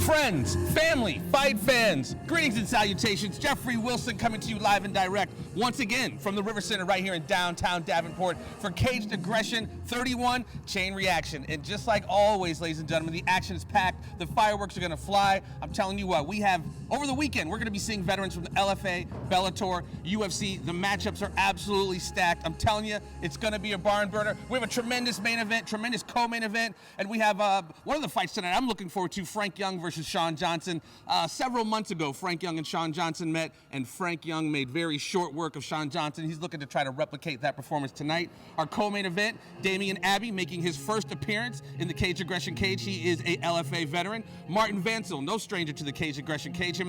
Friends, family, fight fans, greetings and salutations. Jeffery Wilson coming to you live and direct once again from the River Center right here in downtown Davenport for Caged Aggression 31 Chain Reaction. And just like always, ladies and gentlemen, the action is packed. The fireworks are going to fly. I'm telling you what, we have, over the weekend, we're going to be seeing veterans from the LFA, Bellator, UFC. The matchups are absolutely stacked. I'm telling you, it's going to be a barn burner. We have a tremendous main event, tremendous co-main event, and we have one of the fights tonight I'm looking forward to, Frank Young versus Sean Johnson. Several months ago, Frank Young and Sean Johnson met, and Frank Young made very short work of Sean Johnson. He's looking to try to replicate that performance tonight. Our co-main event, Damian Abbey making his first appearance in the Caged Aggression cage. He is a LFA veteran. Martin Vancil, no stranger to the Caged Aggression cage.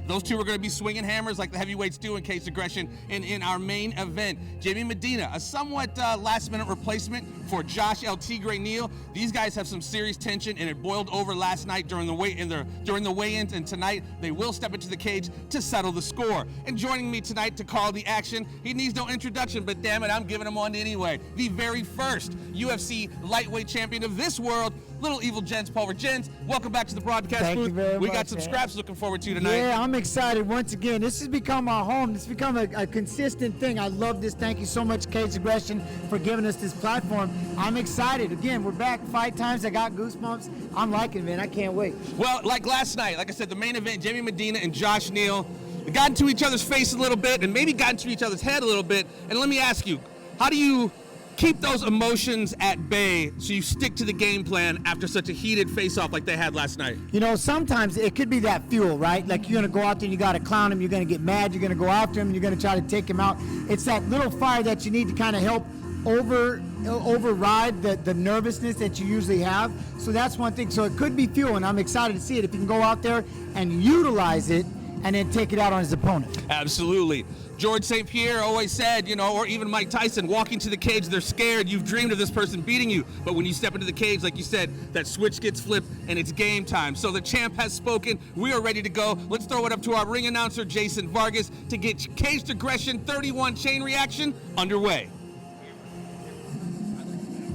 Those two are going to be swinging hammers like the heavyweights do in Caged Aggression. And in our main event, Jamie Medina, a somewhat last-minute replacement for Josh El Tigre Neal. These guys have some serious tension, and it boiled over last night during the weigh-ins, and tonight they will step into the cage to settle the score. And joining me tonight to call the action, he needs no introduction, but damn it, I'm giving him one anyway. The very first UFC lightweight champion of this world, Little Evil Jens Pulver. Jens, welcome back to the broadcast Thank booth. You very we much, got some man. scraps looking forward to tonight. Yeah, I'm excited once again. This has become our home. This has become a consistent thing. I love this. Thank you so much, Caged Aggression, for giving us this platform. I'm excited. Again, we're back. Fight times. I got goosebumps. I'm liking it, man. I can't wait. Well, like last night, like I said, the main event, Jamie Medina and Josh Neal, they got into each other's face a little bit and maybe got into each other's head a little bit. And let me ask you, how do you keep those emotions at bay so you stick to the game plan after such a heated face-off like they had last night? You know, sometimes it could be that fuel, right? Like you're going to go out there and you got to clown him, you're going to get mad, you're going to go after him, and you're going to try to take him out. It's that little fire that you need to kind of help override the nervousness that you usually have. So that's one thing. So it could be fuel, and I'm excited to see it if you can go out there and utilize it and then take it out on his opponent. Absolutely. George St. Pierre always said, you know, or even Mike Tyson, walking to the cage, they're scared. You've dreamed of this person beating you. But when you step into the cage, like you said, that switch gets flipped and it's game time. So the champ has spoken. We are ready to go. Let's throw it up to our ring announcer, Jason Vargas, to get Caged Aggression 31 Chain Reaction underway.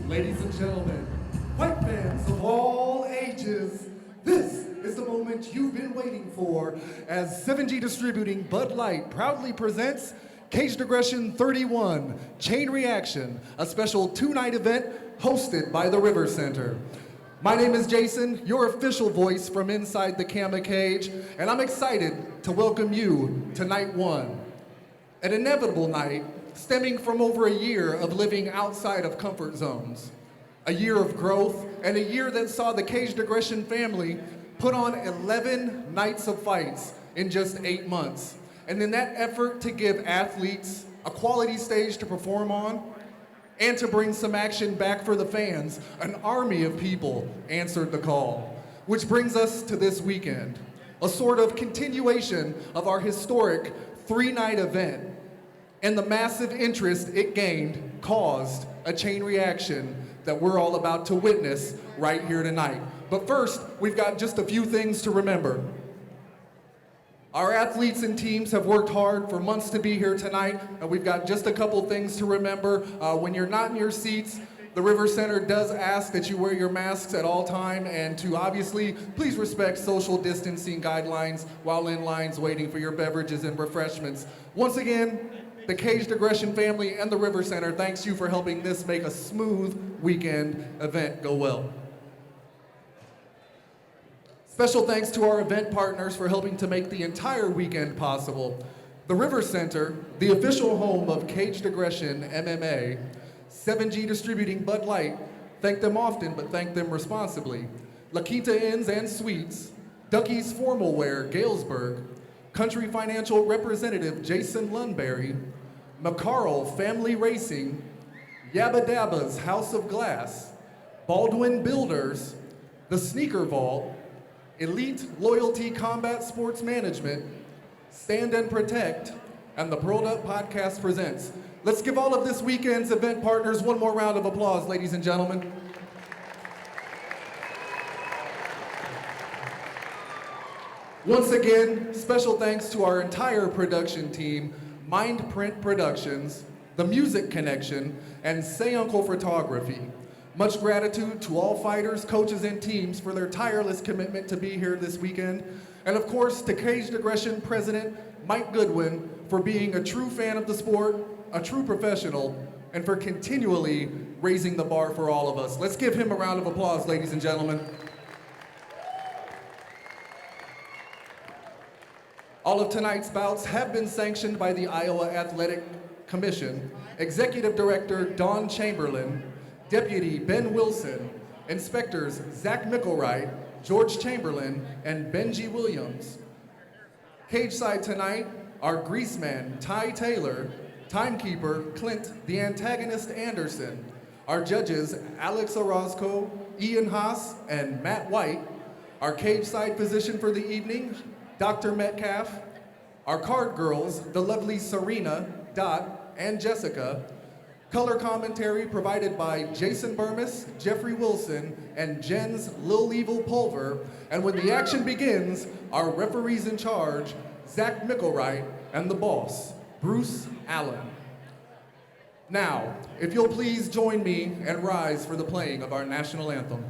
Ladies and gentlemen, fight fans of all ages, this is the moment you've been waiting for as 7G Distributing Bud Light proudly presents Caged Aggression 31 Chain Reaction, a special two-night event hosted by the River Center. My name is Jason, your official voice from inside the Kama cage, and I'm excited to welcome you to night one. An inevitable night stemming from over a year of living outside of comfort zones. A year of growth and a year that saw the Caged Aggression family put on 11 nights of fights in just 8 months. And in that effort to give athletes a quality stage to perform on and to bring some action back for the fans, an army of people answered the call. Which brings us to this weekend, a sort of continuation of our historic 3-night event. And the massive interest it gained caused a chain reaction that we're all about to witness right here tonight. But first, we've got just a few things to remember. Our athletes and teams have worked hard for months to be here tonight, and we've got just a couple things to remember. When you're not in your seats, the River Center does ask that you wear your masks at all time, and to obviously, please respect social distancing guidelines while in lines waiting for your beverages and refreshments. Once again, the Caged Aggression family and the River Center, thanks you for helping this make a smooth weekend event go well. Special thanks to our event partners for helping to make the entire weekend possible. The River Center, the official home of Caged Aggression MMA, 7G Distributing Bud Light, thank them often but thank them responsibly. La Quinta Inns and Suites, Ducky's Formal Wear, Galesburg, Country Financial Representative Jason Lundberry, McCarl Family Racing, Yabba Dabba's House of Glass, Baldwin Builders, The Sneaker Vault, Elite Loyalty Combat Sports Management, Stand and Protect, and the Pearled Up Podcast presents. Let's give all of this weekend's event partners one more round of applause, ladies and gentlemen. Once again, special thanks to our entire production team, Mind Print Productions, The Music Connection, and Say Uncle Photography. Much gratitude to all fighters, coaches, and teams for their tireless commitment to be here this weekend. And of course, to Caged Aggression President Mike Goodwin for being a true fan of the sport, a true professional, and for continually raising the bar for all of us. Let's give him a round of applause, ladies and gentlemen. All of tonight's bouts have been sanctioned by the Iowa Athletic Commission, Executive Director Don Chamberlain, Deputy Ben Wilson, Inspectors Zach Mickelwright, George Chamberlain, and Benji Williams. Cage side tonight are Greaseman Ty Taylor, Timekeeper Clint the Antagonist Anderson, our judges Alex Orozco, Ian Haas, and Matt White, our cage side physician for the evening, Dr. Metcalf, our card girls, the lovely Serena, Dot, and Jessica. Color commentary provided by Jason Bermas, Jeffery Wilson, and Jen's Lil Evil Pulver. And when the action begins, our referees in charge, Zach Mickelwright, and the boss, Bruce Allen. Now, if you'll please join me and rise for the playing of our national anthem.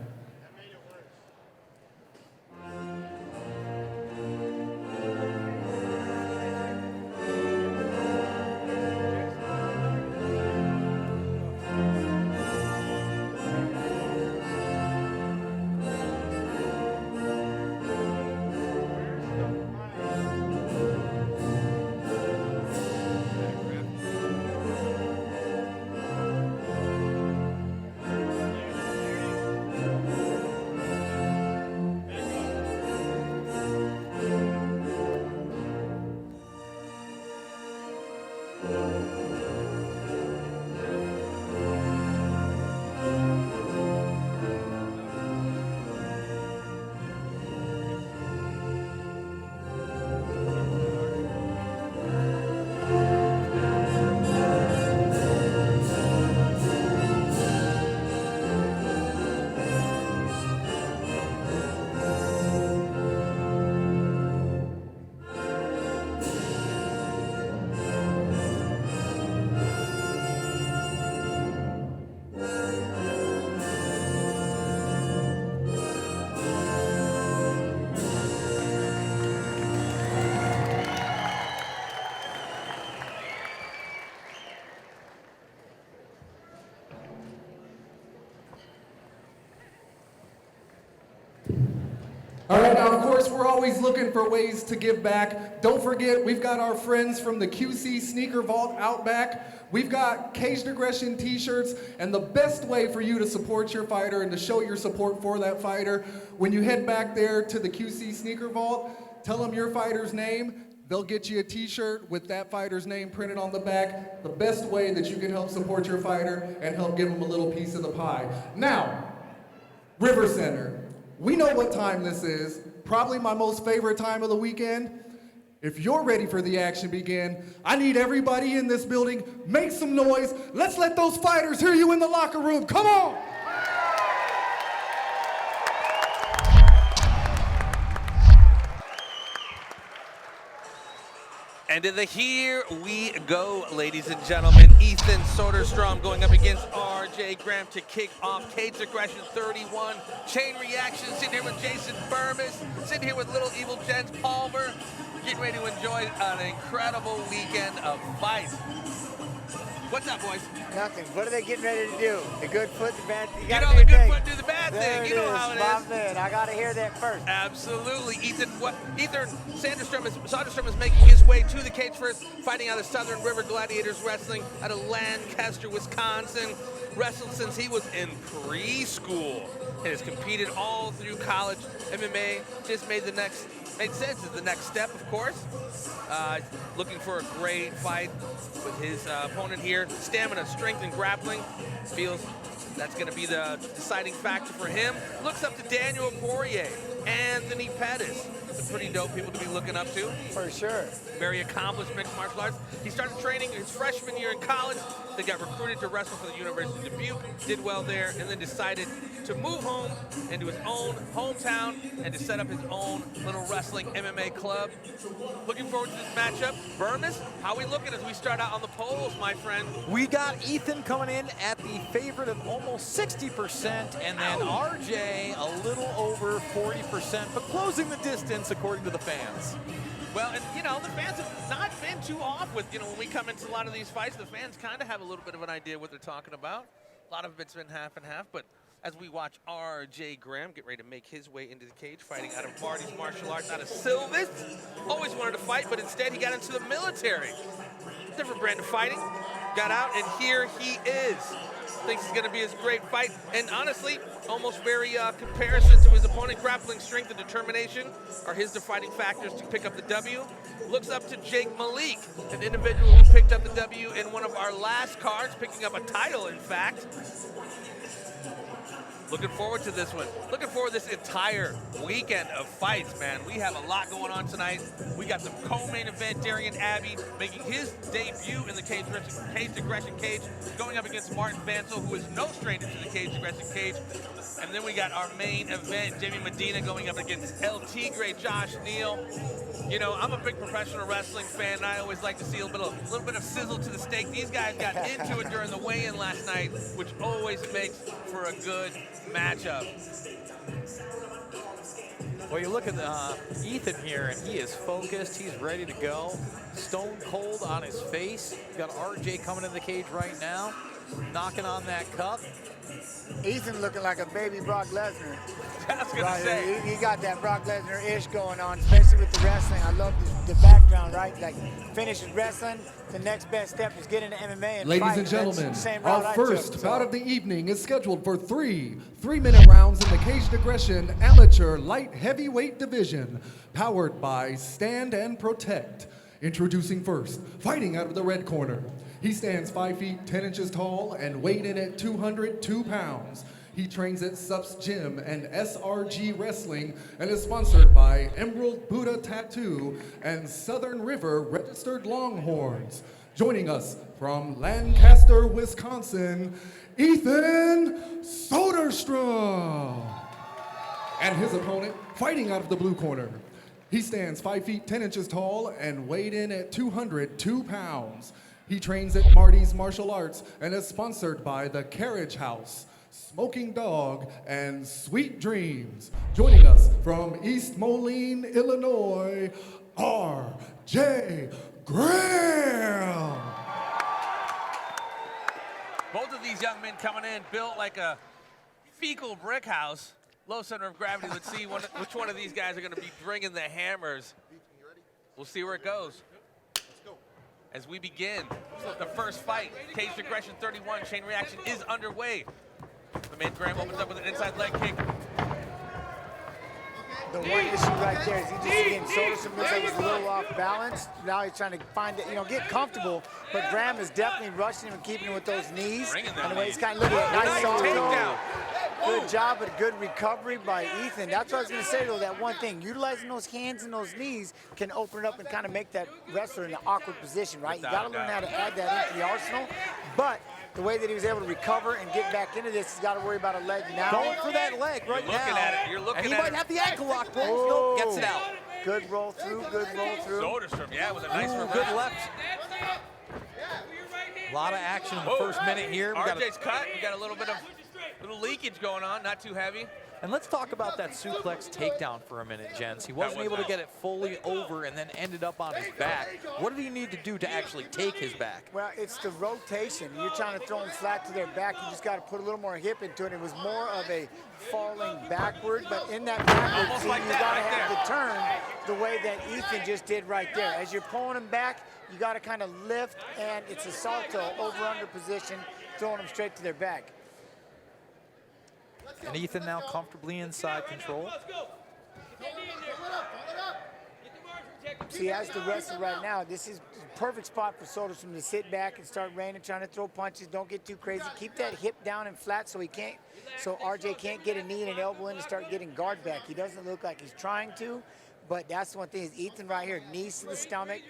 All right, now of course we're always looking for ways to give back. Don't forget, we've got our friends from the QC Sneaker Vault out back. We've got Caged Aggression t-shirts, and the best way for you to support your fighter and to show your support for that fighter, when you head back there to the QC Sneaker Vault, tell them your fighter's name. They'll get you a t-shirt with that fighter's name printed on the back. The best way that you can help support your fighter and help give them a little piece of the pie. Now, River Center. We know what time this is, probably my most favorite time of the weekend. If you're ready for the action begin, I need everybody in this building, make some noise. Let's let those fighters hear you in the locker room. Come on! And here we go, ladies and gentlemen. Ethan Soderstrom going up against R.J. Graham to kick off Caged Aggression 31. Chain reaction, sitting here with Jason Bermas, sitting here with Little Evil Jen's Pulver, getting ready to enjoy an incredible weekend of fights. What's up, boys? Nothing. What are they getting ready to do? The good foot, the bad thing? You know, the good foot do the bad thing. You know how it is. Man, I got to hear that first. Absolutely. Ethan Soderstrom is making his way to the cage first, fighting out of Southern River Gladiators Wrestling out of Lancaster, Wisconsin. Wrestled since he was in preschool and has competed all through college. MMA just made sense as the next step, of course. Looking for a great fight with his opponent here. Stamina, strength, and grappling. Feels that's going to be the deciding factor for him. Looks up to Daniel Poirier and Anthony Pettis. Some pretty dope people to be looking up to. For sure. Very accomplished mixed martial arts. He started training his freshman year in college, then got recruited to wrestle for the University of Dubuque, did well there, and then decided to move home into his own hometown and to set up his own little wrestling MMA club. Looking forward to this matchup. Bermas, how are we looking as we start out on the polls, my friend? We got Ethan coming in at the favorite of almost 60%, and then RJ a little over 40%, but closing the distance according to the fans. Well, and you know, the fans have not been too off with, you know, when we come into a lot of these fights, the fans kind of have a little bit of an idea what they're talking about. A lot of it's been half and half, but as we watch R.J. Graham get ready to make his way into the cage, fighting out of Marty's martial arts, out of Silvis. Always wanted to fight, but instead he got into the military. Different brand of fighting. Got out, and here he is. Thinks it's going to be his great fight, and honestly, almost very comparison to his opponent. Grappling strength and determination are his defining factors to pick up the W. Looks up to Jake Malik, an individual who picked up the W in one of our last cards, picking up a title, in fact. Looking forward to this one. Looking forward to this entire weekend of fights, man. We have a lot going on tonight. We got the co-main event, Darian Abbey making his debut in the cage aggression cage, going up against Martin Vancil, who is no stranger to the cage aggression cage. And then we got our main event, Jamie Medina going up against El Tigre, Josh Neal. You know, I'm a big professional wrestling fan, and I always like to see a little bit of sizzle to the steak. These guys got into it during the weigh-in last night, which always makes for a good matchup. Well, you look at Ethan here, and he is focused. He's ready to go. Stone cold on his face. You got RJ coming in the cage right now, knocking on that cup. Ethan looking like a baby Brock Lesnar. I was gonna say. He got that Brock Lesnar-ish going on, especially with the wrestling. I love the background, right? Like, finishes wrestling, the next best step is get into MMA and Ladies fight. and gentlemen, Same route our I first took, bout of the evening is scheduled for three-minute rounds in the Caged Aggression Amateur Light Heavyweight Division, powered by Stand and Protect. Introducing first, fighting out of the red corner. He stands 5 feet 10 inches tall and weighed in at 202 pounds. He trains at Sup's Gym and SRG Wrestling and is sponsored by Emerald Buddha Tattoo and Southern River Registered Longhorns. Joining us from Lancaster, Wisconsin, Ethan Soderstrom. And his opponent, fighting out of the blue corner. He stands 5 feet 10 inches tall and weighed in at 202 pounds. He trains at Marty's Martial Arts and is sponsored by the Carriage House, Smoking Dog, and Sweet Dreams. Joining us from East Moline, Illinois, R.J. Graham. Both of these young men coming in built like a fecal brick house. Low center of gravity. Let's see which one of these guys are going to be bringing the hammers. We'll see where it goes. As we begin the first fight, Caged Aggression 31, chain reaction is underway. The man Graham opens up with an inside leg kick. The one issue right there is he just, again, Soderstrom looks like he's a little off balance. Now he's trying to find it, get comfortable. But Graham is definitely rushing him and keeping him with those knees. And the way he's kind of looking at nice takedown. Good job, but a good recovery by Ethan. That's what I was going to say, though, that one thing. Utilizing those hands and those knees can open it up and kind of make that wrestler in an awkward position, right? You got to learn how to add that into the arsenal. But the way that he was able to recover and get back into this, he's got to worry about a leg now. Going for that leg right now. Looking at it. You're looking at it. And he might have the ankle lock, but nope, gets it out. Good roll through, good roll through. Soderstrom, yeah, with a nice reverse. Good left. A lot of action in the first minute here. RJ's cut. We got a little bit of leakage going on, not too heavy. And let's talk about that suplex takedown for a minute, gents. He wasn't able to get it fully over and then ended up on his back. What did he need to do to actually take his back? Well, it's the rotation. You're trying to throw them flat to their back. You just got to put a little more hip into it. It was more of a falling backward, but in that backward, like you got to have the turn the way that Ethan just did right there. As you're pulling him back, you got to kind of lift, and it's a salto over-under position, throwing them straight to their back. And Ethan now comfortably inside control. See, he has the wrestler right now. This is the perfect spot for Soderstrom to sit back and start raining, trying to throw punches. Don't get too crazy. Keep that hip down and flat so RJ can't get a knee and an elbow in to start getting guard back. He doesn't look like he's trying to, but that's one thing is Ethan right here, knees to the stomach,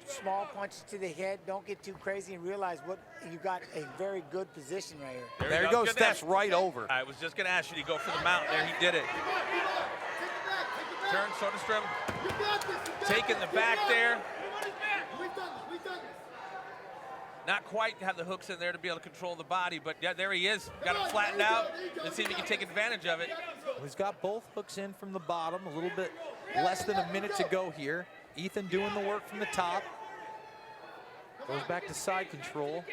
small punches to the head. Don't get too crazy and realize what you got a very good position right here. There you go, steps right over. I was just going to ask you to go for the mount. There, he did it. Turn, Soderstrom, taking the back there. Not quite have the hooks in there to be able to control the body, but yeah, there he is. Got him flattened out. Let's see if he can take advantage of it. Well, he's got both hooks in from the bottom, a little bit less than a minute to go here. Ethan doing the work from the top. Goes back to side control.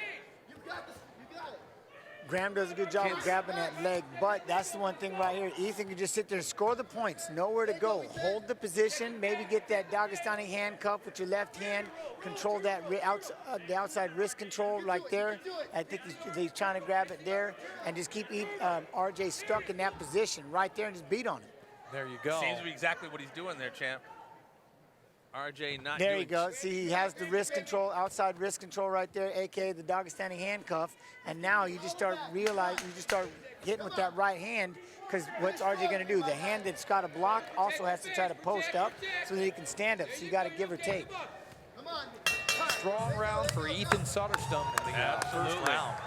Graham does a good job of grabbing that leg, but that's the one thing right here. Ethan can just sit there and score the points, nowhere to go. Hold the position, maybe get that Dagestani handcuff with your left hand, control that the outside wrist control right there. I think he's trying to grab it there, and just keep RJ stuck in that position right there and just beat on it. There you go. Seems to be exactly what he's doing there, champ. RJ not There doing you go. See, he has the wrist control, outside wrist control right there, aka the Dagestani handcuff. And now you just start hitting with that right hand, because what's RJ going to do? The hand that's got a block also has to try to post up so that he can stand up. So you got to give or take. Strong round for Ethan Soderstrom in the first round.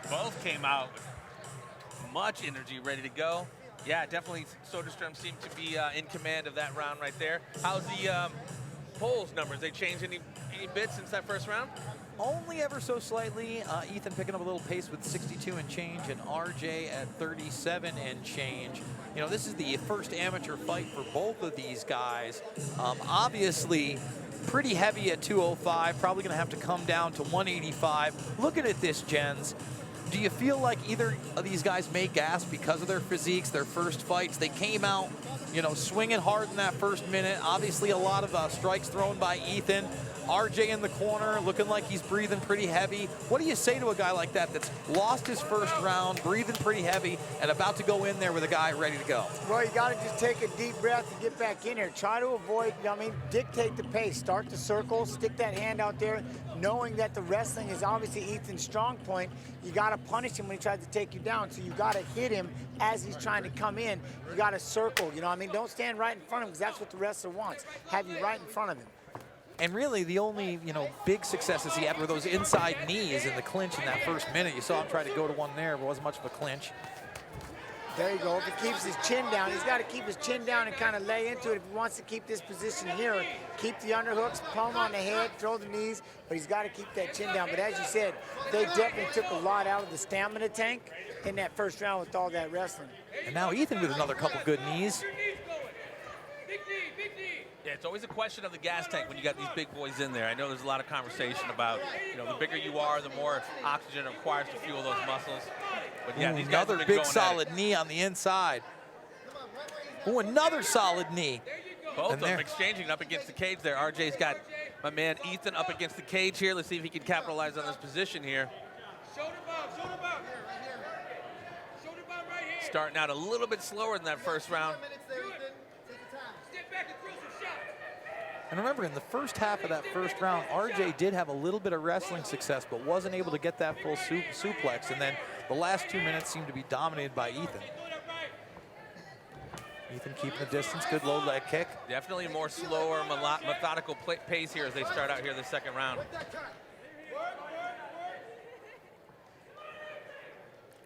Both came out with much energy, ready to go. Yeah, definitely Soderstrom seemed to be in command of that round right there. How's the polls numbers? They changed any bit since that first round? Only ever so slightly. Ethan picking up a little pace with 62 and change, and RJ at 37 and change. You know, this is the first amateur fight for both of these guys. Obviously, pretty heavy at 205. Probably going to have to come down to 185. Looking at this, Jens, do you feel like either of these guys may gas because of their physiques, their first fights? They came out, you know, swinging hard in that first minute. Obviously, a lot of strikes thrown by Ethan. RJ in the corner, looking like he's breathing pretty heavy. What do you say to a guy like that that's lost his first round, breathing pretty heavy, and about to go in there with a guy ready to go? Well, you got to just take a deep breath and get back in here. Try to avoid, dictate the pace. Start the circle, stick that hand out there, knowing that the wrestling is obviously Ethan's strong point. You got to punish him when he tries to take you down, so you got to hit him as he's trying to come in. You got to circle, Don't stand right in front of him, because that's what the wrestler wants. Have you right in front of him. And really, the only, big successes he had were those inside knees in the clinch in that first minute. You saw him try to go to one there, but it wasn't much of a clinch. There you go. If he keeps his chin down, he's got to keep his chin down and kind of lay into it. If he wants to keep this position here, keep the underhooks, palm on the head, throw the knees, but he's got to keep that chin down. But as you said, they definitely took a lot out of the stamina tank in that first round with all that wrestling. And now Ethan with another couple good knees. Yeah, it's always a question of the gas tank when you got these big boys in there. I know there's a lot of conversation about, the bigger you are, the more oxygen it requires to fuel those muscles. But yeah, these guys have another been big solid knee on the inside. Oh, another solid knee. Both of them exchanging up against the cage there. RJ's got my man Ethan up against the cage here. Let's see if he can capitalize on this position here. Starting out a little bit slower than that first round. And remember, in the first half of that first round, RJ did have a little bit of wrestling success, but wasn't able to get that full suplex. And then the last 2 minutes seemed to be dominated by Ethan. Ethan keeping the distance, good low leg kick. Definitely a more slower, methodical pace here as they start out here the second round.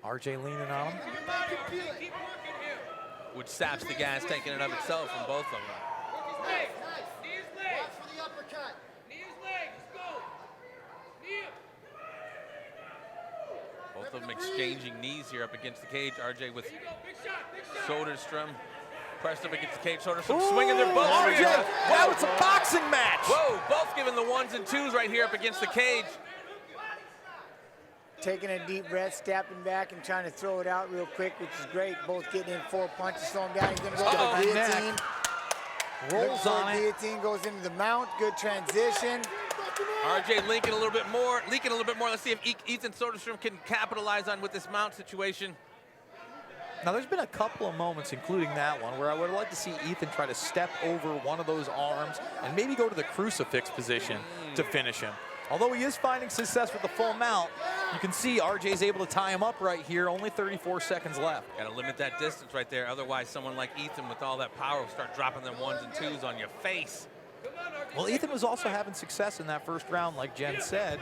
RJ leaning on him. Which saps the gas tank in and of itself from both of them. Both of them exchanging knees here up against the cage. RJ with Soderstrom pressed up against the cage. Soderstrom swinging their both. RJ, wow, it's a boxing match. Whoa, both giving the ones and twos right here up against the cage. Taking a deep breath, stepping back and trying to throw it out real quick, which is great. Both getting in 4 punches, slow him down. He's gonna go to the guillotine. Rolls on it. Guillotine goes into the mount. Good transition. RJ leaking a little bit more. Let's see if Ethan Soderstrom can capitalize on with this mount situation. Now, there's been a couple of moments, including that one, where I would like to see Ethan try to step over one of those arms and maybe go to the crucifix position to finish him. Although he is finding success with the full mount, you can see RJ's able to tie him up right here. Only 34 seconds left. Got to limit that distance right there. Otherwise, someone like Ethan with all that power will start dropping them 1s and 2s on your face. Well, Ethan was also having success in that first round, like Jen said,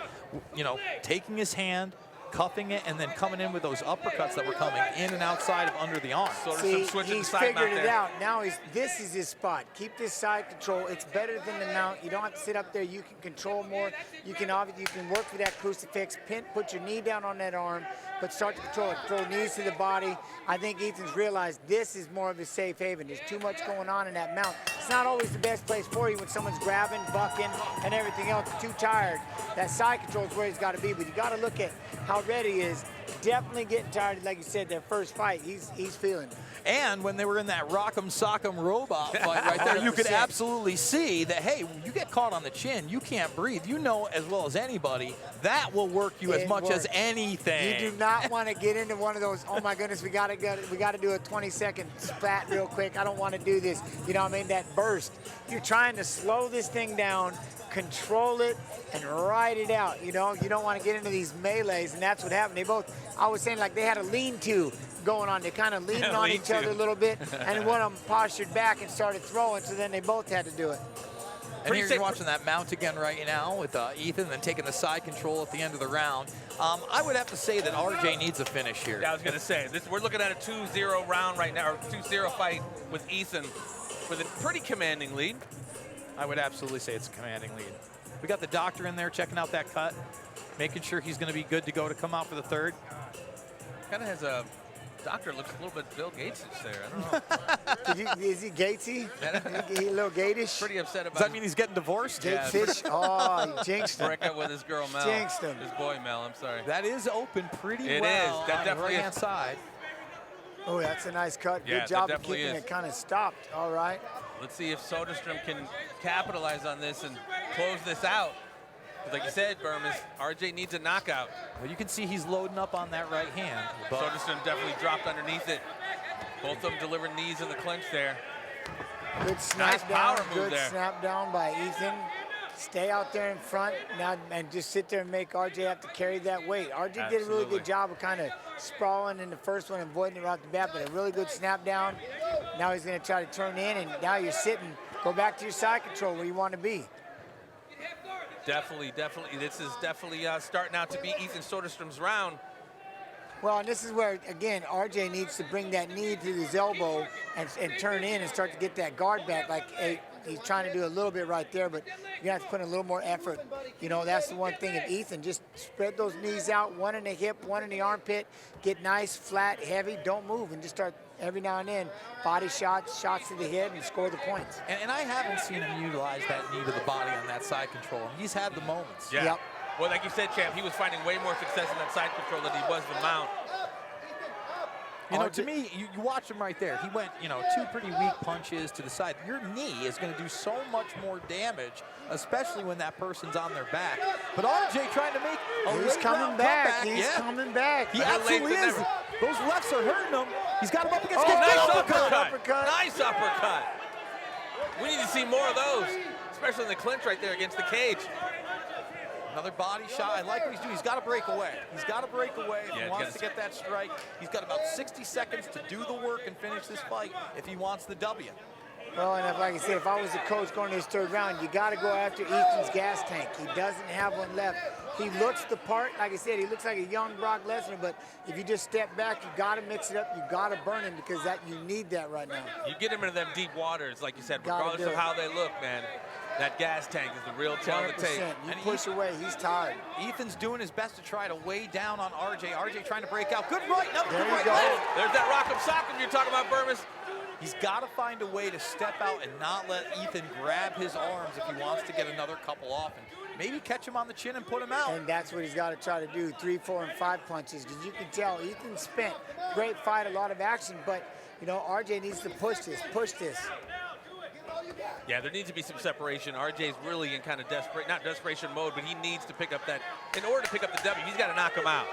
you know, taking his hand, cuffing it, and then coming in with those uppercuts that were coming in and outside of under the arm. See, he's figured it out. Now this is his spot. Keep this side control. It's better than the mount. You don't have to sit up there. You can control more. You can work for that crucifix. Put your knee down on that arm, but start to control it. Throw knees to the body. I think Ethan's realized this is more of a safe haven. There's too much going on in that mount. It's not always the best place for you when someone's grabbing, bucking, and everything else. Too tired. That side control is where he's got to be, but you got to look at how ready he is. Definitely getting tired, like you said, their first fight. He's feeling it. And when they were in that rock'em sock'em robot fight right there, you could absolutely see that, hey, when you get caught on the chin, you can't breathe. You know as well as anybody, that will work you as much as anything. You do not want to get into one of those, oh my goodness, we got to do a 20-second spat real quick. I don't want to do this. You know what I mean? That burst. You're trying to slow this thing down, control it, and ride it out. You know, you don't want to get into these melees, and that's what happened. They both, I was saying, like they had a lean-to going on. They're kind of leaning on each other a little bit, and one of them postured back and started throwing, so then they both had to do it. And here you're watching that mount again right now with Ethan, then taking the side control at the end of the round. I would have to say that RJ needs a finish here. Yeah, I was going to say, we're looking at a 2-0 round right now, or 2-0 fight with Ethan with a pretty commanding lead. I would absolutely say it's a commanding lead. We got the doctor in there checking out that cut, making sure he's going to be good to go to come out for the third. Kind of has a doctor looks a little bit Bill Gates-ish there. I don't know. Is he Gatesy? He a little Gatish? Pretty upset about. Does that mean he's getting divorced? Gatefish? Oh, he jinxed him. Break up with his girl Mel. Jinxed him. His boy Mel. I'm sorry. That is open pretty well. It is. That on definitely the right-hand side. Oh, that's a nice cut. Yeah, good job of keeping it kind of stopped. All right. Let's see if Soderstrom can capitalize on this and close this out. Like you said, Bermas, RJ needs a knockout. Well, you can see he's loading up on that right hand. Soderstrom definitely dropped underneath it. Both of them delivering knees in the clinch there. Good snap nice down. power move Good there. snap down by Ethan. Stay out there in front now and just sit there and make RJ have to carry that weight. RJ did a really good job of kind of sprawling in the first one and avoiding it right off the bat, but a really good snap down. Now he's going to try to turn in, and now you're sitting. Go back to your side control where you want to be. Definitely. This is definitely starting out to be Ethan Soderstrom's round. Well, and this is where, again, RJ needs to bring that knee to his elbow and turn in and start to get that guard back. Like he's trying to do a little bit right there, but you have to put in a little more effort. You know, that's the one thing of Ethan. Just spread those knees out, one in the hip, one in the armpit. Get nice, flat, heavy. Don't move, and just start every now and then body shots to the head, and score the points. And I haven't seen him utilize that knee to the body on that side control. He's had the moments. Yeah. Yep. Well, like you said, champ, he was finding way more success in that side control than he was the mount. You know, to me, you watch him right there. He went, you know, 2 pretty weak punches to the side. Your knee is going to do so much more damage, especially when that person's on their back. But RJ trying to make a He's coming back. comeback. He's coming back. He absolutely is. Those lefts are hurting him. He's got him up against Oh, the nice uppercut. Nice uppercut. We need to see more of those, especially in the clinch right there against the cage. Another body shot. I like what he's doing. He's got to break away. He's got to break away if he wants to get that strike. He's got about 60 seconds to do the work and finish this fight if he wants the W. Well, and like I said, if I was the coach going to this third round, you got to go after Ethan's gas tank. He doesn't have one left. He looks the part. Like I said, he looks like a young Brock Lesnar, but if you just step back, you got to mix it up. You got to burn him because you need that right now. You get him into them deep waters, like you said, regardless of how they look, man. That gas tank is the real tell of the tape. You push away, he's tired. Ethan's doing his best to try to weigh down on RJ. RJ trying to break out. Good right, another There good you right go. left. There's that rock'em sock'em you're talking about, Bermas. He's got to find a way to step out and not let Ethan grab his arms if he wants to get another couple off and maybe catch him on the chin and put him out. And that's what he's got to try to do, 3, 4, and 5 punches, because you can tell Ethan spent great fight, a lot of action, but, you know, RJ needs to push this. Yeah, there needs to be some separation. RJ's really in kind of not desperation mode, but he needs to pick up that, in order to pick up the W, he's got to knock him out.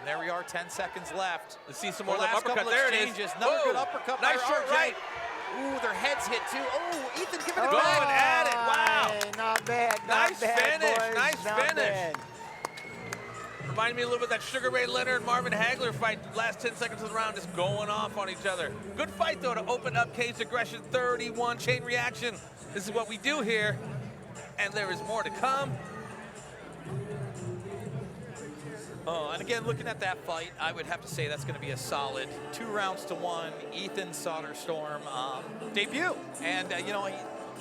There we are, 10 seconds left. Let's see some more of The the last uppercut. couple There it is. exchanges. Another Whoa. good uppercut Nice by short RJ. right. Ooh, their heads hit too. Oh, Ethan giving it Going back. at it. Wow. Hey, not bad. Nice not bad, finish, boys, nice not finish. Bad. Reminded me a little bit of that Sugar Ray Leonard, Marvin Hagler fight. Last 10 seconds of the round just going off on each other. Good fight, though, to open up Cage Aggression 31 chain reaction. This is what we do here, and there is more to come. And again, looking at that fight, I would have to say that's going to be a solid 2 rounds to 1 Ethan Soderstrom debut. And, you know,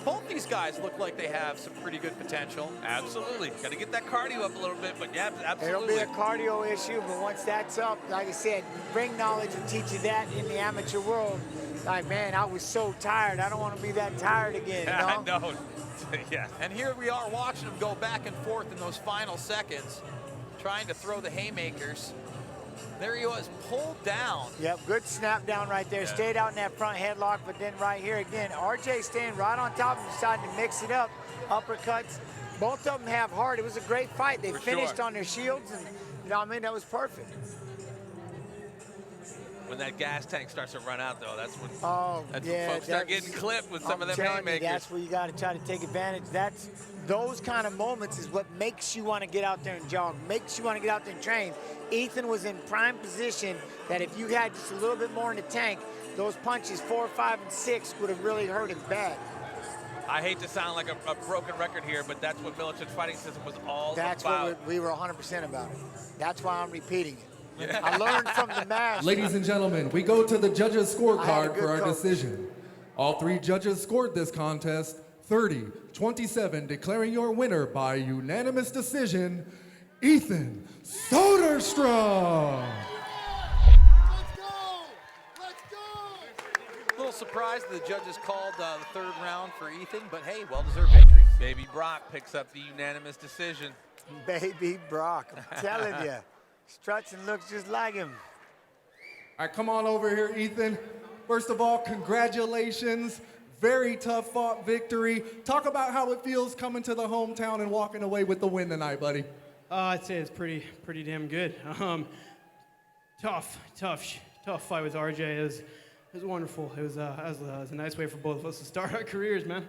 both these guys look like they have some pretty good potential. Absolutely. Got to get that cardio up a little bit, but yeah, It'll absolutely. be a cardio issue, but once that's up, like I said, bring knowledge and teach you that in the amateur world. Like, man, I was so tired. I don't want to be that tired again, you know? I know. Yeah. And here we are watching them go back and forth in those final seconds, trying to throw the haymakers. There he was, pulled down. Yep, good snap down right there. Yeah. Stayed out in that front headlock, but then right here again, RJ staying right on top of him, deciding to mix it up. Uppercuts. Both of them have heart. It was a great fight. They finished on their shields, and you know what I mean? That was perfect. When that gas tank starts to run out, though, that's when, When folks start getting clipped with some of them haymakers. That's where you got to try to take advantage. Those kind of moments is what makes you want to get out there and jog, makes you want to get out there and train. Ethan was in prime position that if you had just a little bit more in the tank, those punches 4, 5, and 6 would have really hurt him bad. I hate to sound like a broken record here, but that's what MIletich's fighting system was all That's about. what we were 100% about it. That's why I'm repeating it. I learned from the master. Ladies and gentlemen, we go to the judges' I had a scorecard good for our coach. decision. All 3 judges scored this contest 30-27, declaring your winner by unanimous decision, Ethan Soderstrom. A little surprised the judges called the 3rd round for Ethan, but hey, well-deserved victory. Baby Brock picks up the unanimous decision. Baby Brock, I'm telling you. Struts and looks just like him. All right, come on over here, Ethan. First of all, congratulations. Very tough fought victory. Talk about how it feels coming to the hometown and walking away with the win tonight, buddy. I'd say it's pretty damn good. Tough fight with RJ. It was wonderful. It was a nice way for both of us to start our careers, man.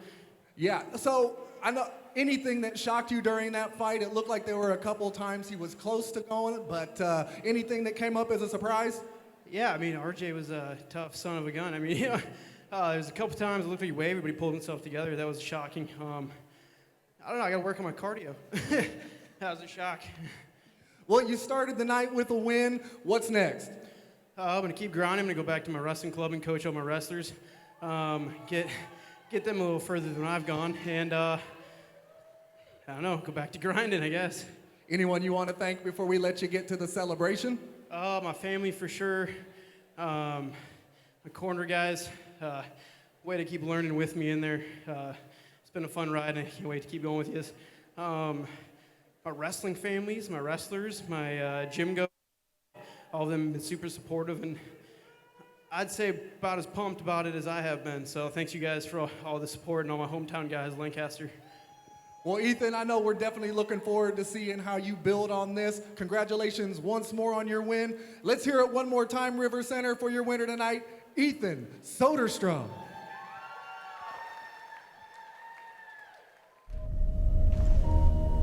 Yeah, so I know anything that shocked you during that fight, it looked like there were a couple times he was close to going, but anything that came up as a surprise? Yeah, I mean, RJ was a tough son of a gun. I mean, you know, there was a couple times it looked like he wavered, but he pulled himself together. That was shocking. I don't know, I got to work on my cardio. That was a shock. Well, you started the night with a win. What's next? I'm going to keep grinding. I'm going to go back to my wrestling club and coach all my wrestlers. Get them a little further than I've gone. And, I don't know, go back to grinding, I guess. Anyone you want to thank before we let you get to the celebration? My family for sure. My corner guys. Way to keep learning with me in there. It's been a fun ride, and I can't wait to keep going with you. My wrestling families, my wrestlers, my gym go. All of them have been super supportive, and I'd say about as pumped about it as I have been. So thanks you guys for all the support and all my hometown guys, Lancaster. Well, Ethan, I know we're definitely looking forward to seeing how you build on this. Congratulations once more on your win. Let's hear it one more time, River Center, for your winner tonight, Ethan Soderstrom.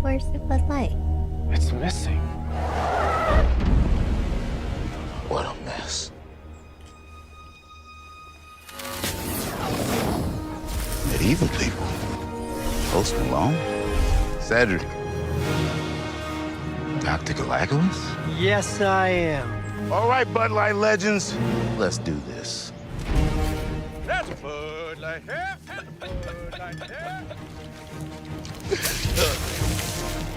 Where's the Bud Light? It's missing. What a mess. Medieval people. Post Malone. Cedric. Dr. Galagos? Yes, I am. All right, Bud Light legends. Let's do this. That's Bud Light. Bud Light.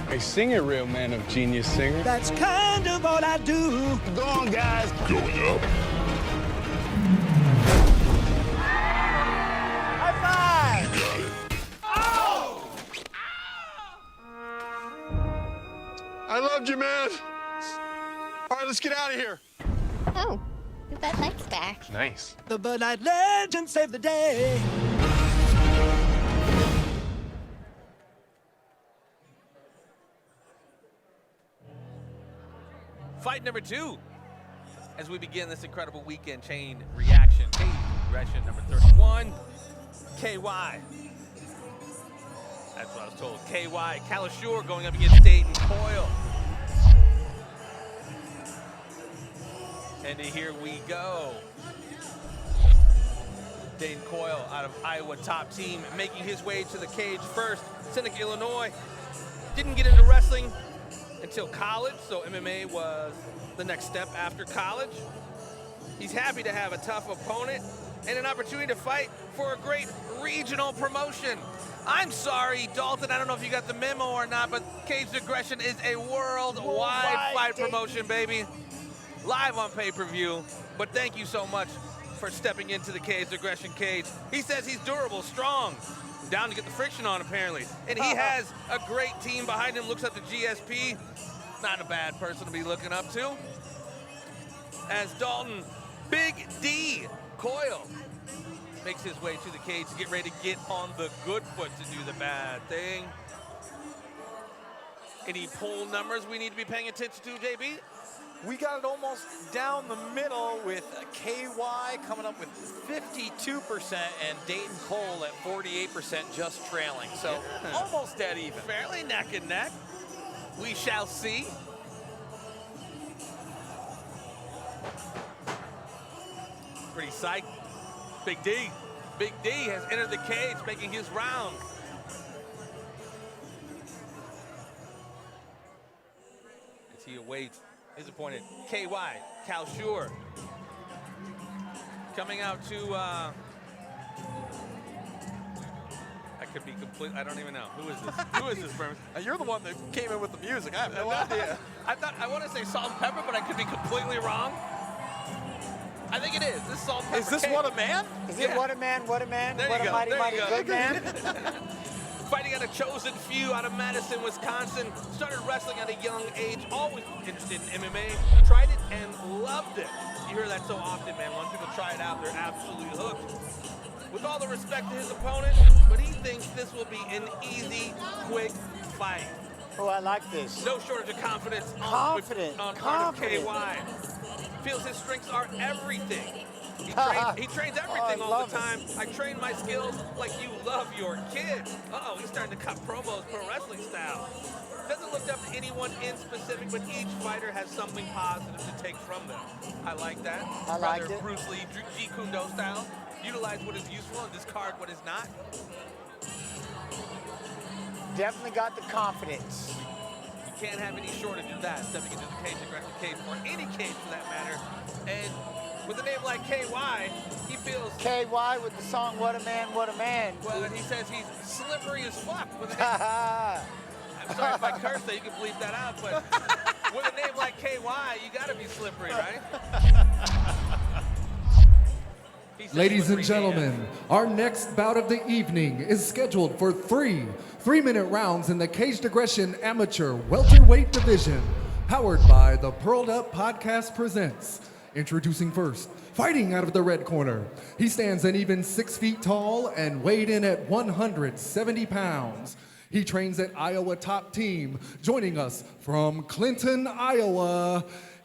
Hey, sing it, real man of genius singer. That's kind of all I do. Go on, guys. Going up. High five! You got it. Oh! I loved you, man. All right, let's get out of here. Oh, the Bud Light's back. Nice. The Bud Light legend saved the day. Fight fight number 2 as we begin this incredible weekend chain reaction. Cage aggression number 31, KY. That's what I was told. KY, Kalishore going up against Dayton Coyle. And here we go. Dayton Coyle out of Iowa, top team, making his way to the cage first. Seneca, Illinois. Didn't get into wrestling until college, so MMA was the next step after college. He's happy to have a tough opponent and an opportunity to fight for a great regional promotion. I'm sorry, Dalton, I don't know if you got the memo or not, but Caged Aggression is a worldwide fight promotion, baby. Live on pay-per-view, but thank you so much for stepping into the Caged Aggression cage. He says he's durable, strong, down to get the friction on, apparently. And he has a great team behind him, looks up to GSP. Not a bad person to be looking up to. As Dalton, Big D, Coyle, makes his way to the cage to get ready to get on the good foot to do the bad thing. Any poll numbers we need to be paying attention to, JB? We got it almost down the middle with KY coming up with 52% and Dayton Cole at 48% just trailing. So almost dead even. Fairly neck and neck. We shall see. Pretty psyched. Big D. Big D has entered the cage, making his round. As he awaits his opponent, KY, Kalishore. Coming out to, I could be complete, I don't even know. Who is this? Who is this, Bermas? You're the one that came in with the music. I have no idea. I want to say Salt and Pepper, but I could be completely wrong. I think it is. This is Salt and Pepper. Is this What a Man? Is it What a Man, What a Man, there What you a go. Mighty, There Mighty you go. Good Man? Fighting at a chosen few out of Madison, Wisconsin. Started wrestling at a young age. Always interested in MMA. Tried it and loved it. You hear that so often, man. Once people try it out, they're absolutely hooked. With all the respect to his opponent, but he thinks this will be an easy, quick fight. Oh, I like this. No shortage of confidence Confident. on part of KY. Feels his strengths are everything. He trains everything all the time. I train my skills like you love your kids. Uh-oh, he's starting to cut promos pro wrestling style. Doesn't look up to anyone in specific, but each fighter has something positive to take from them. I like that. I like it. Bruce Lee, Jeet Kune Do style. Utilize what is useful and discard what is not. Definitely got the confidence. You can't have any shortage of that, stepping into the cage, aggressive cage, or any cage for that matter. And with a name like KY, he feels... KY with the song What a Man, What a Man. Well, and he says he's slippery as fuck. With a name, I'm sorry if I curse that, you can bleep that out, but with a name like KY, you gotta be slippery, right? Ladies and gentlemen, our next bout of the evening is scheduled for three 3-minute rounds in the Caged Aggression Amateur Welterweight Division, powered by the Pearled Up Podcast Presents. Introducing first, fighting out of the red corner. He stands an even 6 feet tall and weighed in at 170 pounds. He trains at Iowa Top Team, joining us from Clinton, Iowa,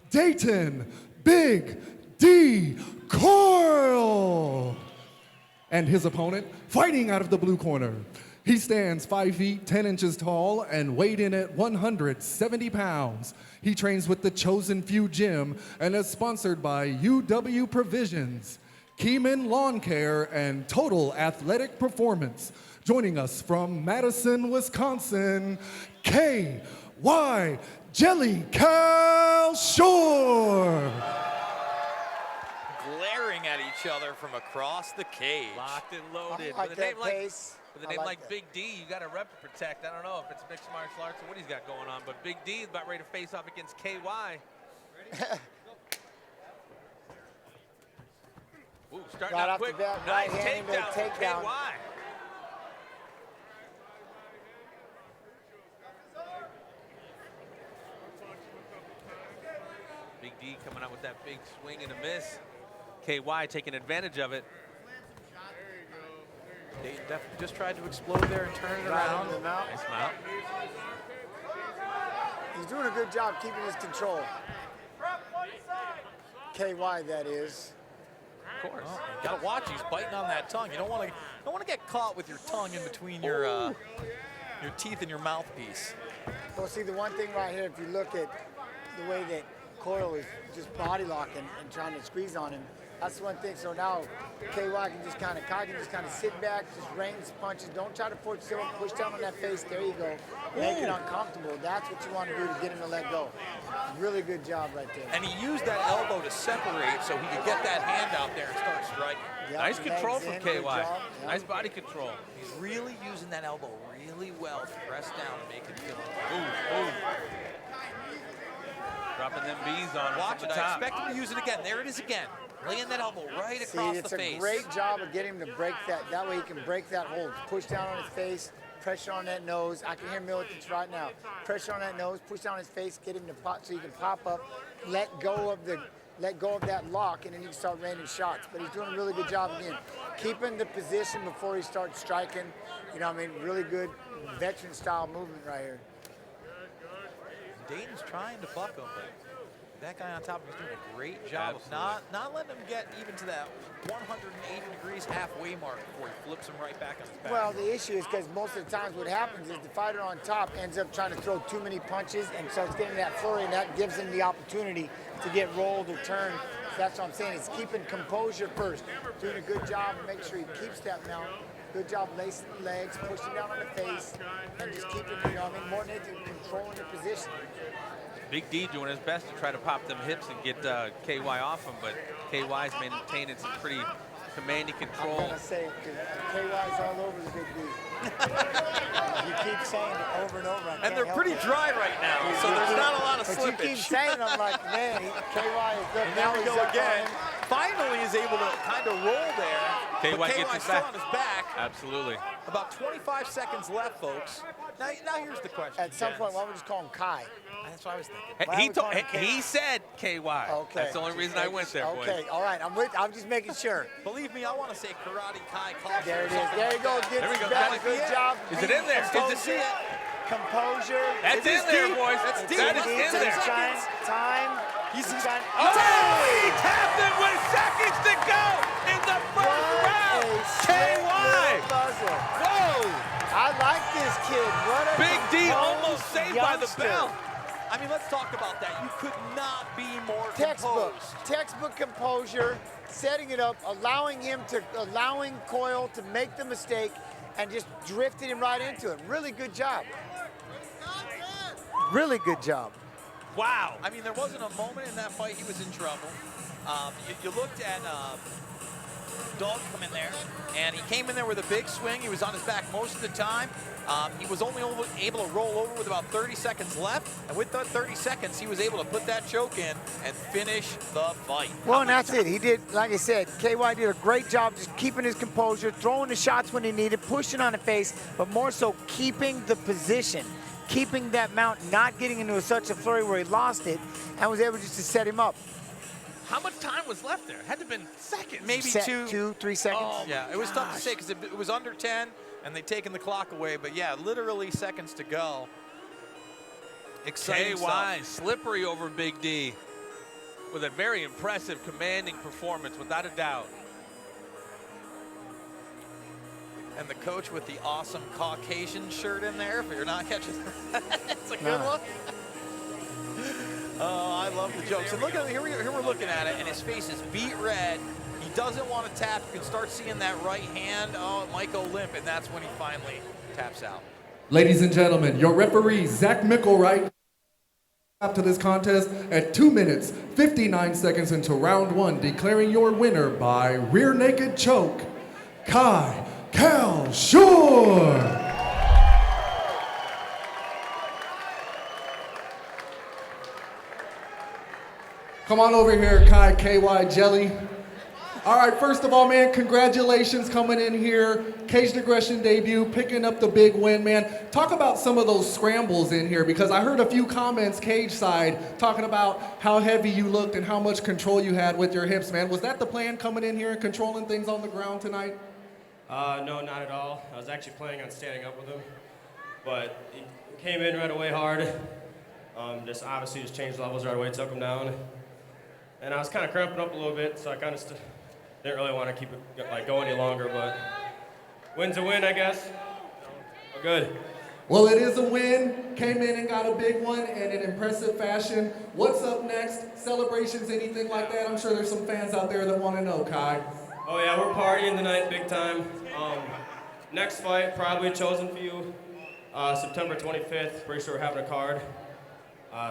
Dayton Big D Coyle. And his opponent, fighting out of the blue corner. He stands 5 feet 10 inches tall and weighed in at 170 pounds. He trains with the Chosen Few Gym and is sponsored by UW Provisions, Keeman Lawn Care, and Total Athletic Performance. Joining us from Madison, Wisconsin, KY Jelly Kalishore. Glaring at each other from across the cage. Locked and loaded. I like that pace. With a name like Big D, you got a rep to protect. I don't know if it's mixed martial arts or what he's got going on, but Big D is about ready to face off against KY. Ooh, starting Right out off the quick. bat, Nice right hand into a takedown from takedown. KY. Big D coming out with that big swing and a miss. KY taking advantage of it. They definitely just tried to explode there and turn it around. Nice mount. He's doing a good job keeping his control. KY, that is. Of course. You gotta watch. He's biting on that tongue. You don't want to get caught with your tongue in between your teeth and your mouthpiece. Well, see, the one thing right here, if you look at the way that Coyle is just body locking and trying to squeeze on him, that's one thing. So now KY can just kind of sit back, just rain his punches. Don't try to force yourself, push down on that face. There you go. Make it uncomfortable. That's what you want to do to get him to let go. Really good job right there. And he used that elbow to separate so he could get that hand out there and start striking. Yep, Nice control from KY. Yep. Nice body control. He's really using that elbow really well to press down and make it feel. Ooh. Dropping them bees on him. Watch from it. the I top. expect him to use it again. There it is again. Laying that elbow right across the face. It's a great job of getting him to break that. That way he can break that hold. Push down on his face, pressure on that nose. I can hear MIletich right now. Pressure on that nose, push down his face, get him to pop so he can pop up, let go of that lock, and then you can start raining shots. But he's doing a really good job again. Keeping the position before he starts striking. You know what I mean? Really good veteran style movement right here. Dayton's trying to buck him, but that guy on top of him is doing a great job of not letting him get even to that 180 degrees halfway mark before he flips him right back on his back. Well, the issue is because most of the times what happens is the fighter on top ends up trying to throw too many punches and starts getting that flurry, and that gives him the opportunity to get rolled or turned. So that's what I'm saying. It's keeping composure first. Doing a good job to make sure he keeps that mount. Good job lacing the legs, pushing down on the face, and just keeping, you know, I mean, more than anything, controlling the position. Big D doing his best to try to pop them hips and get KY off him, but KY's maintaining some pretty commanding control. I'm gonna say KY's all over the Big D. You keep saying it over and over. And they're pretty dry right now, so there's not a lot of slippage. But you keep saying it, I'm like, man, KY is good. And there we go again. Finally is able to kind of roll there. KY but gets KY's his still back. on his back. Absolutely. About 25 seconds left, folks. Now here's the question. At some gents. point, why don't we just call him Kai? That's what I was thinking. Hey, Why don't we call him he said KY. Okay. That's the only reason I went there, boys. Okay, all right. I'm just making sure. Believe me, I want to say Karate Kai Kalishore. There it is. There you go. There we go. Back. Good job. Is it in there? Composure. Is it? Composure. That's in there, boys. That's deep. That is in there. Time. He's trying. Oh, he tapped him with seconds to go in the first round. KY. Whoa. I like this kid. What a Big D almost saved by the youngster. bell. I mean, let's talk about that. You could not be more Textbook composed. composure, setting it up, allowing Coyle to make the mistake, and just drifted him right into it. Really good job. Really good job. Wow. I mean, there wasn't a moment in that fight he was in trouble. You looked at Dog come in there, and he came in there with a big swing. He was on his back most of the time. He was only able to roll over with about 30 seconds left, and with that 30 seconds, he was able to put that choke in and finish the fight. Well, and that's it. He did, like I said, KY did a great job just keeping his composure, throwing the shots when he needed, pushing on the face, but more so keeping the position, keeping that mount, not getting into such a flurry where he lost it, and was able just to set him up. How much time was left there? It had to have been seconds. Maybe 2, 3 seconds. Oh, yeah, it was tough to say because it was under 10, and they'd taken the clock away. But yeah, literally seconds to go. Exciting KY stuff. slippery over Big D with a very impressive, commanding performance, without a doubt. And the coach with the awesome Caucasian shirt in there, if you're not catching it's a good one. Oh, I love the jokes. And look at here we're looking at it, and his face is beat red. He doesn't want to tap. You can start seeing that right hand. Oh, it might go limp, and that's when he finally taps out. Ladies and gentlemen, your referee, Zach Mickelwright, to this contest at 2 minutes, 59 seconds into round 1, declaring your winner by rear naked choke, Kalishore. Come on over here, KY Jelly. All right, first of all, man, congratulations coming in here. Caged Aggression debut, picking up the big win, man. Talk about some of those scrambles in here, because I heard a few comments cage side talking about how heavy you looked and how much control you had with your hips, man. Was that the plan, coming in here and controlling things on the ground tonight? No, not at all. I was actually planning on standing up with him, but he came in right away hard. Just obviously just changed levels right away, took him down. and I was kind of cramping up a little bit, so I kind of didn't really want to keep it going any longer, but win's a win, I guess. We're good. Well, it is a win. Came in and got a big one in an impressive fashion. What's up next? Celebrations, anything like that? I'm sure there's some fans out there that want to know, Kai. Oh yeah, we're partying tonight big time. Next fight, probably chosen for you, September 25th. Pretty sure we're having a card.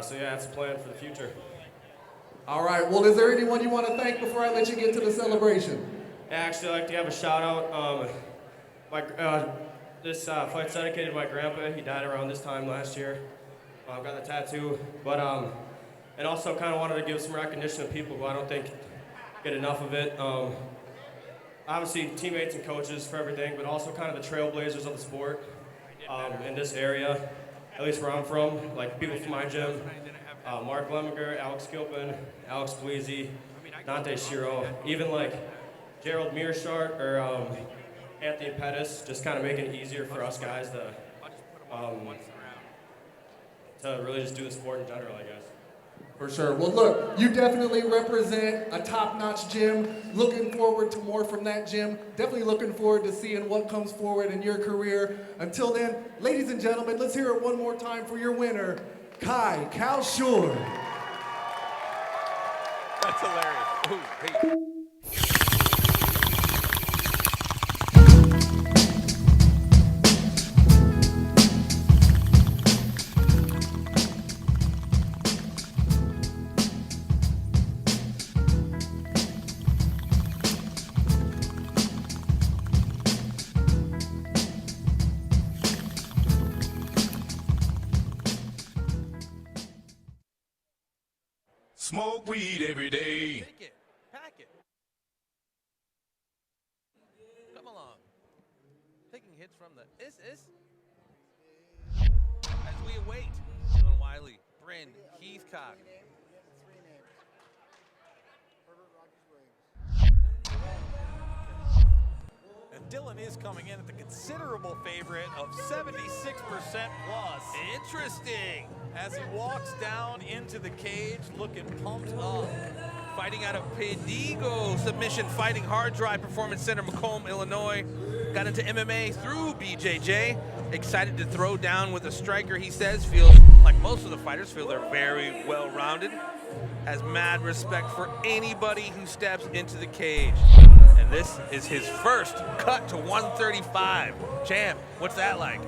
So yeah, that's the plan for the future. All right, well, is there anyone you want to thank before I let you get to the celebration? Yeah, actually, I'd like to have a shout out. This fight's dedicated to my grandpa. He died around this time last year. I've got the tattoo, but and also kind of wanted to give some recognition to people who I don't think get enough of it. Obviously, teammates and coaches for everything, but also kind of the trailblazers of the sport in this area, at least where I'm from, like people from my gym, Mark Lemiger, Alex Gilpin, Alex Bleasy, Dante Skiro, even like Gerald Mearshart or Anthony Pettis, just kind of making it easier for us guys to really just do the sport in general, I guess. For sure. Well, look, you definitely represent a top-notch gym. Looking forward to more from that gym. Definitely looking forward to seeing what comes forward in your career. Until then, ladies and gentlemen, let's hear it one more time for your winner, Kalishore. That's hilarious. Ooh, hey. Smoke weed every day. Take it. Pack it. Come along. Taking hits from the as we await Dylan Wiley, Bryn, Heathcock. And Dylan is coming in at the considerable favorite of 76% plus. Interesting. As he walks down into the cage looking pumped up. Fighting out of Pedigo Submission Fighting Hard Drive Performance Center, Macomb, Illinois. Got into MMA through BJJ. Excited to throw down with a striker, he says. Feels like most of the fighters feel they're very well-rounded. Has mad respect for anybody who steps into the cage. And this is his first cut to 135. Champ, what's that like?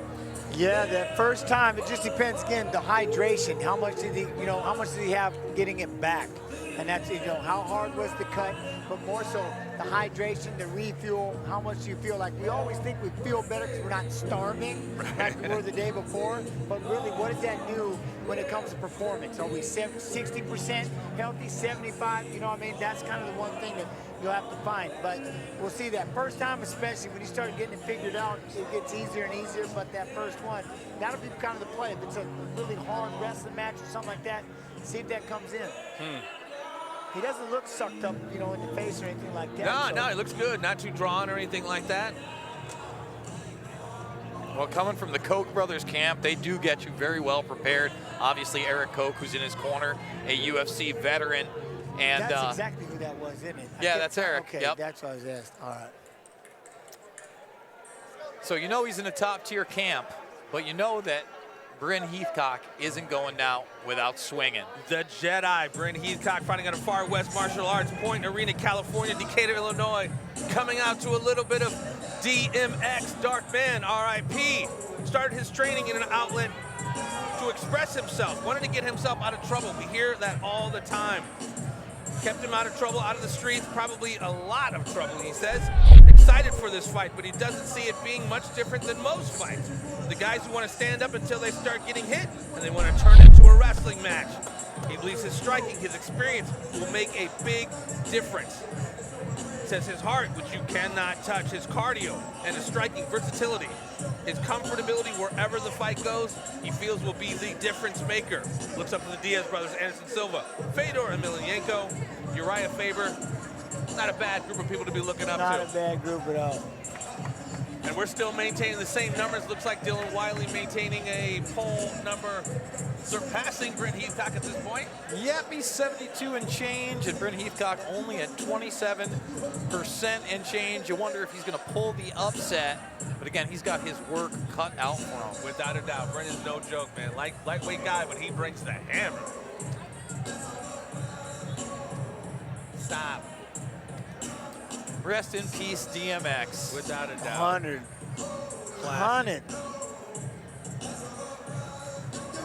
Yeah, that first time, it just depends, again, the hydration. How much did he have getting it back? And that's, how hard was the cut, but more so the hydration, the refuel, how much do you feel like? We always think we feel better because we're not starving like we were the day before, but really, what does that do when it comes to performance? Are we 60% healthy, 75? You know what I mean? That's kind of the one thing that you'll have to find, but we'll see that first time, especially when you start getting it figured out, it gets easier and easier, but that first one, that'll be kind of the play. If it's a really hard wrestling match or something like that, see if that comes in. He doesn't look sucked up, in the face or anything like that. No, he looks good. Not too drawn or anything like that. Well, coming from the Koch brothers camp, they do get you very well prepared. Obviously, Eric Koch, who's in his corner, a UFC veteran. And that's exactly who that was, isn't it? Yeah, that's Eric. Okay, yep. That's what I was asked. All right. So he's in a top-tier camp, but you know that Bryn Heathcock isn't going down without swinging. The Jedi, Bryn Heathcock, fighting out of Far West Martial Arts, Point Arena, California, Decatur, Illinois, coming out to a little bit of DMX, Dark Man, R.I.P. Started his training in an outlet to express himself, wanted to get himself out of trouble. We hear that all the time. Kept him out of trouble, out of the streets, probably a lot of trouble, he says. Excited for this fight, but he doesn't see it being much different than most fights. The guys who want to stand up until they start getting hit, and they want to turn it into a wrestling match. He believes his striking, his experience will make a big difference. Says his heart, which you cannot touch, his cardio and his striking versatility, his comfortability wherever the fight goes, he feels will be the difference maker. Looks up to the Diaz brothers, Anderson Silva, Fedor Emelianenko, Uriah Faber. Not a bad group of people to be looking up to. Not a bad group at all. And we're still maintaining the same numbers. Looks like Dylan Wiley maintaining a poll number surpassing Brent Heathcock at this point. Yep, he's 72 and change, and Brent Heathcock only at 27% and change. You wonder if he's going to pull the upset. But again, he's got his work cut out for him. Without a doubt, Brent is no joke, man. Lightweight guy, but he brings the hammer. Stop. Rest in peace, DMX. Without a doubt. 100. 100.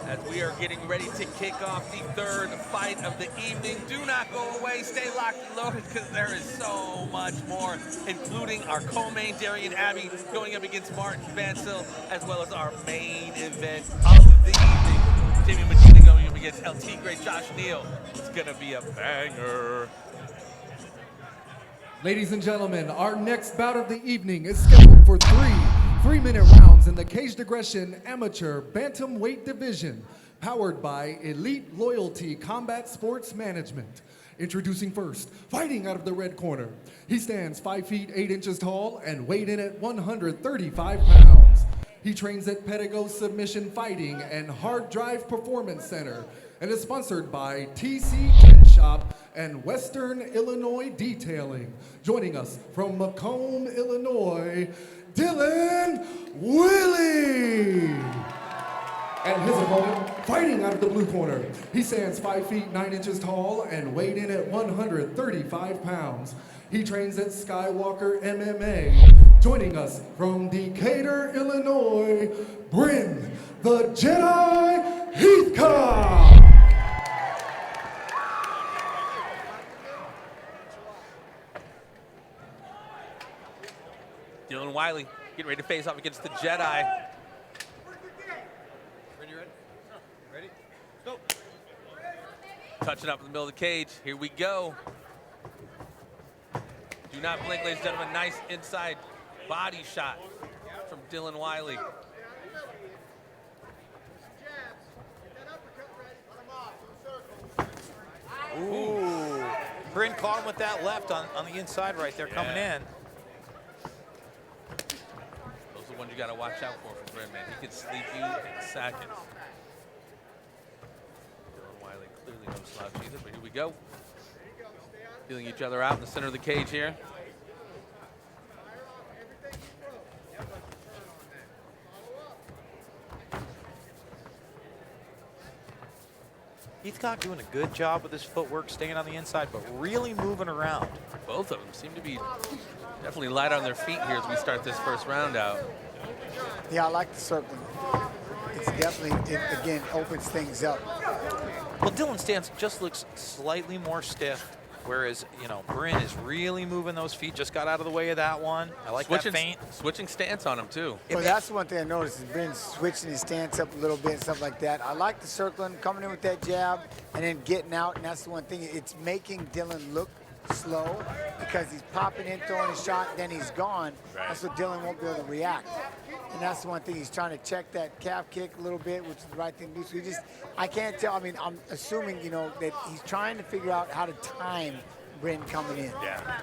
As we are getting ready to kick off the third fight of the evening. Do not go away. Stay locked and loaded because there is so much more, including our co-main Darian Abbey going up against Martin Vancil, as well as our main event of the evening. Timmy Medina going up against LT Great Josh Neal. It's going to be a banger. Ladies and gentlemen, our next bout of the evening is scheduled for three-minute rounds in the Caged Aggression Amateur Bantamweight Division, powered by Elite Loyalty Combat Sports Management. Introducing first, fighting out of the red corner. He stands 5 feet 8 inches tall and weighed in at 135 pounds. He trains at Pedigo Submission Fighting and Hard Drive Performance Center and is sponsored by TC Tent Shop and Western Illinois Detailing. Joining us from Macomb, Illinois, Dylan Wiley. And his opponent, fighting out of the blue corner. He stands 5 feet 9 inches tall and weighed in at 135 pounds. He trains at Skywalker MMA. Joining us from Decatur, Illinois, Bryn the Jedi Heathcock. Dylan Wiley getting ready to face off against the Jedi. Ready? Go. Touching up in the middle of the cage. Here we go. Do not blink, ladies and gentlemen. Nice inside body shot from Dylan Wiley. Ooh. Bryn caught him with that left on the inside right there, coming in. Those are the ones you got to watch out for from Bryn, man. He could sleep you in seconds. Dylan Wiley clearly no slouch either, but here we go. Feeling each other out in the center of the cage here. Heathcock doing a good job with his footwork, staying on the inside, but really moving around. Both of them seem to be definitely light on their feet here as we start this first round out. Yeah, I like the circling. It's definitely, again, opens things up. Well, Dylan's stance just looks slightly more stiff, whereas, you know, Bryn is really moving those feet, just got out of the way of that one. I like that feint. Switching stance on him, too. Well, that's the one thing I noticed is Bryn switching his stance up a little bit and stuff like that. I like the circling, coming in with that jab, and then getting out, and that's the one thing. It's making Dylan look slow because he's popping in, throwing a shot, then he's gone. Right. That's what Dylan won't be able to react. And that's the one thing. He's trying to check that calf kick a little bit, which is the right thing to do. So I can't tell. I mean, I'm assuming, you know, that he's trying to figure out how to time Bryn coming in. Yeah.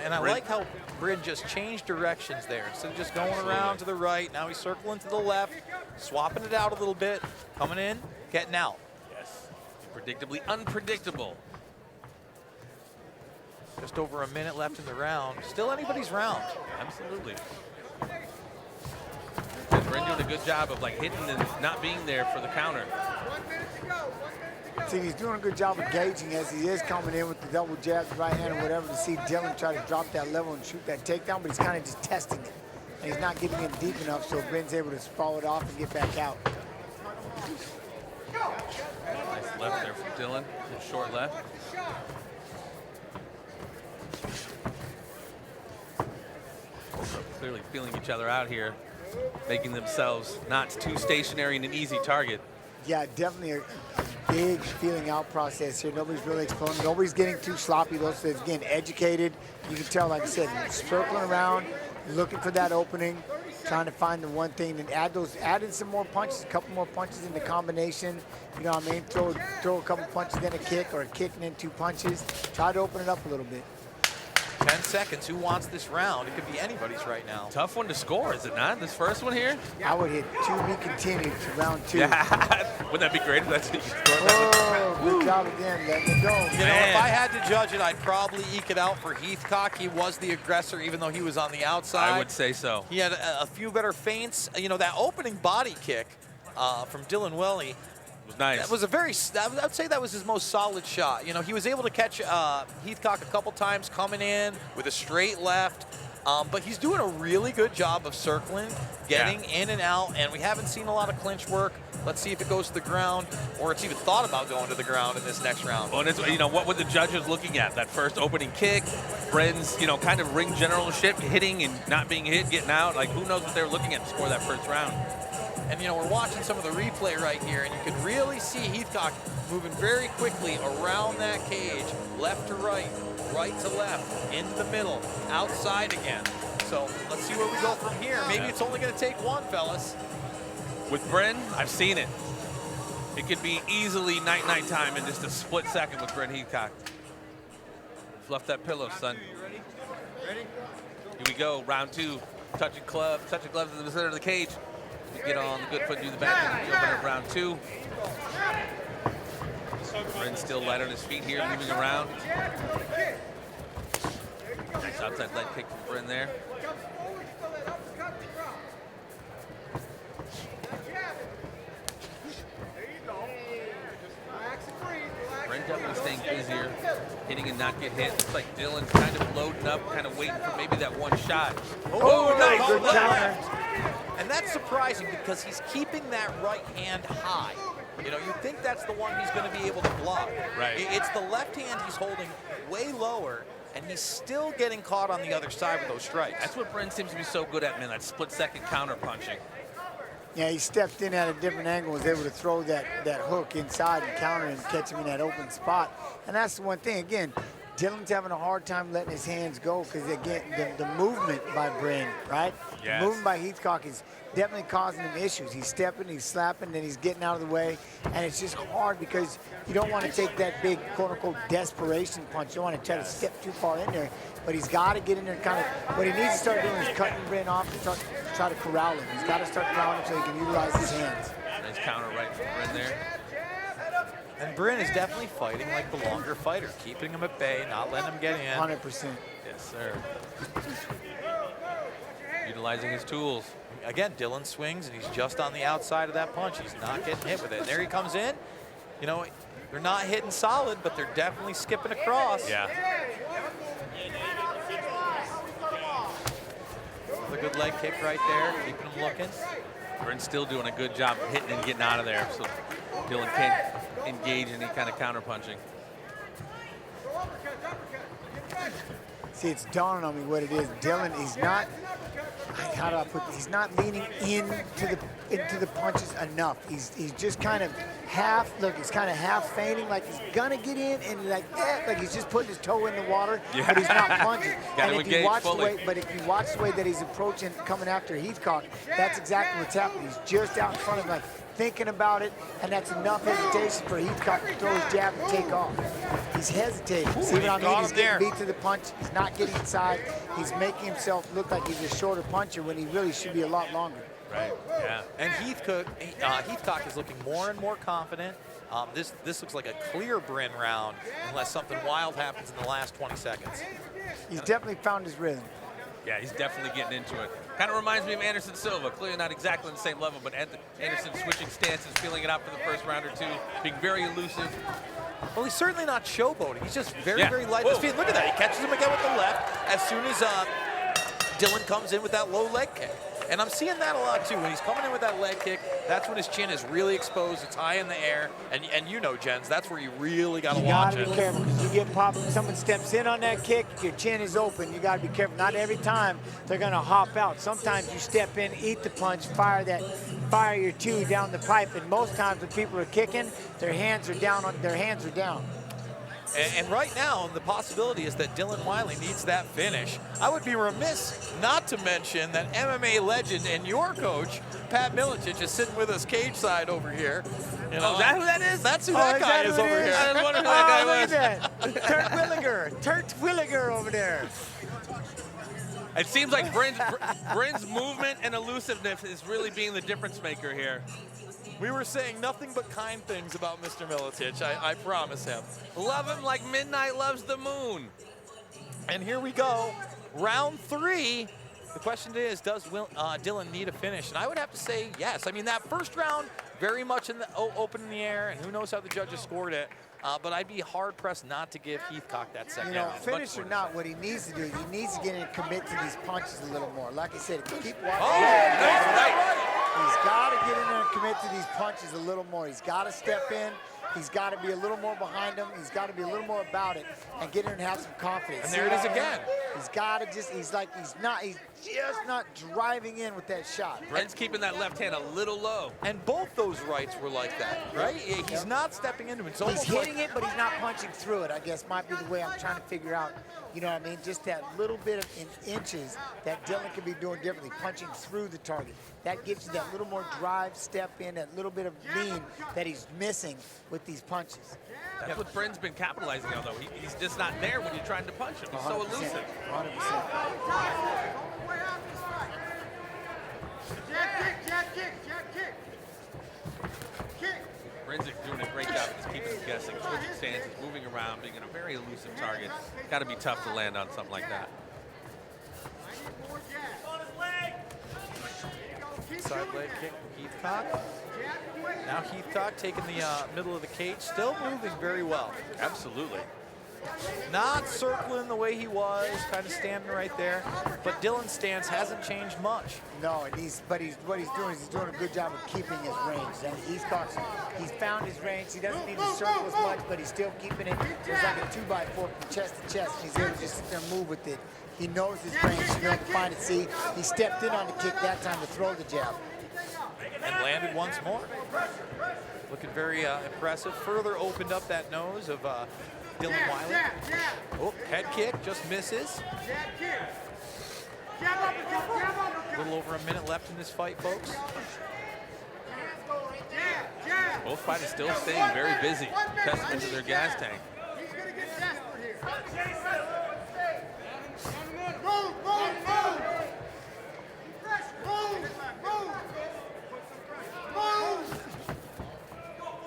And I like how Bryn just changed directions there. Instead of just going around to the right, now he's circling to the left, swapping it out a little bit, coming in, getting out. Yes. Predictably unpredictable. Just over a minute left in the round. Still anybody's round. Absolutely. And Bryn doing a good job of like hitting and not being there for the counter. See, he's doing a good job of gauging as he is coming in with the double jabs, right hand or whatever, to see Dylan try to drop that level and shoot that takedown, but he's kind of just testing it. And he's not getting in deep enough, so Bryn's able to follow it off and get back out. Nice left there from Dylan. Good short left. Clearly feeling each other out here, making themselves not too stationary and an easy target. Yeah, definitely a big feeling out process here. Nobody's really exploding. Nobody's getting too sloppy. Those guys getting educated. You can tell, like I said, circling around, looking for that opening, trying to find the one thing and add in some more punches, a couple more punches in the combination. You know what I mean? Throw a couple punches, then a kick, or a kick and then 2 punches. Try to open it up a little bit. 10 seconds. Who wants this round? It could be anybody's right now. Tough one to score, is it not? This first one here? I would hit 2 be continued to round 2. Yeah. Wouldn't that be great if that's what you scored? Oh, good job again. Letting it go. You know, if I had to judge it, I'd probably eke it out for Heathcock. He was the aggressor, even though he was on the outside. I would say so. He had a few better feints. You know, that opening body kick from Dylan Wiley was nice. That was a very, I'd say that was his most solid shot. You know, he was able to catch Heathcock a couple times coming in with a straight left. But he's doing a really good job of circling, getting in and out, and we haven't seen a lot of clinch work. Let's see if it goes to the ground, or it's even thought about going to the ground in this next round. Well, and it's, you know, what were the judges looking at? That first opening kick, Bren's, you know, kind of ring generalship, hitting and not being hit, getting out. Like, who knows what they were looking at to score that first round. And, you know, we're watching some of the replay right here, and you can really see Heathcock moving very quickly around that cage, left to right, right to left, into the middle, outside again. So let's see where we go from here. Maybe it's only going to take one, fellas. With Bren, I've seen it. It could be easily night-night time in just a split second with Bren Heathcock. Fluff that pillow, son. Ready? Here we go, round 2. Touching gloves in the center of the cage. We get on the good foot, do the back end, open up round 2. Bren's still light on his feet here, moving around. Nice outside leg kick from Bren there. Bren definitely staying busier, hitting and not get hit. Looks like Dylan's kind of loading up, kind of waiting for maybe that one shot. Oh, nice. Good counter. And that's surprising because he's keeping that right hand high. You know, you think that's the one he's going to be able to block. Right. It's the left hand he's holding way lower, and he's still getting caught on the other side with those strikes. That's what Bren seems to be so good at, man, that split-second counter punching. Yeah, he stepped in at a different angle, was able to throw that hook inside and counter and catch him in that open spot. And that's the one thing, again, Dylan's having a hard time letting his hands go because, again, the movement by Bren, right? Yes. The movement by Heathcock is definitely causing him issues. He's stepping, he's slapping, then he's getting out of the way. And it's just hard because you don't want to take that big, quote-unquote, desperation punch. You don't want to try to step too far in there. But he's got to get in there and kind of, what he needs to start doing is cutting Bren off and try to corral him. He's got to start corralling him so he can utilize his hands. Nice counter right from Bren there. And Bren is definitely fighting like the longer fighter, keeping him at bay, not letting him get in. 100%. Yes, sir. Utilizing his tools. Again, Dylan swings, and he's just on the outside of that punch. He's not getting hit with it. And there he comes in. You know, they're not hitting solid, but they're definitely skipping across. Yeah. A good leg kick right there, keeping him looking. Bren's still doing a good job of hitting and getting out of there, so Dylan can't engage in any kind of counter punching. See, it's dawning on me what it is. Dylan, he's not, how do I put this? He's not leaning into the punches enough. He's just kind of half, look, he's kind of half feigning like he's gonna get in and like he's just putting his toe in the water, but he's not punching. And if you watch if you watch the way that he's approaching, coming after Heathcock, that's exactly what's happening. He's just out in front of him, like thinking about it, and that's enough hesitation for Heathcock to throw his jab and take off. He's hesitating. See what I mean? He's getting beat to the punch. He's not getting inside. He's making himself look like he's a shorter puncher when he really should be a lot longer. Right, yeah. And Heathcock is looking more and more confident. This looks like a clear Bren round unless something wild happens in the last 20 seconds. He's definitely found his rhythm. Yeah, he's definitely getting into it. Kind of reminds me of Anderson Silva. Clearly not exactly on the same level, but Anderson switching stances, feeling it out for the first round or two, being very elusive. Well, he's certainly not showboating. He's just very, very light on his feet. Look at that. He catches him again with the left as soon as Dylan comes in with that low leg kick. And I'm seeing that a lot, too. When he's coming in with that leg kick, that's when his chin is really exposed. It's high in the air. And you know, Jens, that's where you really got to watch it. You got to be careful because you get popped. Someone steps in on that kick, your chin is open. You got to be careful. Not every time they're going to hop out. Sometimes you step in, eat the punch, fire your two down the pipe. And most times when people are kicking, their hands are down. And right now, the possibility is that Dylan Wiley needs that finish. I would be remiss not to mention that MMA legend and your coach, Pat MIletich, is sitting with us cage side over here. You know, is that who that is? That's who that guy is over here. I was wondering who that guy was. Look at that. Turt Williger over there. It seems like Bryn's movement and elusiveness is really being the difference maker here. We were saying nothing but kind things about Mr. MIletich, I promise him. Love him like midnight loves the moon. And here we go, round 3. The question is, does Dylan need a finish? And I would have to say yes. I mean, that first round, very much in the open in the air, and who knows how the judges scored it. But I'd be hard-pressed not to give Heathcock that second round. Finish or not, what he needs to do is he needs to get in and commit to these punches a little more. Like I said, keep watching. Oh, nice right. He's got to get in there and commit to these punches a little more. He's got to step in. He's got to be a little more behind him. He's got to be a little more about it and get in and have some confidence. And there it is again. He's got to just, he's just not driving in with that shot. Bryn's keeping that left hand a little low. And both those rights were like that, right? He's not stepping into it. It's He's hitting it, but he's not punching through it, I guess might be the way I'm trying to figure out. You know what I mean? Just that little bit of inches that Dylan could be doing differently, punching through the target. That gives you that little more drive, step in, that little bit of lean that he's missing with these punches. That's what Bryn's been capitalizing on, though. He's just not there when you're trying to punch him. He's so elusive. 100%. Bryn's doing a great job of just keeping him guessing, switching stances, moving around, being a very elusive target. It's got to be tough to land on something like that. Side leg kick from Heathcock. Now Heathcock taking the middle of the cage, still moving very well. Absolutely. Not circling the way he was, kind of standing right there. But Dylan's stance hasn't changed much. No, and what he's doing is he's doing a good job of keeping his range. And he's found his range. He doesn't need to circle as much, but he's still keeping it. It's like a 2x4 from chest to chest. He's able to just sit there and move with it. He knows his range. He's able to find it. See, he stepped in on the kick that time to throw the jab. And landed once more. Looking very impressive. Further opened up that nose of Dylan Wiley. Oh, head kick, just misses. A little over a minute left in this fight, folks. Both fighters still staying very busy. Testament to their gas tank.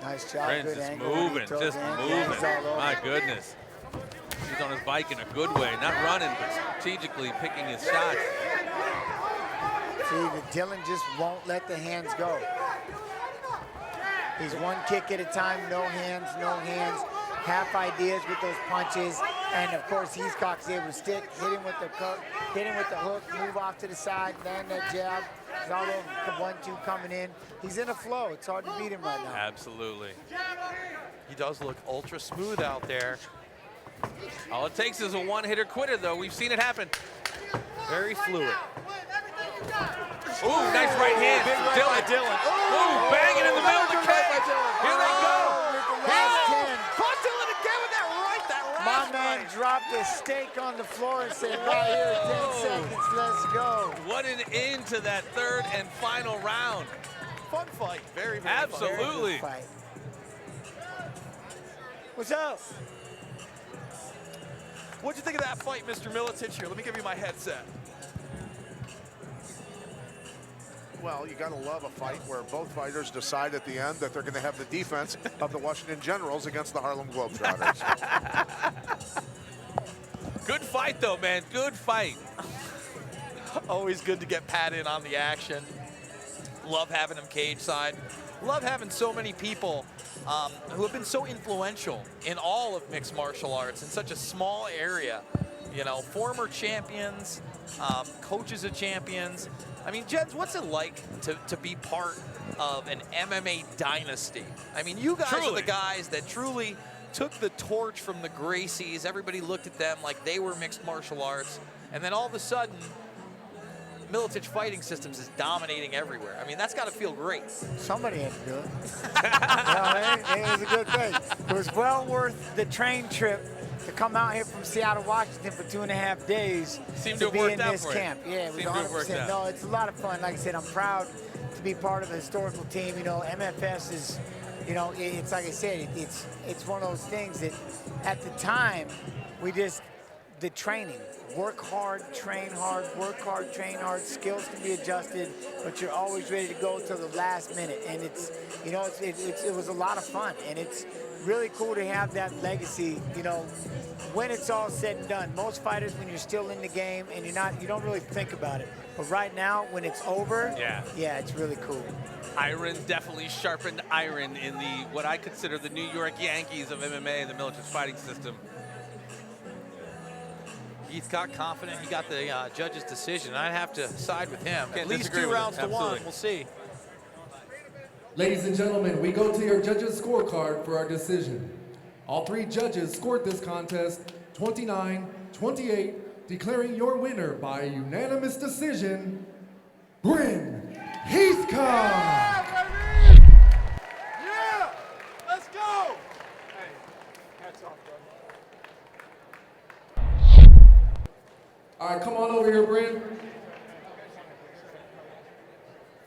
Nice job. Bryn's just moving, just moving. My goodness. He's on his bike in a good way, not running, but strategically picking his shots. See, Dylan just won't let the hands go. He's one kick at a time, no hands, half ideas with those punches. And of course, Heathcock's able to stick, hit him with the hook, move off to the side, land that jab. He's all over, 1-2 coming in. He's in a flow. It's hard to beat him right now. Absolutely. He does look ultra smooth out there. All it takes is a one-hitter quitter, though. We've seen it happen. Very fluid. Ooh, nice right hand. Dylan. Ooh, banging in the middle of the cage. Here they go. Caught Dylan again with that right, that last My man dropped a steak on the floor and said, right here, 10 seconds, let's go. What an end to that third and final round. Fun fight, very, very Absolutely. Fun. Very good fight. What's up? What'd you think of that fight, Mr. MIletich here? Let me give you my headset. Well, you gotta love a fight where both fighters decide at the end that they're gonna have the defense of the Washington Generals against the Harlem Globetrotters. Good fight, though, man. Good fight. Always good to get Pat in on the action. Love having him cage side. Love having so many people who have been so influential in all of mixed martial arts in such a small area. You know, former champions, coaches of champions. I mean, Jens, what's it like to be part of an MMA dynasty? I mean, you guys are the guys that truly took the torch from the Gracies. Everybody looked at them like they were mixed martial arts. And then all of a sudden, MIletich Fighting Systems is dominating everywhere. I mean, that's got to feel great. Somebody had to do it. It was a good thing. It was well worth the train trip to come out here from Seattle, Washington for 2.5 days to be in this camp. Yeah, it was 100%. No, it's a lot of fun. Like I said, I'm proud to be part of a historical team. You know, MFS is you know, it's like I said, it's one of those things that at the time, the training, work hard, train hard, work hard, train hard, skills can be adjusted, but you're always ready to go till the last minute. And it's, you know, it was a lot of fun, and it's really cool to have that legacy, you know, when it's all said and done. Most fighters, when you're still in the game and you don't really think about it. But right now, when it's over, yeah, it's really cool. Iron definitely sharpened iron in what I consider the New York Yankees of MMA, the Miletich fighting system. Heathcock confident he got the judge's decision. I'd have to side with him. Can't At least disagree 2 with rounds him. to 1. Absolutely. We'll see. Ladies and gentlemen, we go to your judges' scorecard for our decision. All 3 judges scored this contest 29-28, declaring your winner by unanimous decision, Bryn Heathcock. Yeah! Let's go! Hey, hats off, brother. All right, come on over here, Bryn.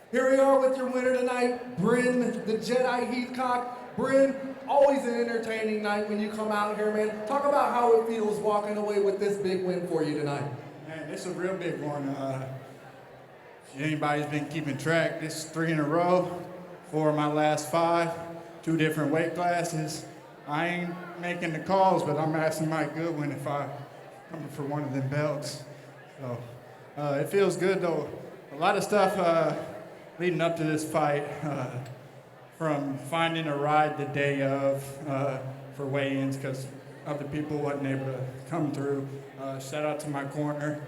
Here we are with your winner tonight, Bryn the Jedi Heathcock. Bryn, always an entertaining night when you come out here, man. Talk about how it feels walking away with this big win for you tonight. Man, this is a real big one. If anybody's been keeping track, this is 3 in a row, 4 of my last 5, 2 different weight classes. I ain't making the calls, but I'm asking Mike Goodwin if I'm coming for one of them belts. So it feels good, though. A lot of stuff leading up to this fight, from finding a ride the day of for weigh-ins because other people wasn't able to come through. Shout out to my corner,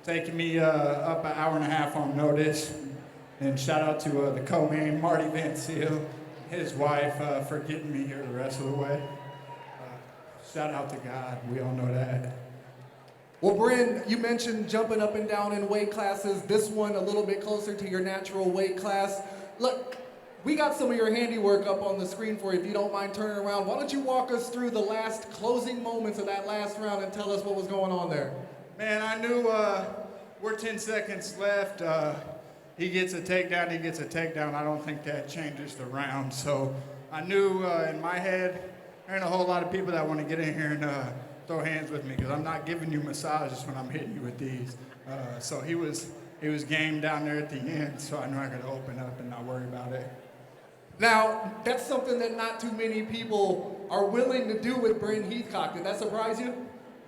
taking me up an hour and a half on notice. And shout out to the co-main, Marty Vancil, his wife, for getting me here the rest of the way. Shout out to God, we all know that. Well, Bryn, you mentioned jumping up and down in weight classes. This one a little bit closer to your natural weight class. Look, we got some of your handiwork up on the screen for you, if you don't mind turning around. Why don't you walk us through the last closing moments of that last round and tell us what was going on there? Man, I knew we're 10 seconds left. He gets a takedown, I don't think that changes the round. So I knew in my head, there ain't a whole lot of people that want to get in here and throw hands with me because I'm not giving you massages when I'm hitting you with these. So he was game down there at the end, so I knew I could open up and not worry about it. Now, that's something that not too many people are willing to do with Bryn Heathcock. Did that surprise you?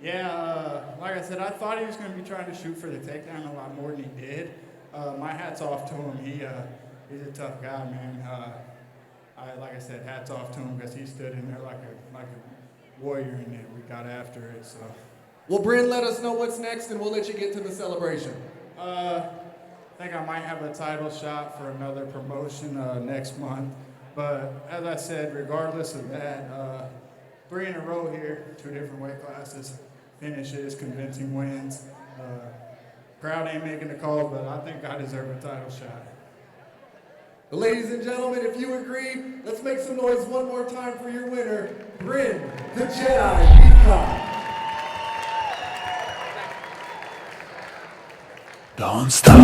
Yeah, like I said, I thought he was going to be trying to shoot for the takedown a lot more than he did. My hat's off to him. He's a tough guy, man. Like I said, hats off to him because he stood in there like a warrior, and we got after it. So. Well, Bryn, let us know what's next, and we'll let you get to the celebration. I think I might have a title shot for another promotion next month. But as I said, regardless of that, 3 in a row here, 2 different weight classes, finishes, convincing wins. Crowd ain't making the calls, but I think I deserve a title shot. Ladies and gentlemen, if you agree, let's make some noise one more time for your winner, Bryn the Jedi Heathcock. Don't stop.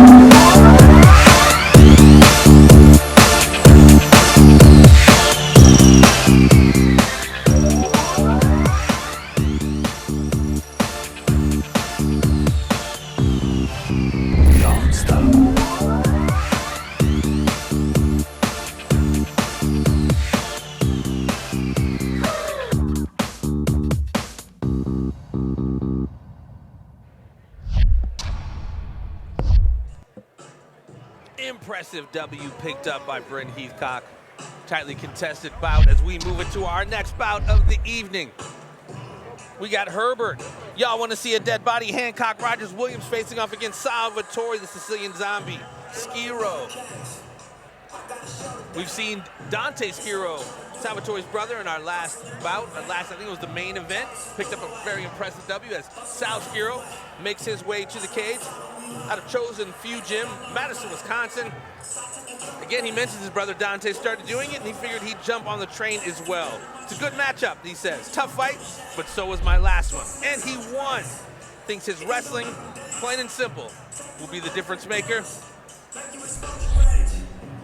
Impressive W picked up by Bryn Heathcock. Tightly contested bout as we move into our next bout of the evening. We got Herbert. Y'all want to see a dead body? Hancock, Rogers, Williams facing off against Salvatore, the Sicilian zombie. Skiro. We've seen Dante Skiro, Salvatore's brother, in our last bout. I think it was the main event. Picked up a very impressive W as Sal Skiro makes his way to the cage out of Chosen Few Gym, Madison, Wisconsin. Again, he mentions his brother Dante started doing it, and he figured he'd jump on the train as well. It's a good matchup, he says. Tough fight, but so was my last one. And he won. Thinks his wrestling, plain and simple, will be the difference maker.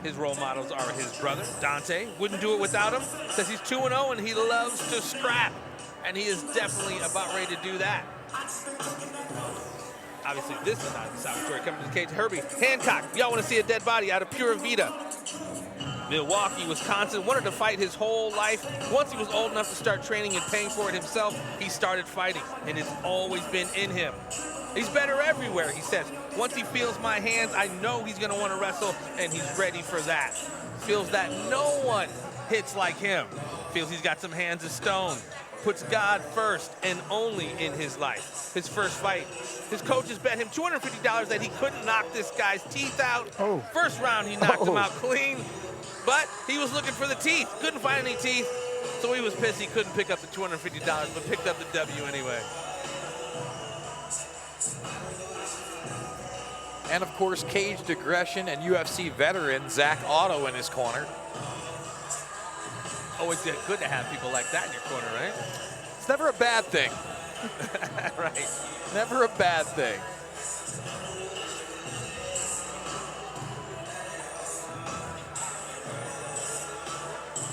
His role models are his brother, Dante. Wouldn't do it without him. Says he's 2-0 and he loves to scrap. And he is definitely about ready to do that. Obviously, this is not Salvatore coming to the cage. Herbie Hancock, y'all want to see a dead body out of Pura Vida. Milwaukee, Wisconsin, wanted to fight his whole life. Once he was old enough to start training and paying for it himself, he started fighting, and it's always been in him. He's better everywhere, he says. Once he feels my hands, I know he's gonna wanna wrestle, and he's ready for that. Feels that no one hits like him. Feels he's got some hands of stone. Puts God first and only in his life. His first fight, his coaches bet him $250 that he couldn't knock this guy's teeth out. First round, he knocked him out clean, but he was looking for the teeth. Couldn't find any teeth, so he was pissed he couldn't pick up the $250, but picked up the W anyway. And of course, caged aggression and UFC veteran Zach Otto in his corner. Always good to have people like that in your corner, right? It's never a bad thing. Right. Never a bad thing.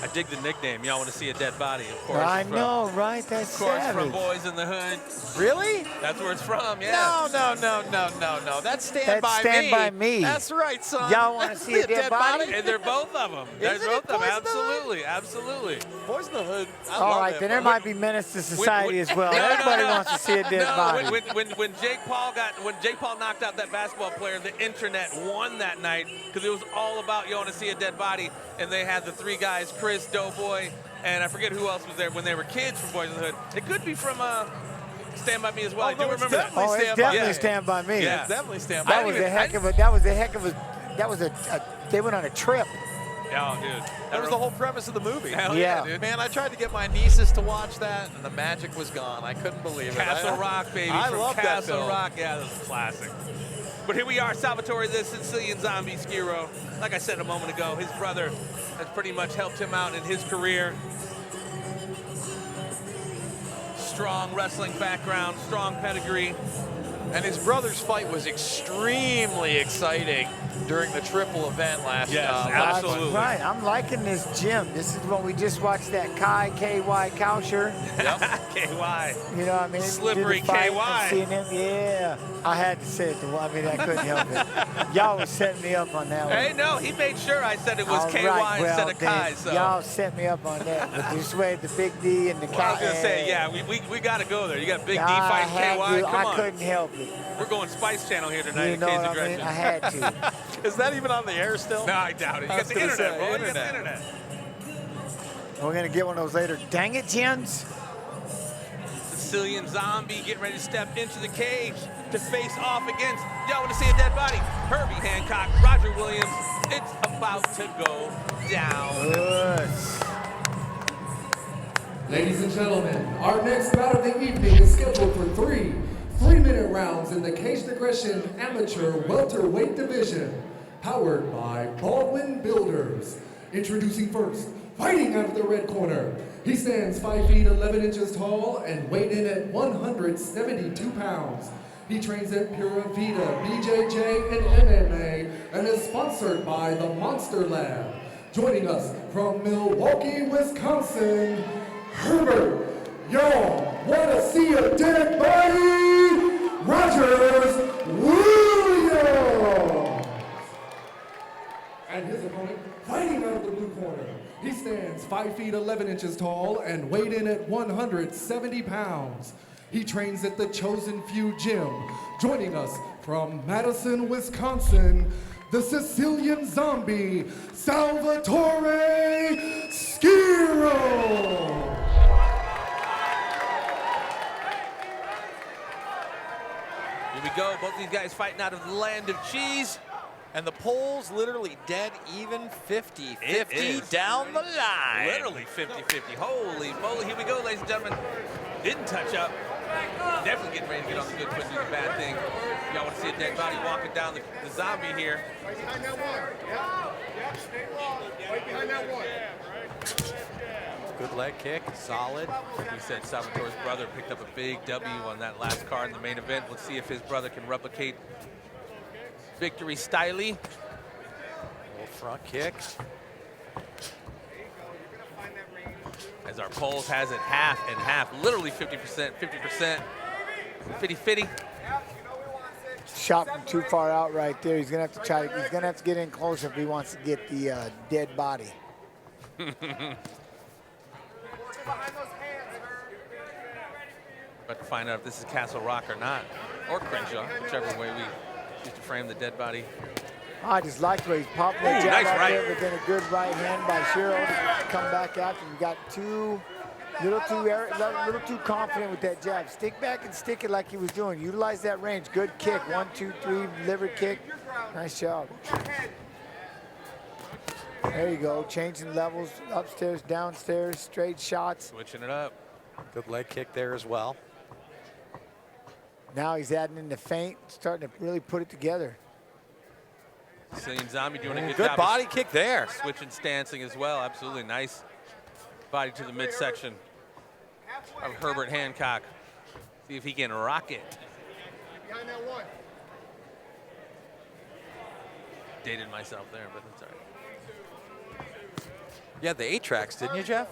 I dig the nickname. Y'all want to see a dead body, of course. I know, right? That's of course, savage. from Boys in the Hood. Really? That's where it's from, yeah. No. That's Stand By Me. That's right, son. Y'all want to see a dead body? And they're both of them. They're both of them. Absolutely, absolutely. Boys in the Hood. All right, then there might be Menace to Society as well. Everybody wants to see a dead body. When Jake Paul knocked out that basketball player, the internet won that night because it was all about you want to see a dead body, and they had the three guys, Chris, Doughboy, and I forget who else was there when they were kids from Boys in the Hood. It could be from Stand By Me as well. I do remember that. Oh, it's definitely Stand By Me. Yeah, it's definitely Stand By Me. They went on a trip. Oh, dude. That was the whole premise of the movie. Hell yeah, dude. Man, I tried to get my nieces to watch that, and the magic was gone. I couldn't believe it. Castle Rock, baby. I from love that Castle film. Rock. Yeah, that's a classic. But here we are, Salvatore, the Sicilian zombie, Skiro. Like I said a moment ago, his brother has pretty much helped him out in his career. Strong wrestling background, strong pedigree. And his brother's fight was extremely exciting during the triple event last year. Absolutely. Right, I'm liking this gym. This is when we just watched that K.Y. Kalishore. Yep. K.Y. You know what I mean? Slippery Did the fight, K.Y. Seeing him, yeah. I had to say it. I mean, I couldn't help it. Y'all was setting me up on that one. Hey, no, he made sure I said it was K.Y. instead of Kai. So. Y'all set me up on that. But this way, the Big D and the K.Y. I was going to say, yeah, we got to go there. You got Big D fighting K.Y. Come on. I couldn't help it. We're going Spice Channel here tonight. You know what I mean? I had to. Is that even on the air still? No, I doubt it. You got the internet, bro. You got the internet. We're going to get one of those later. Dang it, Jens. Sicilian zombie getting ready to step into the cage to face off against, y'all want to see a dead body? Herbie Hancock, Roger Williams. It's about to go down. Yes. Ladies and gentlemen, our next bout of the evening is scheduled for three-minute rounds in the Caged Aggression Amateur Welterweight Division, powered by Baldwin Builders. Introducing first, fighting out of the red corner. He stands 5 feet 11 inches tall and weighed in at 172 pounds. He trains at Pura Vida, BJJ, and MMA, and is sponsored by the Monster Lab. Joining us from Milwaukee, Wisconsin, Herbert. Y'all want to see a dead body? Rogers Williams. And his opponent, fighting out of the blue corner. He stands 5 feet 11 inches tall and weighed in at 170 pounds. He trains at the Chosen Few Gym. Joining us from Madison, Wisconsin, the Sicilian zombie, Salvatore Skiro. Here we go, both these guys fighting out of the land of cheese. And the polls literally dead even 50-50 down the line. Literally 50-50. Holy moly. Here we go, ladies and gentlemen. Didn't touch up. Definitely getting ready to get on the good foot and do the bad thing. Y'all want to see a dead body walking down the zombie here. Right behind that one. Yep, stay long. Right behind that one. Good leg kick, solid. Like we said, Salvatore's brother picked up a big W on that last card in the main event. Let's see if his brother can replicate victory styly. Little front kick. As our polls has it half and half, literally 50%, 50%, 50-50. Shot from too far out right there. He's gonna have to try. He's gonna have to get in closer if he wants to get the dead body. About to find out if this is Castle Rock or not, or Crenshaw, whichever way we used to frame the dead body. I just like the way he's popping that jab nice out right. there, but then a good right hand by Skiro to come back after. You got little too confident with that jab. Stick back and stick it like he was doing. Utilize that range. Good kick. 1, 2, 3, liver kick. Nice job. There you go. Changing levels, upstairs, downstairs, straight shots. Switching it up. Good leg kick there as well. Now he's adding in the feint, starting to really put it together. Sicilian Zombie doing a good Good job. body kick there. Switching stancing as well. Absolutely nice body to the midsection of Herbert Hancock. See if he can rock it. Behind that one. Dated myself there, but that's all right. You had the 8 tracks, didn't you, Jeff?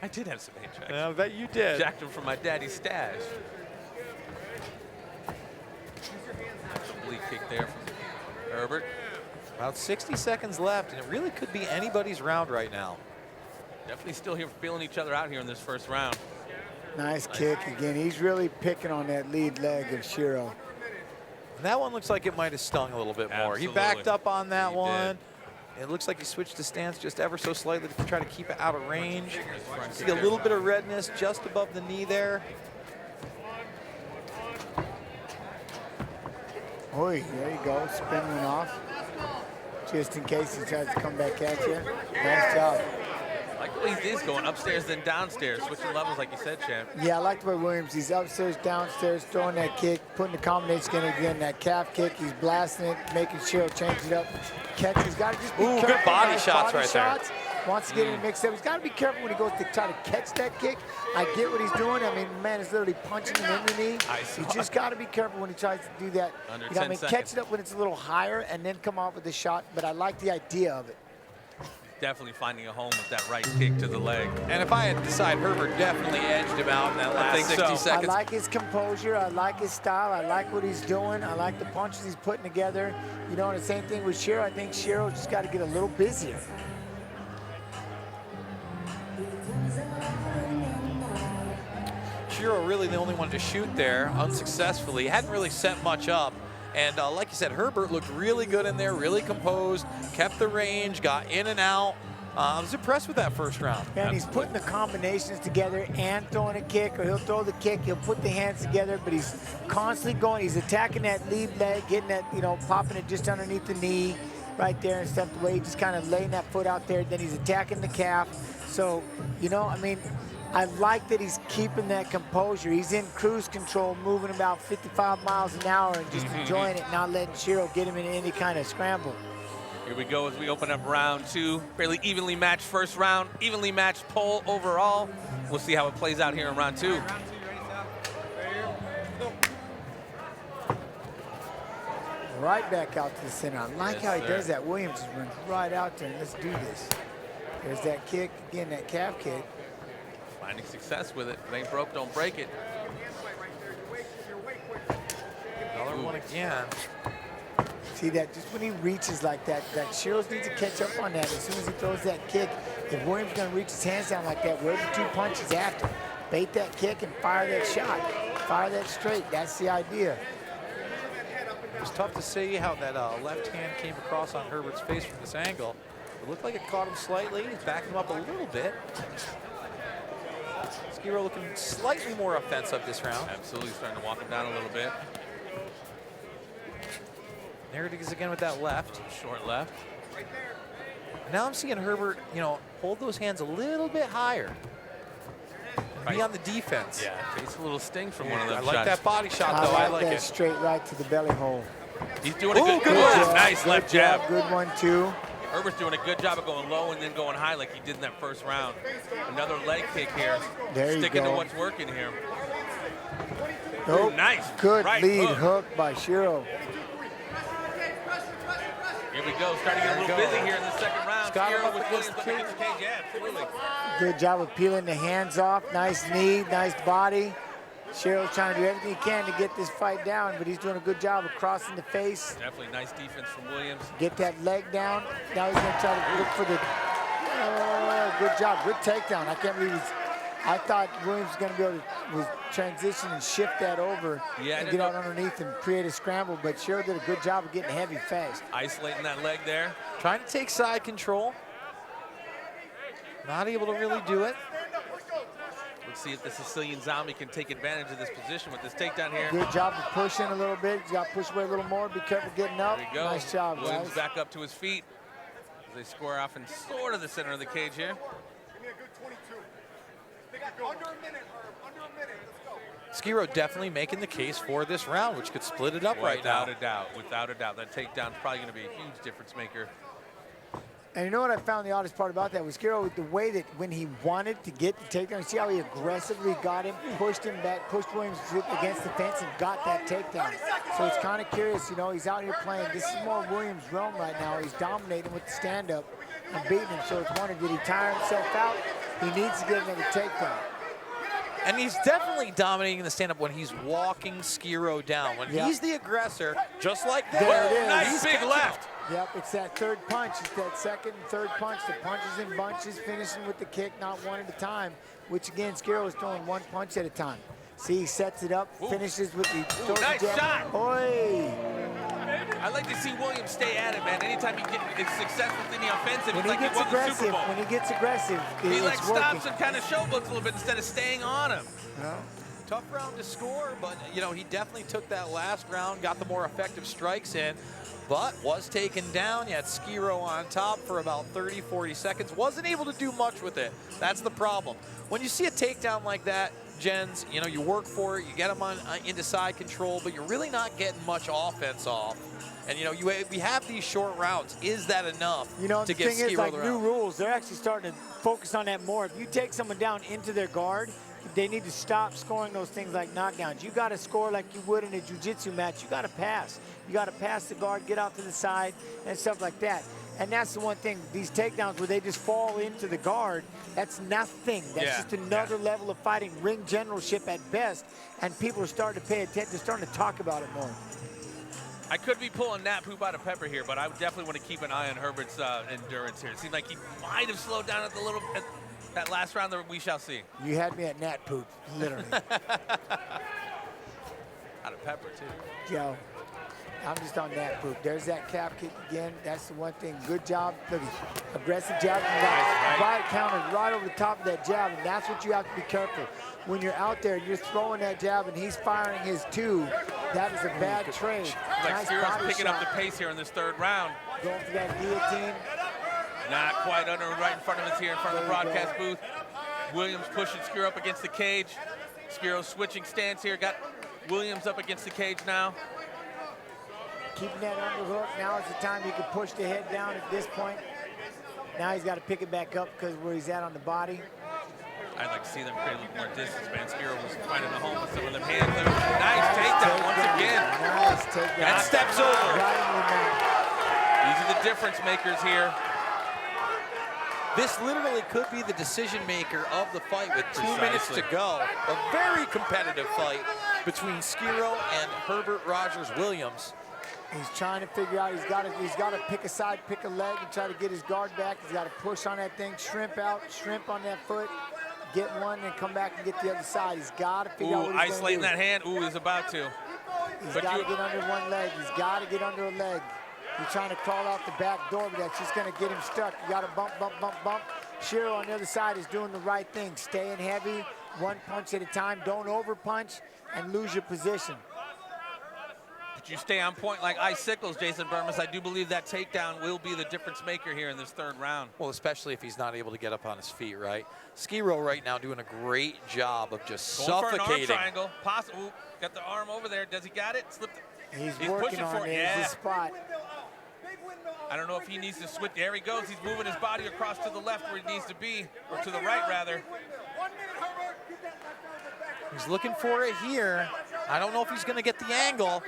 I did have some 8 tracks. I bet you did. Jacked them from my daddy's stash. Oblique kick there from Herbert. About 60 seconds left, and it really could be anybody's round right now. Definitely still here feeling each other out here in this first round. Nice kick again. He's really picking on that lead leg of Skiro. That one looks like it might have stung a little bit more. Absolutely. He backed up on that He one. did. It looks like he switched his stance just ever so slightly to try to keep it out of range. See a little bit of redness just above the knee there. Oi, there you go, spinning off. Just in case he tries to come back at you. Nice job. Like the way he's going upstairs then downstairs, switching levels like you said, champ. Yeah, I like the way Williams, he's upstairs, downstairs, throwing that kick, putting the combination in again, that calf kick, he's blasting it, making sure he'll change it up. Catch, he's got to just be careful. Good body Nice shots body right shots. Wants to get in the mix up. He's got to be careful when he goes to try to catch that kick. I get what he's doing. I mean, man is literally punching him in the knee. He's just got to be careful when he tries to do that. Under You got 10 to catch seconds. it up when it's a little higher and then come out with the shot. But I like the idea of it. Definitely finding a home with that right kick to the leg. And if I had to decide, Herbert definitely edged him out in that last 60 seconds. I like his composure. I like his style. I like what he's doing. I like the punches he's putting together. You know, and the same thing with Skiro. I think Skiro just got to get a little busier. Skiro really the only one to shoot there unsuccessfully. He hadn't really set much up. And like you said, Herbert looked really good in there, really composed, kept the range, got in and out. I was impressed with that first round. And he's putting the combinations together and throwing a kick, or he'll throw the kick, he'll put the hands together, but he's constantly going. He's attacking that lead leg, getting that, you know, popping it just underneath the knee right there and stuff, the way he's just kind of laying that foot out there. Then he's attacking the calf. So, you know, I mean, I like that he's keeping that composure. He's in cruise control, moving about 55 miles an hour and just enjoying it, not letting Skiro get him in any kind of scramble. Here we go as we open up round 2. Fairly evenly matched first round, evenly matched pole overall. We'll see how it plays out here in round 2. Right back out to the center. I like Yes, how he sir. does that. Williams just runs right out there and let's do this. There's that kick, again, that calf kick. Finding success with it. If it ain't broke, don't break it. Another one again. See that, just when he reaches like that, that Skiro's needs to catch up on that. As soon as he throws that kick, if Williams is gonna reach his hands down like that, where the 2 punches after, bait that kick and fire that shot. Fire that straight, that's the idea. It was tough to see how that left hand came across on Herbert's face from this angle. It looked like it caught him slightly. He's backing him up a little bit. Skiro looking slightly more offensive this round. Absolutely starting to walk him down a little bit. There it is again with that left. Short left. Now I'm seeing Herbert, you know, hold those hands a little bit higher. Be on the defense. Yeah, takes a little sting from one of those I like shots. that body shot, though. I I like that it. straight right to the belly hole. He's doing a Ooh, good one. nice left jab. Good one, too. Herbert's doing a good job of going low and then going high like he did in that first round. Another leg kick here. There you Sticking to go. what's working here. Nope. Ooh, nice. Good Right lead hook. hook by Skiro. we go. Starting to get a little busy here in the second round. Got him Skiro up with against Williams up the against the cage. Yeah, absolutely. Good job of peeling the hands off. Nice knee, nice body. Skiro's trying to do everything he can to get this fight down, but he's doing a good job of crossing the face. Definitely nice defense from Williams. Get that leg down. Now he's gonna try to look for the, good job, good takedown. I can't believe I thought Williams was gonna be able to transition and shift that over and get out underneath and create a scramble, but Skiro did a good job of getting heavy fast. Isolating that leg there. Trying to take side control. Not able to really do it. Let's see if the Sicilian zombie can take advantage of this position with this takedown here. Good job of pushing a little bit. He's got to push away a little more. Be careful getting up. There we go. Nice job, Williams guys. back up to his feet. As they square off in sort of the center of the cage here. Skiro definitely making the case for this round, which could split it up right now. Without a doubt. That takedown's probably going to be a huge difference maker. And you know what I found the oddest part about that was Skiro, the way that when he wanted to get the takedown, you see how he aggressively got him, pushed him back, pushed Williams against the fence and got that takedown. So it's kind of curious, you know, he's out here playing. This is more Williams' realm right now. He's dominating with the stand-up and beating him. So it's wondering, did he tire himself out? He needs to get another takedown. And he's definitely dominating the stand-up when he's walking Skiro down. When he's the aggressor, just like that. There it is. Nice big left. Yep, it's that third punch. It's that second and third punch. The punches in bunches, finishing with the kick, not one at a time, which again, Skiro is throwing one punch at a time. See, he sets it up, finishes with the nice shot. Oi. I like to see Williams stay at it, man. Anytime you get successful in the offensive, When it's he like he gets won the Super aggressive, Bowl. when he gets aggressive, He it's like working. stops and kind of showboats a little bit instead of staying on him. Yeah. Tough round to score, but you know, he definitely took that last round, got the more effective strikes in, but was taken down. You had Skiro on top for about 30, 40 seconds. Wasn't able to do much with it. That's the problem. When you see a takedown like that, Jens, you know, you work for it, you get him on into side control, but you're really not getting much offense off. And you know, we have these short rounds. Is that enough to get the thing Skiro is, like the new round? rules, they're actually starting to focus on that more. If you take someone down into their guard, they need to stop scoring those things like knockdowns. You got to score like you would in a jiu-jitsu match. You got to pass. You got to pass the guard, get out to the side, and stuff like that. And that's the one thing, these takedowns where they just fall into the guard, that's nothing. That's just another level of fighting, ring generalship at best, and people are starting to pay attention, they're starting to talk about it more. I could be pulling Nat Poop out of Pepper here, but I would definitely want to keep an eye on Herbert's endurance here. It seemed like he might have slowed down at that last round that we shall see. You had me at Nat Poop, literally. Out of Pepper, too. Yo, I'm just on Nat Poop. There's that calf kick again. That's the one thing. Good job. Look, aggressive jab. Right counter right over the top of that jab, and that's what you have to be careful. When you're out there, you're throwing that jab, and he's firing his two. That is a bad trade. Like Nice Skiro's body picking shot. up the pace here in this third round. Going for that guillotine. Not quite under, right in front of us here in front of the broadcast booth. Williams pushing Skiro up against the cage. Skiro switching stance here. Got Williams up against the cage now. Keeping that underhook. Now is the time he can push the head down at this point. Now he's got to pick it back up because where he's at on the body. I'd like to see them create a little more distance, man. Skiro was finding a home with some of them hands there. Nice takedown once again. Nice takedown. And steps over. Right in the mouth. These are the difference makers here. This literally could be the decision maker of the fight with 2 minutes to go. A very competitive fight between Skiro and Herbert Rogers Williams. He's trying to figure out, he's got to pick a side, pick a leg, and try to get his guard back. He's got to push on that thing, shrimp out, shrimp on that foot, get one, and come back and get the other side. He's got to figure out what he's going to do. Isolating that hand. Ooh, he's about to. He's got to get under one leg. He's got to get under a leg. He's trying to crawl out the back door, but that's just going to get him stuck. You got to bump, bump, bump, bump. Skiro on the other side is doing the right thing, staying heavy, one punch at a time. Don't over punch and lose your position. But you stay on point like icicles, Jason Bermas. I do believe that takedown will be the difference maker here in this third round. Well, especially if he's not able to get up on his feet, right? Skiro right now doing a great job of just Going suffocating. for an arm triangle. Possible. Got the arm over there. Does he got it? Slipped. He's working pushing for it. Yeah. His spot. I don't know if he needs to switch. There he goes. He's moving his body across to the left where he needs to be, or to the right, rather. He's looking for it here. I don't know if he's going to get the angle.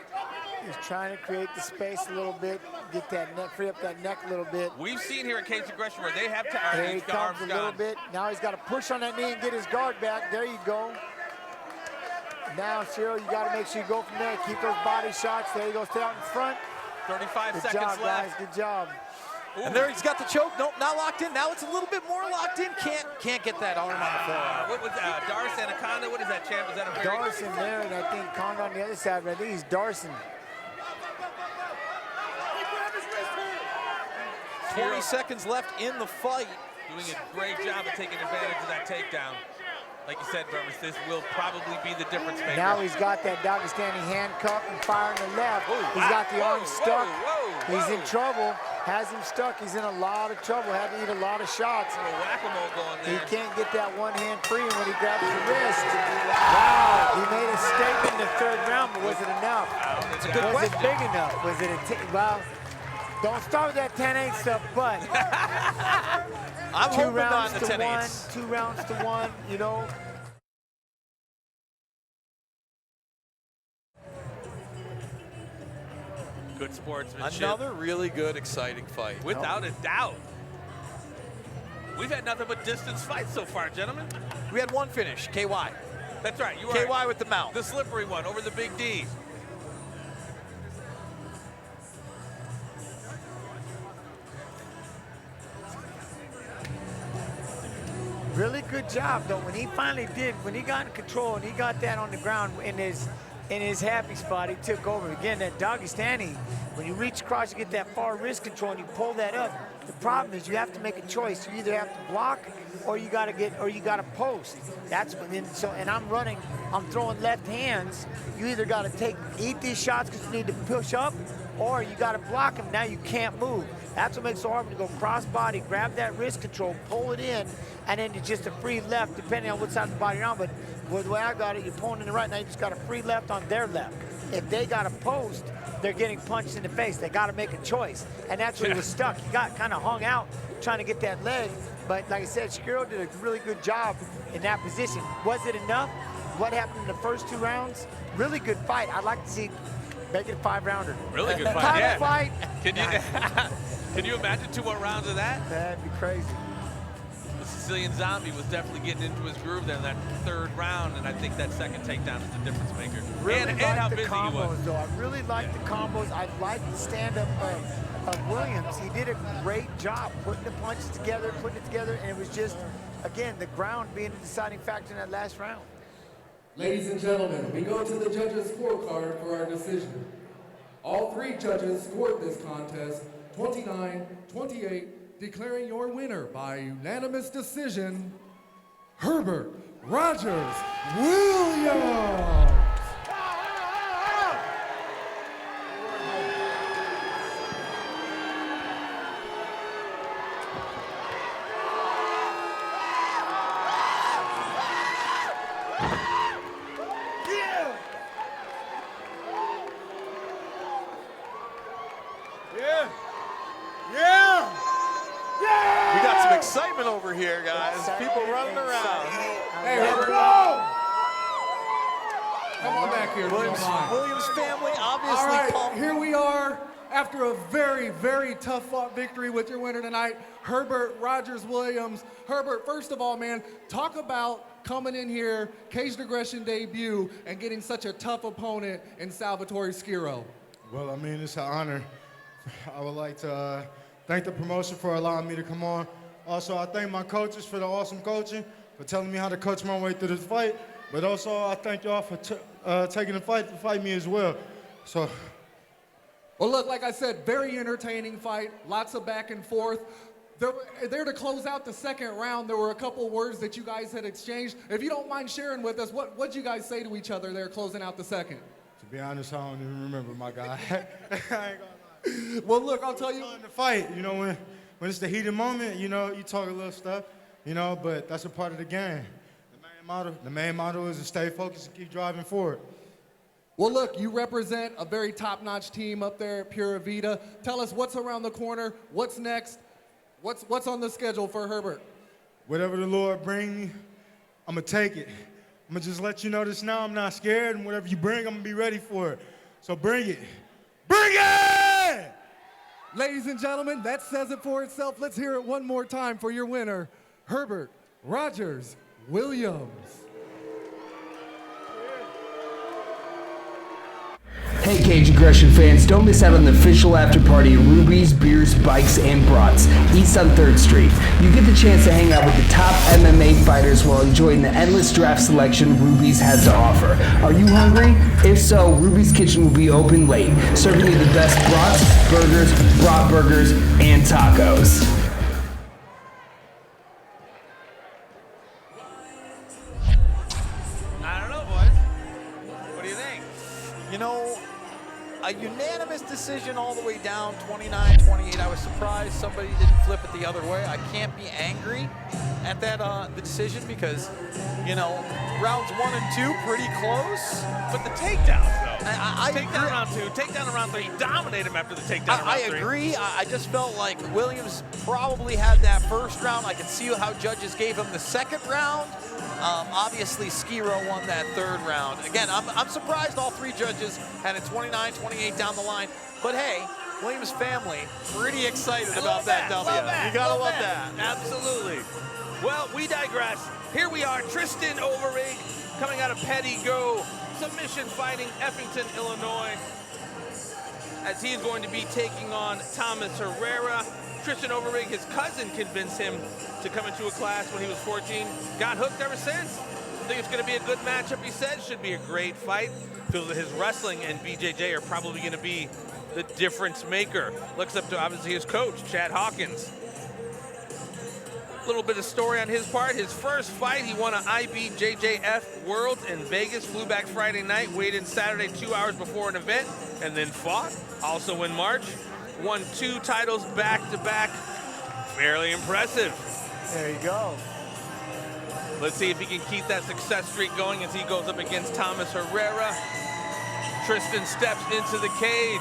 He's trying to create the space a little bit, get that neck, free up that neck a little bit. We've seen here at Cage Aggression where they have There he comes a little bit. Now he's got to push on that knee and get his guard back. There you go. Now, Skiro, you got to make sure you go from there. Keep those body shots. There you go. Stay out in front. 35 Good seconds job, left. Guys. Good job. Ooh. And there he's got the choke. Nope, not locked in. Now it's a little bit more locked in. Can't get that arm on the floor. What was Darce Anaconda? What is that, champ? Is that a Darson there, and I think Conda on the other side, but I think he's Darson. 20 seconds left in the fight. Doing a great job of taking advantage of that takedown. Like you said, Bermas, this will probably be the difference maker. Now he's got that Dagestani handcuff and firing the left. He's got the arm stuck. He's in trouble. Has him stuck. He's in a lot of trouble. Had to eat a lot of shots. A little whack-a-mole going there. He can't get that one hand free when he grabs the wrist. Wow, he made a statement in the third round, but was it enough? It's a good question. Was it big enough? Was it well, don't start with that 10-8 stuff, but I'm hoping not in the 10-8s. 2 rounds to 1, you know. Good sportsmanship. Another really good, exciting fight. Without a doubt. We've had nothing but distance fights so far, gentlemen. We had one finish, KY. That's right. You KY are with the mount. The slippery one over the Big D. Really good job, though. When he finally did, when he got in control and he got that on the ground in his happy spot, he took over. Again, that Dagestani, when you reach across, you get that far wrist control and you pull that up. The problem is you have to make a choice. You either have to block or you gotta post. That's when, and I'm throwing left hands. You either gotta eat these shots because you need to push up, or you gotta block them. Now you can't move. That's what makes it so hard when you go cross body, grab that wrist control, pull it in, and then it's just a free left depending on what side of the body you're on. But the way I got it, you're pulling in the right, now you just got a free left on their left. If they got a post, they're getting punched in the face. They got to make a choice. And that's where he was stuck. He got kind of hung out trying to get that leg. But like I said, Skiro did a really good job in that position. Was it enough? What happened in the first 2 rounds? Really good fight. I'd like to see make it a 5-rounder. Really good fight, Title yeah. fight. Can you imagine 2 more rounds of that? That'd be crazy. The Sicilian Zombie was definitely getting into his groove there in that 3rd round, and I think that second takedown is the difference maker. Really and how the busy combos, he was. though. I really like the combos. I like the stand-up of Williams. He did a great job putting the punches together, and it was just, again, the ground being the deciding factor in that last round. Ladies and gentlemen, we go to the judges' scorecard for our decision. All 3 judges scored this contest 29-28, declaring your winner by unanimous decision, Herbert Rogers Williams. We got some excitement over here, guys. People running around. Hey, Herbert. Go! Come on back here. Williams family obviously. All right, here we are after a very, very tough fought victory with your winner tonight, Herbert Rogers Williams. Herbert, first of all, man, talk about coming in here, Caged Aggression debut, and getting such a tough opponent in Salvatore Skiro. Well, I mean, it's an honor. I would like to thank the promotion for allowing me to come on. Also, I thank my coaches for the awesome coaching, for telling me how to coach my way through this fight. But also, I thank y'all for taking the fight to fight me as well. So. Well, look, like I said, very entertaining fight, lots of back and forth. There to close out the 2nd round, there were a couple words that you guys had exchanged. If you don't mind sharing with us, what'd you guys say to each other there closing out the 2nd? To be honest, I don't even remember, my guy. I ain't gonna lie. Well, look, I'll tell you. In the fight, you know, when it's the heated moment, you know, you talk a little stuff, you know, but that's a part of the game. The main motto is to stay focused and keep driving forward. Well, look, you represent a very top-notch team up there at Pura Vida. Tell us what's around the corner, what's next, what's on the schedule for Herbert? Whatever the Lord bring me, I'm gonna take it. I'm gonna just let you know this now. I'm not scared, and whatever you bring, I'm gonna be ready for it. So bring it. it! Ladies and gentlemen, that says it for itself. Let's hear it one more time for your winner, Herbert Rogers Williams. Hey Cage Aggression fans, don't miss out on the official after party at Ruby's Beers, Bikes, and Brats, east on 3rd Street. You get the chance to hang out with the top MMA fighters while enjoying the endless draft selection Ruby's has to offer. Are you hungry? If so, Ruby's Kitchen will be open late, serving you the best brats, burgers, brat burgers, and tacos. I don't know, boys. What do you think? You know, a unanimous decision all the way down, 29-28. I was surprised somebody didn't flip it the other way. I can't be angry at that the decision because, you know, rounds 1 and 2 pretty close. But the takedowns, though. I takedown round 2, takedown round 3. He dominated him after the takedown round 3. I agree. I just felt like Williams probably had that first round. I could see how judges gave him the second round. Obviously, Skiro won that third round. Again, I'm surprised all 3 judges had a 29-28 down the line. But hey, Williams family pretty excited about that W. You gotta love that. Absolutely. Well, we digress. Here we are, Tristan Overeem coming out of Petty Go submission fighting Effington, Illinois, as he is going to be taking on Thomas Herrera. Tristan Overeem, his cousin, convinced him to come into a class when he was 14. Got hooked ever since. I think it's going to be a good matchup, he said. Should be a great fight. Feels that his wrestling and BJJ are probably going to be the difference maker. Looks up to, obviously, his coach, Chad Hawkins. A little bit of story on his part. His first fight, he won an IBJJF Worlds in Vegas. Flew back Friday night, weighed in Saturday 2 hours before an event, and then fought. Also in March. Won 2 titles back-to-back. Fairly impressive. There you go. Let's see if he can keep that success streak going as he goes up against Thomas Herrera. Tristan steps into the cage,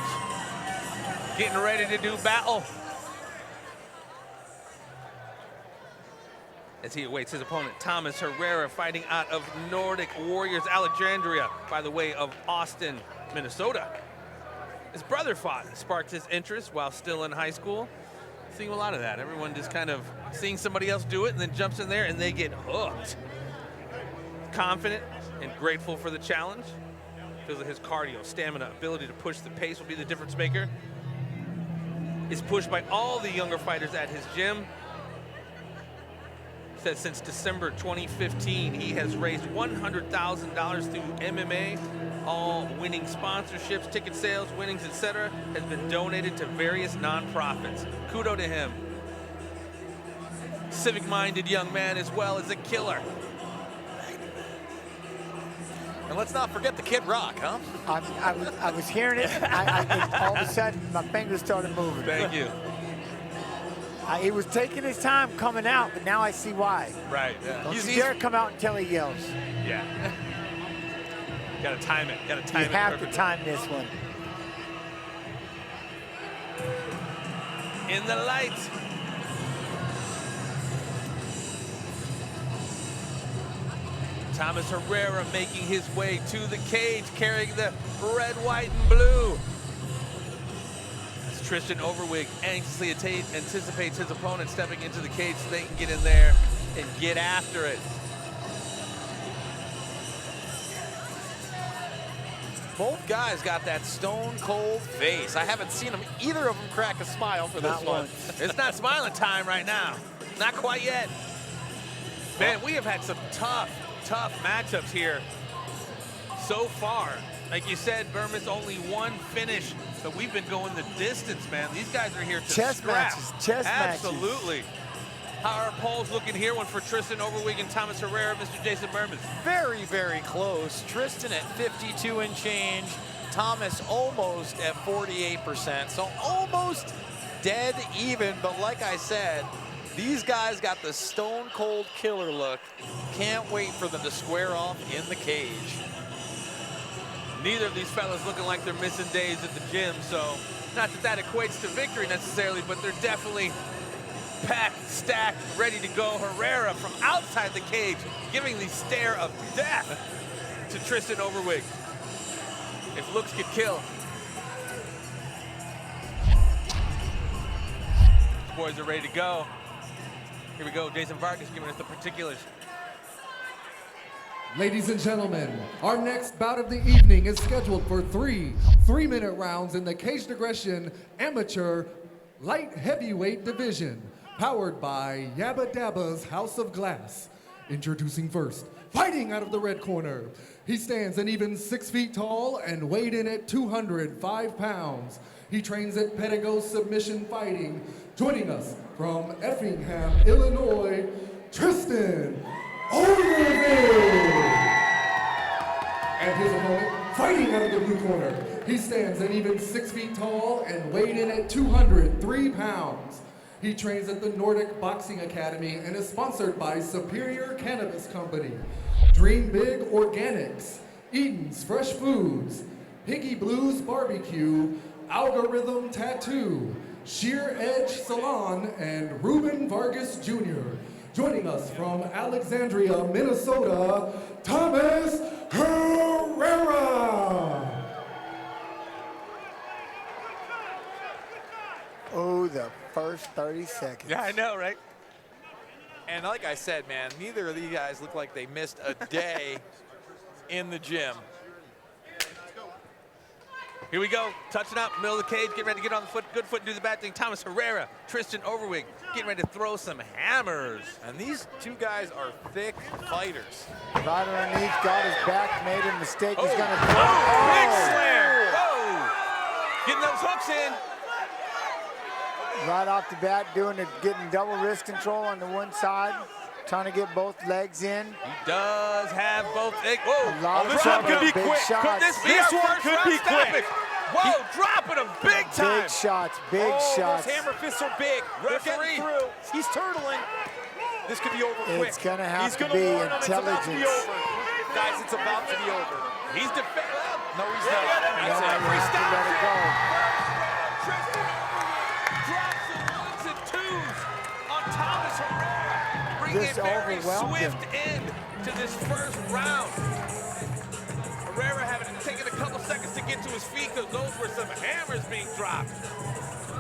getting ready to do battle. As he awaits his opponent, Thomas Herrera, fighting out of Nordic Warriors Alexandria by the way of Austin, Minnesota. His brother fought, sparked his interest while still in high school. Seeing a lot of that. Everyone just kind of seeing somebody else do it and then jumps in there and they get hooked. Confident and grateful for the challenge. Feels like his cardio, stamina, ability to push the pace will be the difference maker. Is pushed by all the younger fighters at his gym. Says since December 2015, he has raised $100,000 through MMA. All winning sponsorships, ticket sales, winnings, etc. has been donated to various nonprofits. Kudos to him. Civic-minded young man as well as a killer. And let's not forget the Kid Rock, huh? I was hearing it. All of a sudden, my fingers started moving. Thank you. He was taking his time coming out, but now I see why. Right. Yeah. Don't you dare come out until he yells. Yeah. Gotta time it. Gotta time it. You have to perfectly. time this one. In the light. Thomas Herrera making his way to the cage, carrying the red, white, and blue. As Tristan Overeem anxiously anticipates his opponent stepping into the cage so they can get in there and get after it. Both guys got that stone cold face. I haven't seen them, either of them, crack a smile for this one. It's not smiling time right now. Not quite yet. Man, we have had some tough matchups here so far. Like you said, Bermas, only one finish, but we've been going the distance, man. These guys are here to chess scrap. matches, chess Absolutely. How are our polls looking here? One for Tristan Overeem and Thomas Herrera, Mr. Jason Bermas. Very, very close. Tristan at 52 and change. Thomas almost at 48%. So almost dead even, but like I said, these guys got the stone cold killer look. Can't wait for them to square off in the cage. Neither of these fellas looking like they're missing days at the gym, so not that equates to victory necessarily, but they're definitely packed, stacked, ready to go. Herrera from outside the cage, giving the stare of death to Tristan Overeem. If looks could kill, boys are ready to go. Here we go, Jason Vargas giving us the particulars. Ladies and gentlemen, our next bout of the evening is scheduled for three 3-minute rounds in the Caged Aggression Amateur Light Heavyweight Division, powered by Yabba Dabba's House of Glass. Introducing first, fighting out of the red corner. He stands an even 6 feet tall and weighed in at 205 pounds. He trains at Pedigo Submission Fighting. Joining us from Effingham, Illinois, Tristan Overville. And his opponent, fighting out of the blue corner. He stands an even 6 feet tall and weighed in at 203 pounds. He trains at the Nordic Boxing Academy and is sponsored by Superior Cannabis Company, Dream Big Organics, Eden's Fresh Foods, Piggy Blues Barbecue, Algorithm Tattoo, Sheer Edge Salon, and Ruben Vargas Jr. Joining us from Alexandria, Minnesota, Thomas Herrera. Oh, the first 30 seconds. Yeah, I know, right? And like I said, man, neither of these guys look like they missed a day in the gym. Here we go, touching up, middle of the cage, getting ready to get on the foot, good foot and do the bad thing. Thomas Herrera, Tristan Overwig, getting ready to throw some hammers. And these two guys are thick fighters. Right underneath, got his back, made a mistake. He's gonna throw. Oh, big slam! Whoa! Getting those hooks in. Right off the bat, getting double wrist control on the one side, trying to get both legs in. He does have both legs. Whoa! This one could be quick. Could this be our first round stoppage? Whoa, dropping them big time. Big shots, big shots. Those hammer fists are big. They're getting through. He's turtling. This could be over quick. It's gonna have to be intelligence. Guys, it's about to be over. He's defending. No, he's not. No, you have to let it go. Tristan drops some ones and twos on Thomas Herrera, bringing a very swift end to this first round. Herrera having taken a couple seconds to get to his feet because those were some hammers being dropped.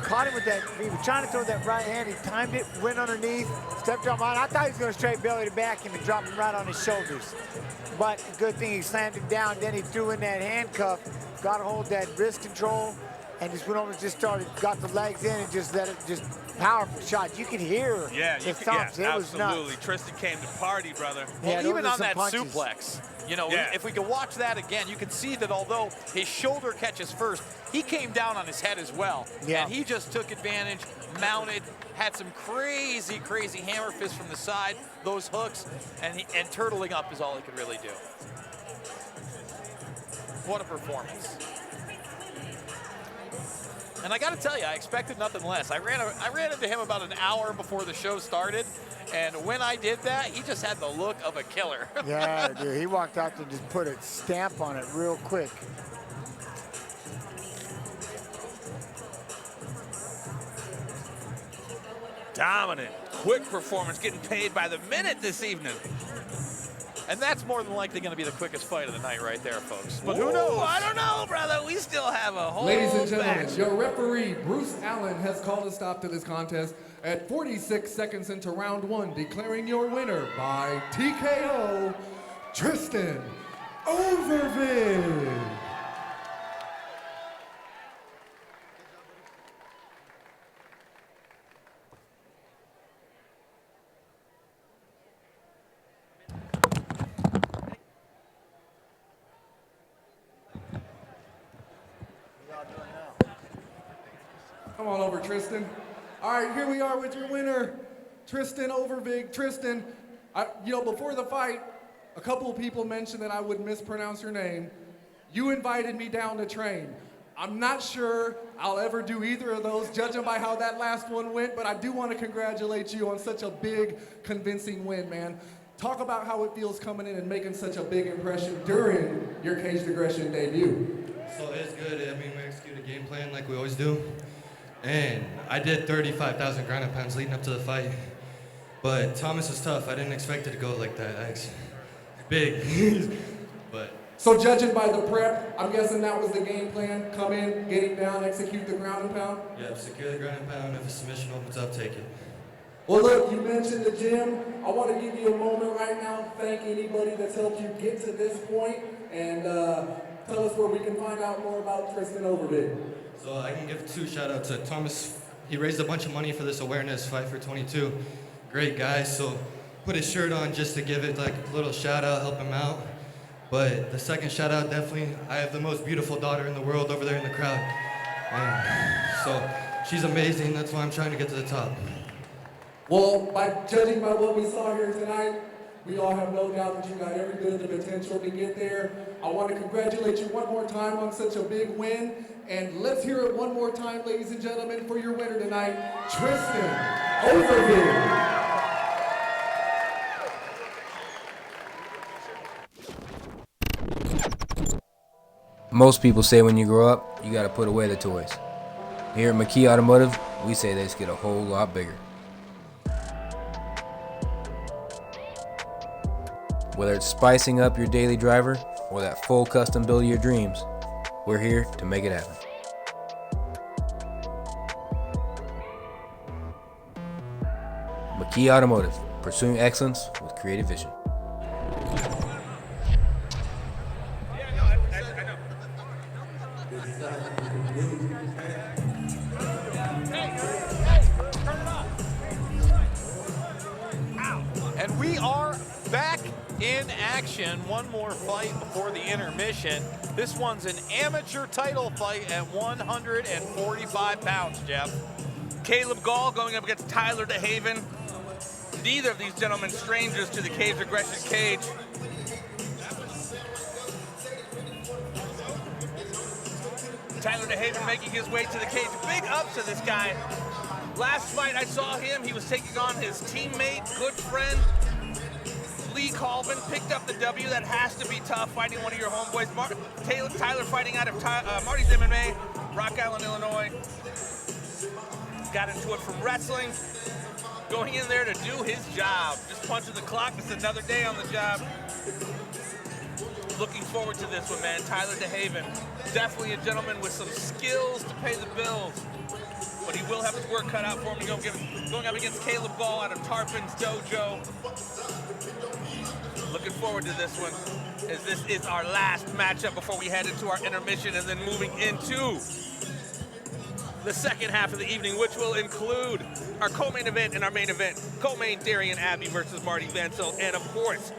Caught him with that, he was trying to throw that right hand, he timed it, went underneath, stepped up on. I thought he was gonna straight belly to back him and drop him right on his shoulders. But good thing he slammed him down, then he threw in that handcuff, got a hold of that wrist control, and just went over and just started, got the legs in and just let it, just powerful shots. You could hear the thumps, it was absolutely. nuts. Tristan came to party, brother. Well, Yeah, even on that punches. suplex, you know, if we could watch that again, you can see that although his shoulder catches first, he came down on his head as well. Yeah. And he just took advantage, mounted, had some crazy, crazy hammer fists from the side, those hooks, and turtling up is all he could really do. What a performance. And I got to tell you, I expected nothing less. I ran into him about an hour before the show started, and when I did that, he just had the look of a killer. Yeah, dude, he walked out to just put a stamp on it real quick. Dominant, quick performance, getting paid by the minute this evening. And that's more than likely going to be the quickest fight of the night right there, folks. But who knows? I don't know, brother. We still have a whole Ladies and gentlemen, match. your referee, Bruce Allen, has called a stop to this contest at 46 seconds into round one, declaring your winner by TKO, Tristan Overvig. Come on over, Tristan. All right, here we are with your winner, Tristan Overvig. Tristan, before the fight, a couple of people mentioned that I would mispronounce your name. You invited me down to train. I'm not sure I'll ever do either of those, judging by how that last one went, but I do want to congratulate you on such a big, convincing win, man. Talk about how it feels coming in and making such a big impression during your Caged Aggression debut. So it's good. I mean, we executed a game plan like we always do. And I did 35,000 ground pounds leading up to the fight. But Thomas was tough. I didn't expect it to go like that. Big. But So judging by the prep, I'm guessing that was the game plan. Come in, get him down, execute the ground and pound? Yeah, secure the ground and pound. If a submission opens up, take it. Well, look, you mentioned the gym. I want to give you a moment right now. Thank anybody that's helped you get to this point, and tell us where we can find out more about Tristan Overbig. So I can give 2 shout-outs to Thomas. He raised a bunch of money for this awareness fight for 22. Great guy, so put his shirt on just to give it like a little shout-out, help him out. But the second shout-out, definitely, I have the most beautiful daughter in the world over there in the crowd. And so she's amazing. That's why I'm trying to get to the top. Well, judging by what we saw here tonight, we all have no doubt that you got every bit of the potential to get there. I want to congratulate you one more time on such a big win. And let's hear it one more time, ladies and gentlemen, for your winner tonight, Tristan Overbig. Most people say when you grow up, you gotta put away the toys. Here at McKee Automotive, we say they just get a whole lot bigger. Whether it's spicing up your daily driver or that full custom build of your dreams, we're here to make it happen. McKee Automotive, pursuing excellence with creative vision. And we are back in action. One more fight before the intermission. This one's an amateur title fight at 145 pounds, Jeff. Caleb Gaul going up against Tyler Dehaven. Neither of these gentlemen strangers to the Cage Aggression cage. Tyler Dehaven making his way to the cage. Big ups to this guy. Last fight I saw him, he was taking on his teammate, good friend, Lee Colvin. Picked up the W. That has to be tough, fighting one of your homeboys. Tyler fighting out of Marty's MMA, Rock Island, Illinois. Got into it from wrestling. Going in there to do his job. Just punching the clock. It's another day on the job. Looking forward to this one, man. Tyler Dehaven, definitely a gentleman with some skills to pay the bills. But he will have his work cut out for him. Going up against Caleb Gaul out of Tarpin's dojo. Looking forward to this one, as this is our last matchup before we head into our intermission and then moving into the second half of the evening, which will include our co-main event and our main event. Co-main, Darian Abbey versus Marty Vancil, and of course,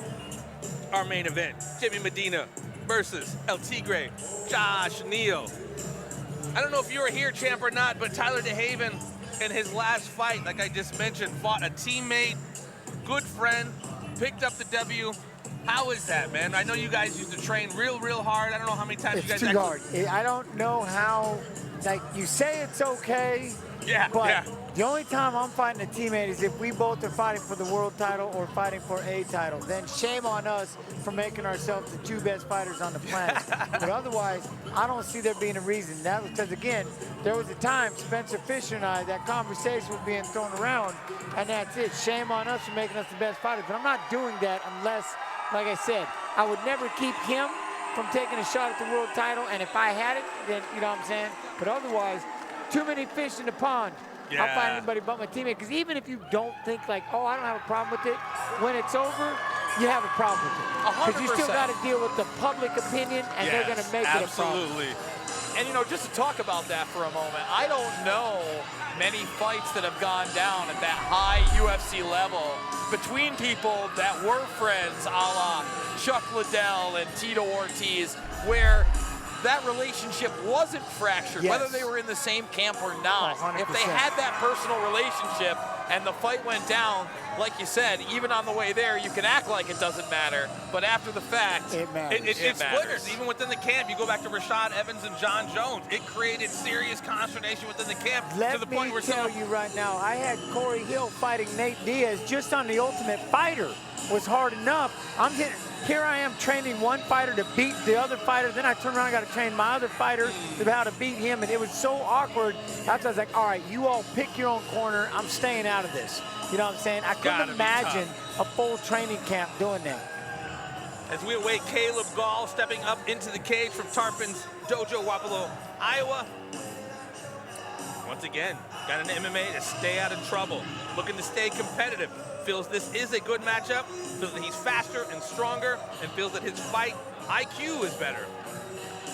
our main event, Jimmy Medina versus El Tigre, Josh Neal. I don't know if you were here, champ, or not, but Tyler Dehaven in his last fight, like I just mentioned, fought a teammate, good friend, picked up the W. How is that, man? I know you guys used to train real hard. I don't know how many times you guys It's too hard. I don't know how, like, you say it's okay, but the only time I'm fighting a teammate is if we both are fighting for the world title or fighting for a title. Then shame on us for making ourselves the 2 best fighters on the planet. But otherwise, I don't see there being a reason. That was because, again, there was a time, Spencer Fisher and I, that conversation was being thrown around, and that's it. Shame on us for making us the best fighters. But I'm not doing that unless, like I said, I would never keep him from taking a shot at the world title, and if I had it, then, you know what I'm saying? But otherwise, too many fish in the pond. Yeah. I'll find anybody but my teammate, because even if you don't think like, oh, I don't have a problem with it, when it's over, you have a problem with it. Because you still got to deal with the public opinion, and they're going to make it a problem. Absolutely. And, you know, just to talk about that for a moment, I don't know many fights that have gone down at that high UFC level between people that were friends, a la Chuck Liddell and Tito Ortiz, where that relationship wasn't fractured, whether they were in the same camp or not. 100%. If they had that personal relationship and the fight went down, like you said, even on the way there, you can act like it doesn't matter, but after the fact, it matters. It splitters. Even within the camp, you go back to Rashad Evans and John Jones. It created serious consternation within the camp to the point where Let me tell you right now, I had Corey Hill fighting Nate Diaz just on the Ultimate Fighter. Was hard enough. Here I am training one fighter to beat the other fighter. Then I turn around and got to train my other fighter to how to beat him. And it was so awkward. That's why I was like, all right, you all pick your own corner. I'm staying out of this. You know what I'm saying? I couldn't imagine a full training camp doing that. as we await Caleb Gaul stepping up into the cage from Tarpon's Dojo, Wapello, Iowa. Once again, got into MMA to stay out of trouble, looking to stay competitive. Feels this is a good matchup, feels that he's faster and stronger, and feels that his fight IQ is better.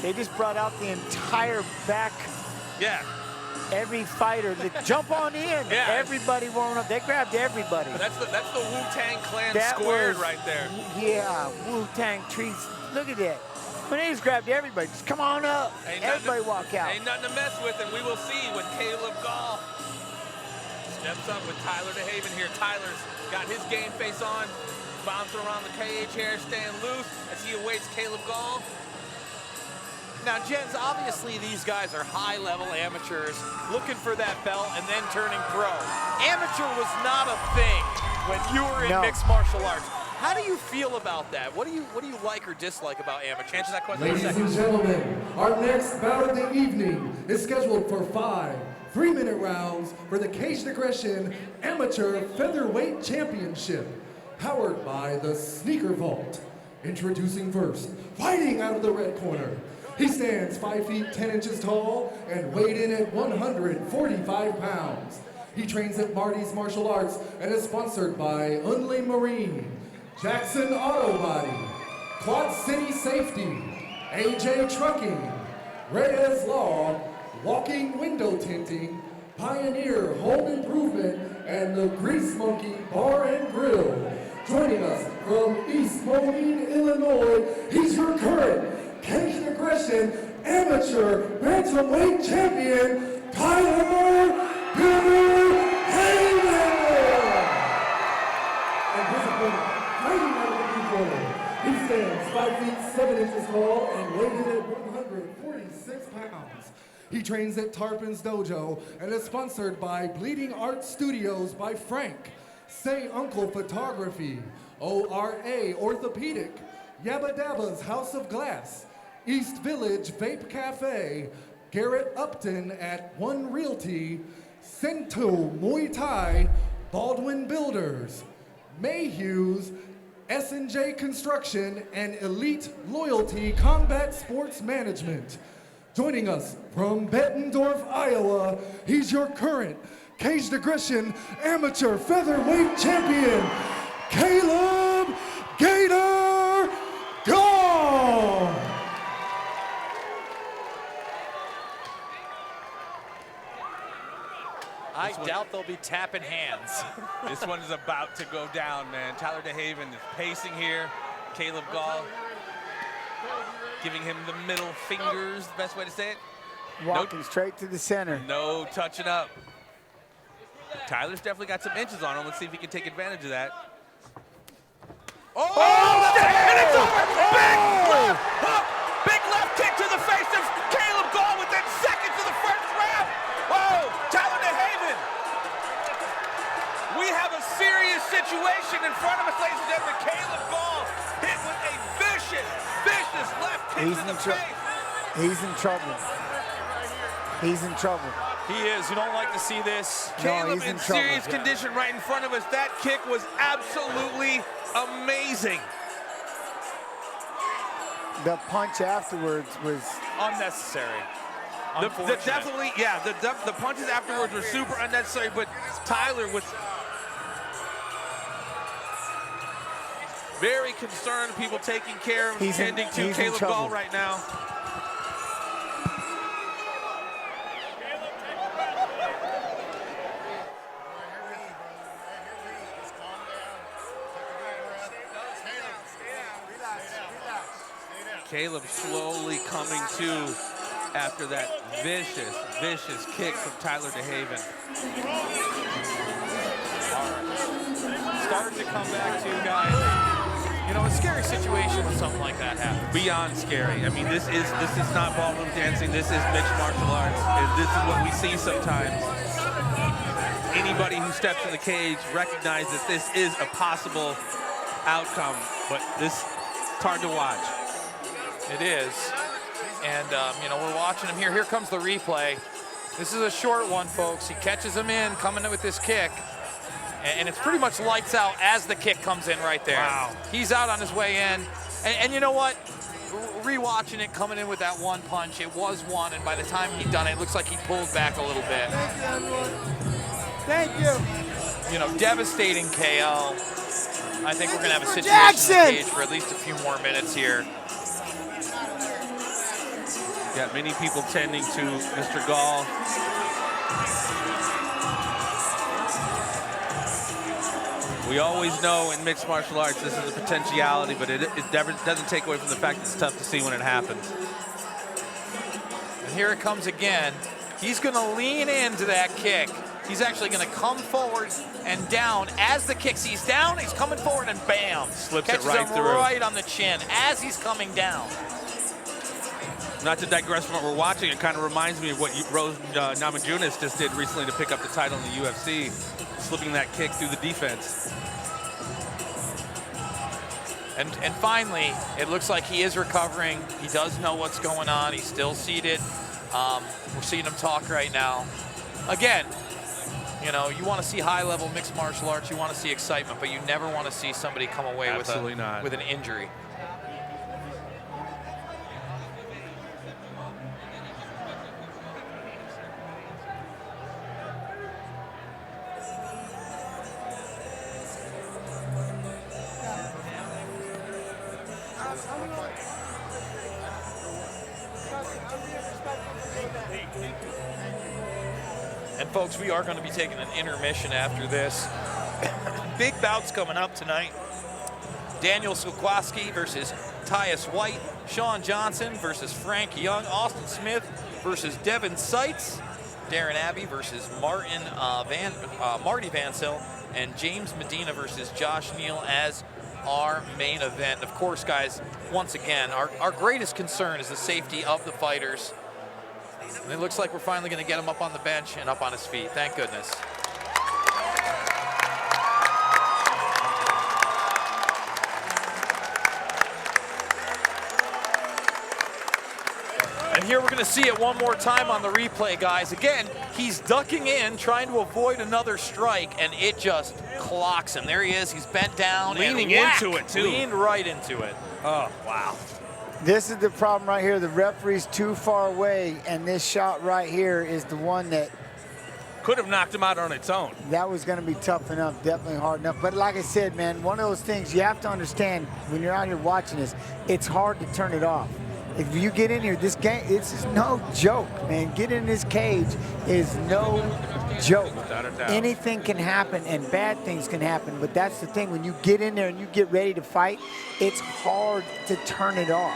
They just brought out the entire back. Yeah. Every fighter, they jump on in. Yeah. Everybody warming up. They grabbed everybody. That's the Wu-Tang Clan squared right there. Yeah, Wu-Tang trees. Look at that. When they just grabbed everybody, just come on up. Everybody walk out. Ain't nothing to mess with, and we will see when Caleb Gaul steps up with Tyler Dehaven here. Tyler's got his game face on, bouncing around the cage here, staying loose as he awaits Caleb Gaul. Now, Jens, obviously these guys are high-level amateurs looking for that belt and then turning pro. Amateur was not a thing when you were in mixed martial arts. How do you feel about that? What do you like or dislike about amateur? Answer that question. Ladies and gentlemen, our next bout of the evening is scheduled for 5 3-minute rounds for the Caged Aggression Amateur Featherweight Championship, powered by the Sneaker Vault. Introducing first, fighting out of the red corner. He stands 5 feet 10 inches tall and weighed in at 145 pounds. He trains at Marty's Martial Arts and is sponsored by Unley Marine, Jackson Auto Body, Quad City Safety, AJ Trucking, Reyes Law, Walking Window Tinting, Pioneer Home Improvement, and the Grease Monkey Bar and Grill. Joining us from East Moline, Illinois, he's your current Caged Aggression Amateur Bantamweight Champion, Tyler Dehaven! And his opponent, fighting out of the blue corner, he stands 5 feet 7 inches tall and weighed in at 146 pounds. He trains at Tarpon's Dojo and is sponsored by Bleeding Art Studios by Frank, Say Uncle Photography, ORA Orthopedic, Yabba Dabba's House of Glass, East Village Vape Cafe, Garrett Upton at One Realty, Cento Muay Thai, Baldwin Builders, Mayhew's, S&J Construction, and Elite Loyalty Combat Sports Management. Joining us from Bettendorf, Iowa, he's your current Caged Aggression Amateur Featherweight Champion, Caleb Gator Gaul! I doubt they'll be tapping hands. This one is about to go down, man. Tyler Dehaven is pacing here. Caleb Gaul giving him the middle fingers, the best way to say it. Walking straight to the center. No touching up. Tyler's definitely got some inches on him. Let's see if he can take advantage of that. Oh! And it's over! Big left hook! Big left kick to the face of Caleb Gaul within seconds of the first round! Whoa! Tyler Dehaven! We have a serious situation in front of us, ladies and gentlemen. Caleb Gaul hit with a vicious left kick to the face. He's in trouble. He's in trouble. He is. You don't like to see this. Caleb in serious condition right in front of us. That kick was absolutely amazing. The punch afterwards was unnecessary. The punches afterwards were super unnecessary, but Tyler was very concerned, people taking care of him, tending to Caleb Gaul right now. Caleb slowly coming to after that vicious kick from Tyler Dehaven. Starting to come back to guys. You know, a scary situation when something like that happens. Beyond scary. I mean, this is not ballroom dancing. This is mixed martial arts. This is what we see sometimes. Anybody who steps in the cage recognizes that this is a possible outcome, but it's hard to watch. It is. And, you know, we're watching him here. Here comes the replay. This is a short one, folks. He catches him in, coming in with this kick. And it's pretty much lights out as the kick comes in right there. Wow. He's out on his way in. And you know what? Rewatching it, coming in with that one punch, it was one, and by the time he'd done it, it looks like he pulled back a little bit. Thank you, everyone. Thank you. You know, devastating KO. I think we're going to have a situation Jackson! in the cage for at least a few more minutes here. Got many people tending to Mr. Gaul. We always know in mixed martial arts this is a potentiality, but it never doesn't take away from the fact that it's tough to see when it happens. And here it comes again. He's going to lean into that kick. He's actually going to come forward and down. As the kick, he's down, he's coming forward and bam. Slips catches it right him through. right on the chin as he's coming down. Not to digress from what we're watching, it kind of reminds me of what Rose Namajunas just did recently to pick up the title in the UFC, slipping that kick through the defense. And finally, it looks like he is recovering. He does know what's going on. He's still seated. We're seeing him talk right now. Again, you know, you want to see high-level mixed martial arts. You want to see excitement, but you never want to see somebody come away with an injury. And folks, we are going to be taking an intermission after this. Big bouts coming up tonight. Daniel Sokolowski versus Tyus White. Sean Johnson versus Frank Young. Austin Smith versus Devin Seitz. Darren Abbey versus Marty Vancil. And James Medina versus Josh Neal as our main event. And of course, guys, once again, our greatest concern is the safety of the fighters. And it looks like we're finally going to get him up on the bench and up on his feet. Thank goodness. And here we're going to see it one more time on the replay, guys. Again, he's ducking in, trying to avoid another strike, and it just clocks him. There he is. He's bent down. Leaning and whack, into it, too. Leaned right into it. Oh, wow. This is the problem right here. The referee's too far away, and this shot right here is the one that could have knocked him out on its own. That was going to be tough enough, definitely hard enough. But like I said, man, one of those things you have to understand when you're out here watching this, it's hard to turn it off. If you get in here, this game, it's just no joke, man. Get in this cage is no joke. Without a doubt. Anything can happen and bad things can happen, but that's the thing. When you get in there and you get ready to fight, it's hard to turn it off.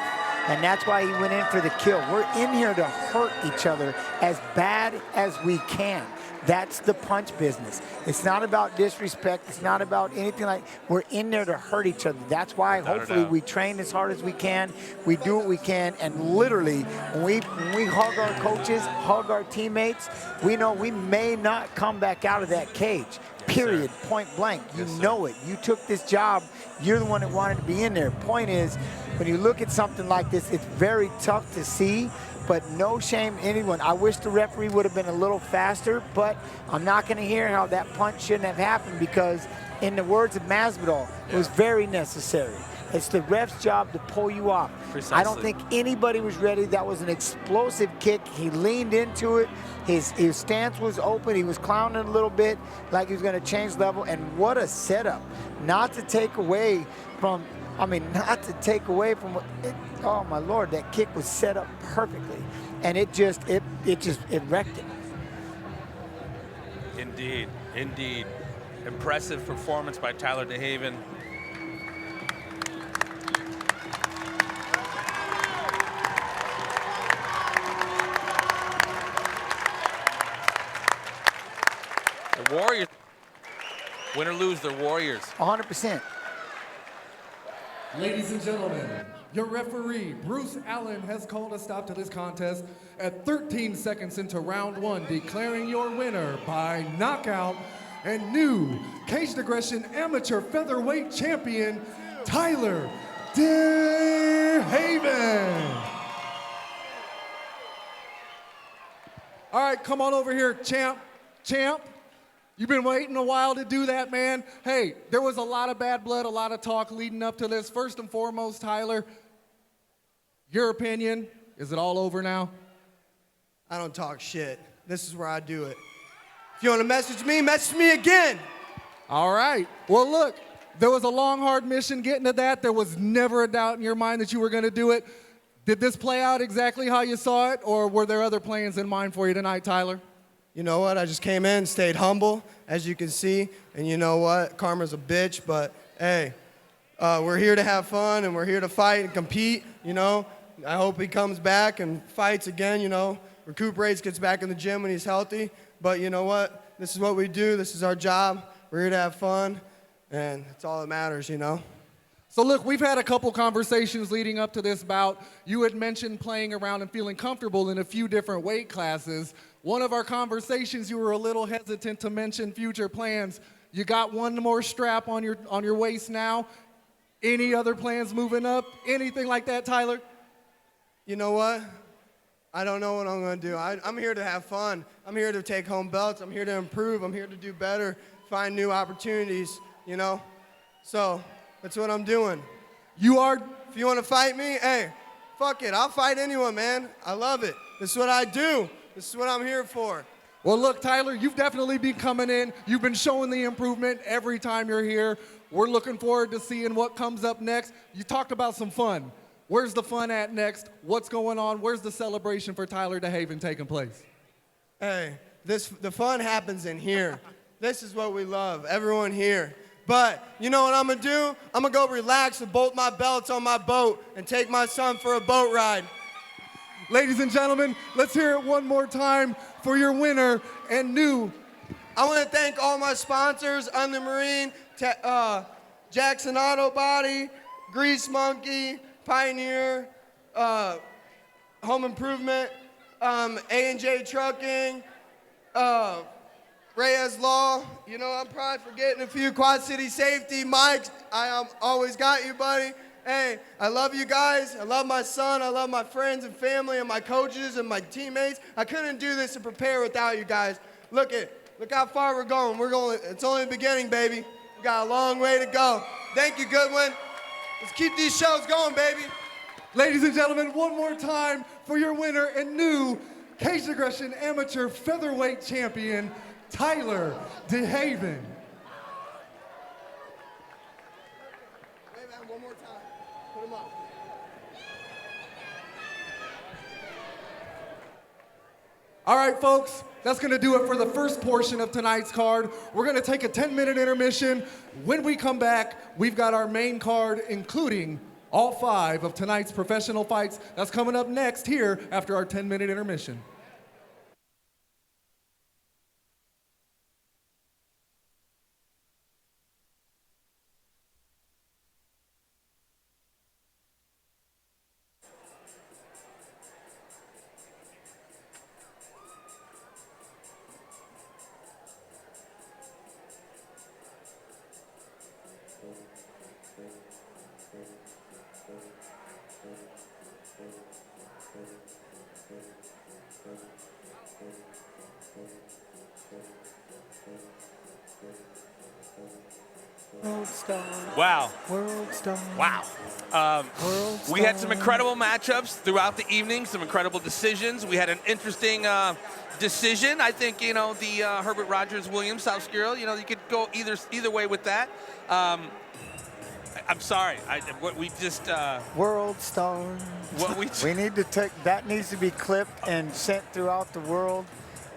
And that's why he went in for the kill. We're in here to hurt each other as bad as we can. That's the punch business. It's not about disrespect. It's not about anything like, we're in there to hurt each other. That's why hopefully we train as hard as we can. We do what we can. And literally, when we hug our coaches, hug our teammates, we know we may not come back out of that cage. Period. Point blank. You know it. You took this job. You're the one that wanted to be in there. Point is, when you look at something like this, it's very tough to see, but no shame to anyone. I wish the referee would have been a little faster, but I'm not going to hear how that punch shouldn't have happened because, in the words of Masvidal, it was very necessary. It's the ref's job to pull you off. Precisely. I don't think anybody was ready. That was an explosive kick. He leaned into it. His stance was open. He was clowning a little bit like he was going to change level. And what a setup. Not to take away from, not to take away from what, oh my Lord, that kick was set up perfectly. And it wrecked it. Indeed, indeed. Impressive performance by Tyler Dehaven. The Warriors, win or lose, they're Warriors. 100%. Ladies and gentlemen, your referee, Bruce Allen, has called a stop to this contest at 13 seconds into round one, declaring your winner by knockout and new Caged Aggression Amateur Featherweight Champion, Tyler Dehaven. All right, come on over here, champ. You've been waiting a while to do that, man. Hey, there was a lot of bad blood, a lot of talk leading up to this. First and foremost, Tyler, your opinion, is it all over now? I don't talk shit. This is where I do it. If you want to message me again. All right. Well, look, there was a long, hard mission getting to that. There was never a doubt in your mind that you were going to do it. Did this play out exactly how you saw it, or were there other plans in mind for you tonight, Tyler? You know what? I just came in, stayed humble, as you can see. And you know what? Karma's a bitch, but hey, we're here to have fun, and we're here to fight and compete, you know. I hope he comes back and fights again, you know, recuperates, gets back in the gym when he's healthy. But you know what? This is what we do. This is our job. We're here to have fun, and it's all that matters, you know. So look, we've had a couple conversations leading up to this bout. You had mentioned playing around and feeling comfortable in a few different weight classes. One of our conversations, you were a little hesitant to mention future plans. You got one more strap on your waist now. Any other plans moving up? Anything like that, Tyler? You know what? I don't know what I'm going to do. I'm here to have fun. I'm here to take home belts. I'm here to improve. I'm here to do better, find new opportunities, you know? So that's what I'm doing. You are? If you want to fight me, hey, fuck it. I'll fight anyone, man. I love it. This is what I do. This is what I'm here for. Well, look, Tyler, you've definitely been coming in. You've been showing the improvement every time you're here. We're looking forward to seeing what comes up next. You talked about some fun. Where's the fun at next? What's going on? Where's the celebration for Tyler Dehaven taking place? Hey, the fun happens in here. This is what we love, everyone here. But you know what I'm going to do? I'm going to go relax and bolt my belts on my boat and take my son for a boat ride. Ladies and gentlemen, let's hear it one more time for your winner and new. I want to thank all my sponsors, Under Marine, Jackson Auto Body, Grease Monkey, Pioneer, Home Improvement, A&J Trucking, Reyes Law. You know, I'm probably forgetting a few. Quad City Safety, Mike, I always got you, buddy. Hey, I love you guys. I love my son. I love my friends and family and my coaches and my teammates. I couldn't do this and prepare without you guys. Look how far we're going. It's only the beginning, baby. We got a long way to go. Thank you, Goodwin. Let's keep these shows going, baby. Ladies and gentlemen, one more time for your winner and new Cage Aggression Amateur Featherweight Champion, Tyler Dehaven. Wait, man, one more time. Put him up. All right, folks, that's going to do it for the first portion of tonight's card. We're going to take a 10-minute intermission. When we come back, we've got our main card, including all 5 of tonight's professional fights. That's coming up next here after our 10-minute intermission. World star. Wow. World star. Wow. We had some incredible matchups throughout the evening, some incredible decisions. We had an interesting decision. I think, you know, the Herbert Rogers-Williams, South Skiro, you know, you could go either way with that. I'm sorry. We just World star. We need to take that. Needs to be clipped and sent throughout the world,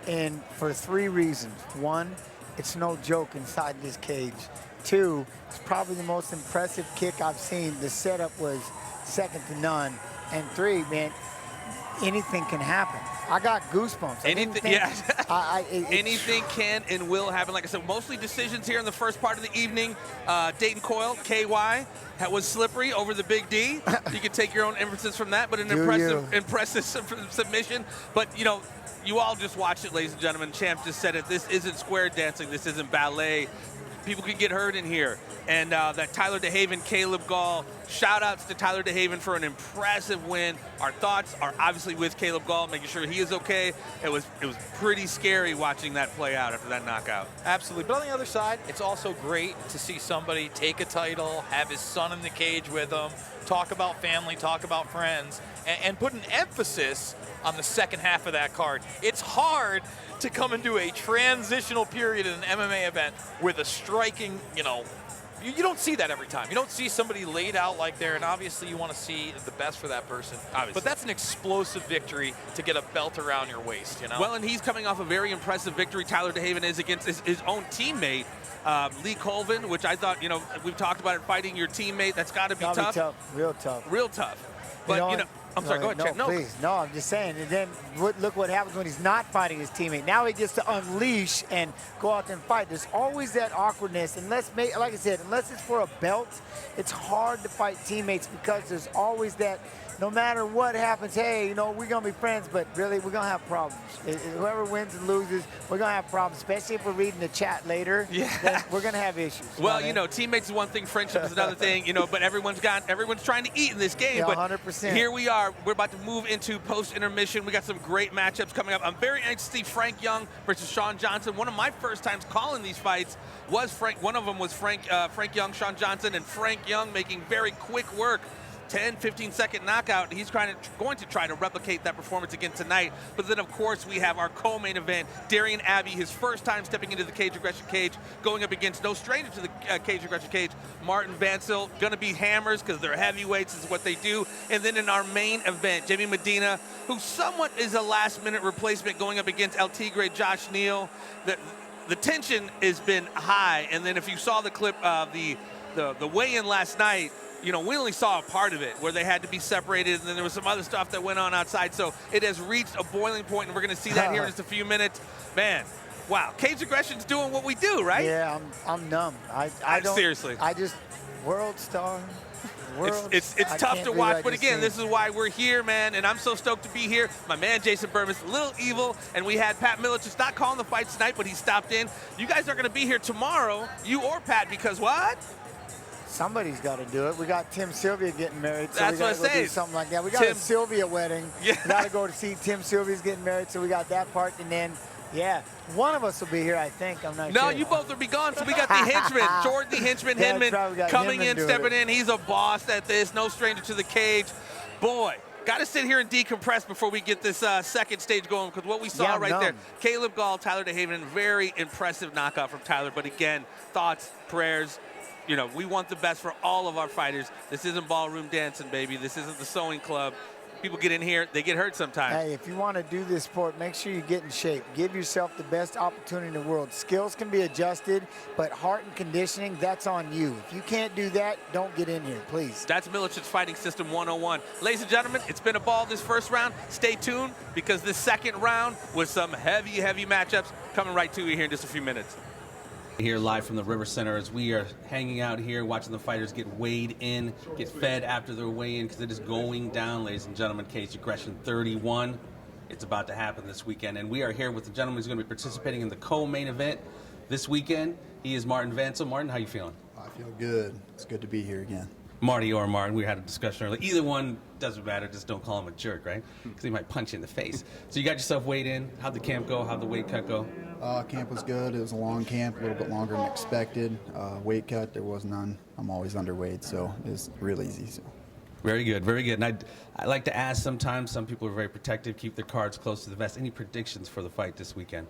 and for 3 reasons. 1, it's no joke inside this cage. 2, it's probably the most impressive kick I've seen. The setup was second to none. And 3, man, anything can happen. I got goosebumps. Anything, anything can and will happen. Like I said, mostly decisions here in the first part of the evening. Dayton Coyle, KY, was slippery over the Big D. You can take your own inferences from that, but an impressive submission. But, you know, you all just watched it, ladies and gentlemen. Champ just said it. This isn't square dancing. This isn't ballet. people can get hurt in here. And that Tyler Dehaven, Caleb Gaul, shout-outs to Tyler Dehaven for an impressive win. Our thoughts are obviously with Caleb Gaul, making sure he is okay. It was pretty scary watching that play out after that knockout. Absolutely. But on the other side, it's also great to see somebody take a title, have his son in the cage with him, talk about family, talk about friends, and put an emphasis on the second half of that card. It's hard to come into a transitional period in an MMA event with a striking, you don't see that every time. You don't see somebody laid out like there, and obviously you want to see the best for that person. Obviously. But that's an explosive victory to get a belt around your waist, Well, and he's coming off a very impressive victory. Tyler Dehaven is against his own teammate, Lee Colvin, which I thought, we've talked about it, fighting your teammate. That's got to be tough. Real tough. Real tough. But, I'm sorry, go ahead, Chad. No, please. No, I'm just saying. And then look what happens when he's not fighting his teammate. Now he gets to unleash and go out there and fight. There's always that awkwardness. Like I said, unless it's for a belt, it's hard to fight teammates because there's always that, no matter what happens, hey, we're going to be friends, but really, we're going to have problems. Whoever wins and loses, we're going to have problems, especially if we're reading the chat later. Yeah. Then we're going to have issues. Well, teammates is one thing, friendship is another thing, but everyone's trying to eat in this game. Yeah, but 100%. Here we are. We're about to move into post-intermission. We got some great matchups coming up. I'm very anxious to see Frank Young versus Sean Johnson. One of my first times calling these fights was Frank. One of them was Frank Young, Sean Johnson, and Frank Young making very quick work. 10, 15-second knockout. He's going to try to replicate that performance again tonight. But then, of course, we have our co-main event, Darian Abbey, his first time stepping into the Cage Aggression cage, going up against no stranger to the Cage Aggression cage, Martin Vancil. Going to be hammers because they're heavyweights, is what they do. And then in our main event, Jamie Medina, who somewhat is a last-minute replacement, going up against El Tigre, Josh Neal. The tension has been high. And then if you saw the clip of the weigh-in last night, we only saw a part of it where they had to be separated, and then there was some other stuff that went on outside. So it has reached a boiling point, and we're going to see that here in just a few minutes. Man, wow, Cage Aggression's doing what we do, right? Yeah, I'm numb. Seriously. I just, world star. It's tough to watch, but again, this is why we're here, man, and I'm so stoked to be here. My man, Jason Bermas, a little evil, and we had Pat MIletich not calling the fights tonight, but he stopped in. You guys are going to be here tomorrow, you or Pat, because what? Somebody's got to do it. We got Tim Sylvia getting married, so That's we got to do something like that. We got a Sylvia wedding. Yeah. We got to go to see Tim Sylvia's getting married, so we got that part. And then, yeah, one of us will be here, I think. I'm not sure. No, you both will be gone, so we got the henchman, Jordan the henchman, Hinman, coming in, stepping in. He's a boss at this, no stranger to the cage. Boy, got to sit here and decompress before we get this second stage going, because what we saw there, Caleb Gaul, Tyler Dehaven, very impressive knockout from Tyler. But again, thoughts, prayers. We want the best for all of our fighters. This isn't ballroom dancing, baby. This isn't the sewing club. People get in here, they get hurt sometimes. Hey, if you want to do this sport, make sure you get in shape. Give yourself the best opportunity in the world. Skills can be adjusted, but heart and conditioning, that's on you. If you can't do that, don't get in here, please. That's MIletich's Fighting System 101. Ladies and gentlemen, it's been a ball this first round. Stay tuned, because this second round was some heavy, heavy matchups coming right to you here in just a few minutes. Here live from the River Center as we are hanging out here watching the fighters get weighed in, get fed after their weigh-in, because it is going down, ladies and gentlemen. Cage Aggression 31. It's about to happen this weekend, and we are here with the gentleman who's going to be participating in the co-main event this weekend. He is Martin Vancil. Martin, how you feeling? I feel good. It's good to be here again. Marty or Martin, we had a discussion earlier. Either one doesn't matter, just don't call him a jerk, right? Because he might punch you in the face. So you got yourself weighed in. How'd the camp go? How'd the weight cut go? Camp was good. It was a long camp, a little bit longer than expected. Weight cut, there was none. I'm always underweight, so it was real easy. So. Very good, very good. And I like to ask sometimes, some people are very protective, keep their cards close to the vest. Any predictions for the fight this weekend?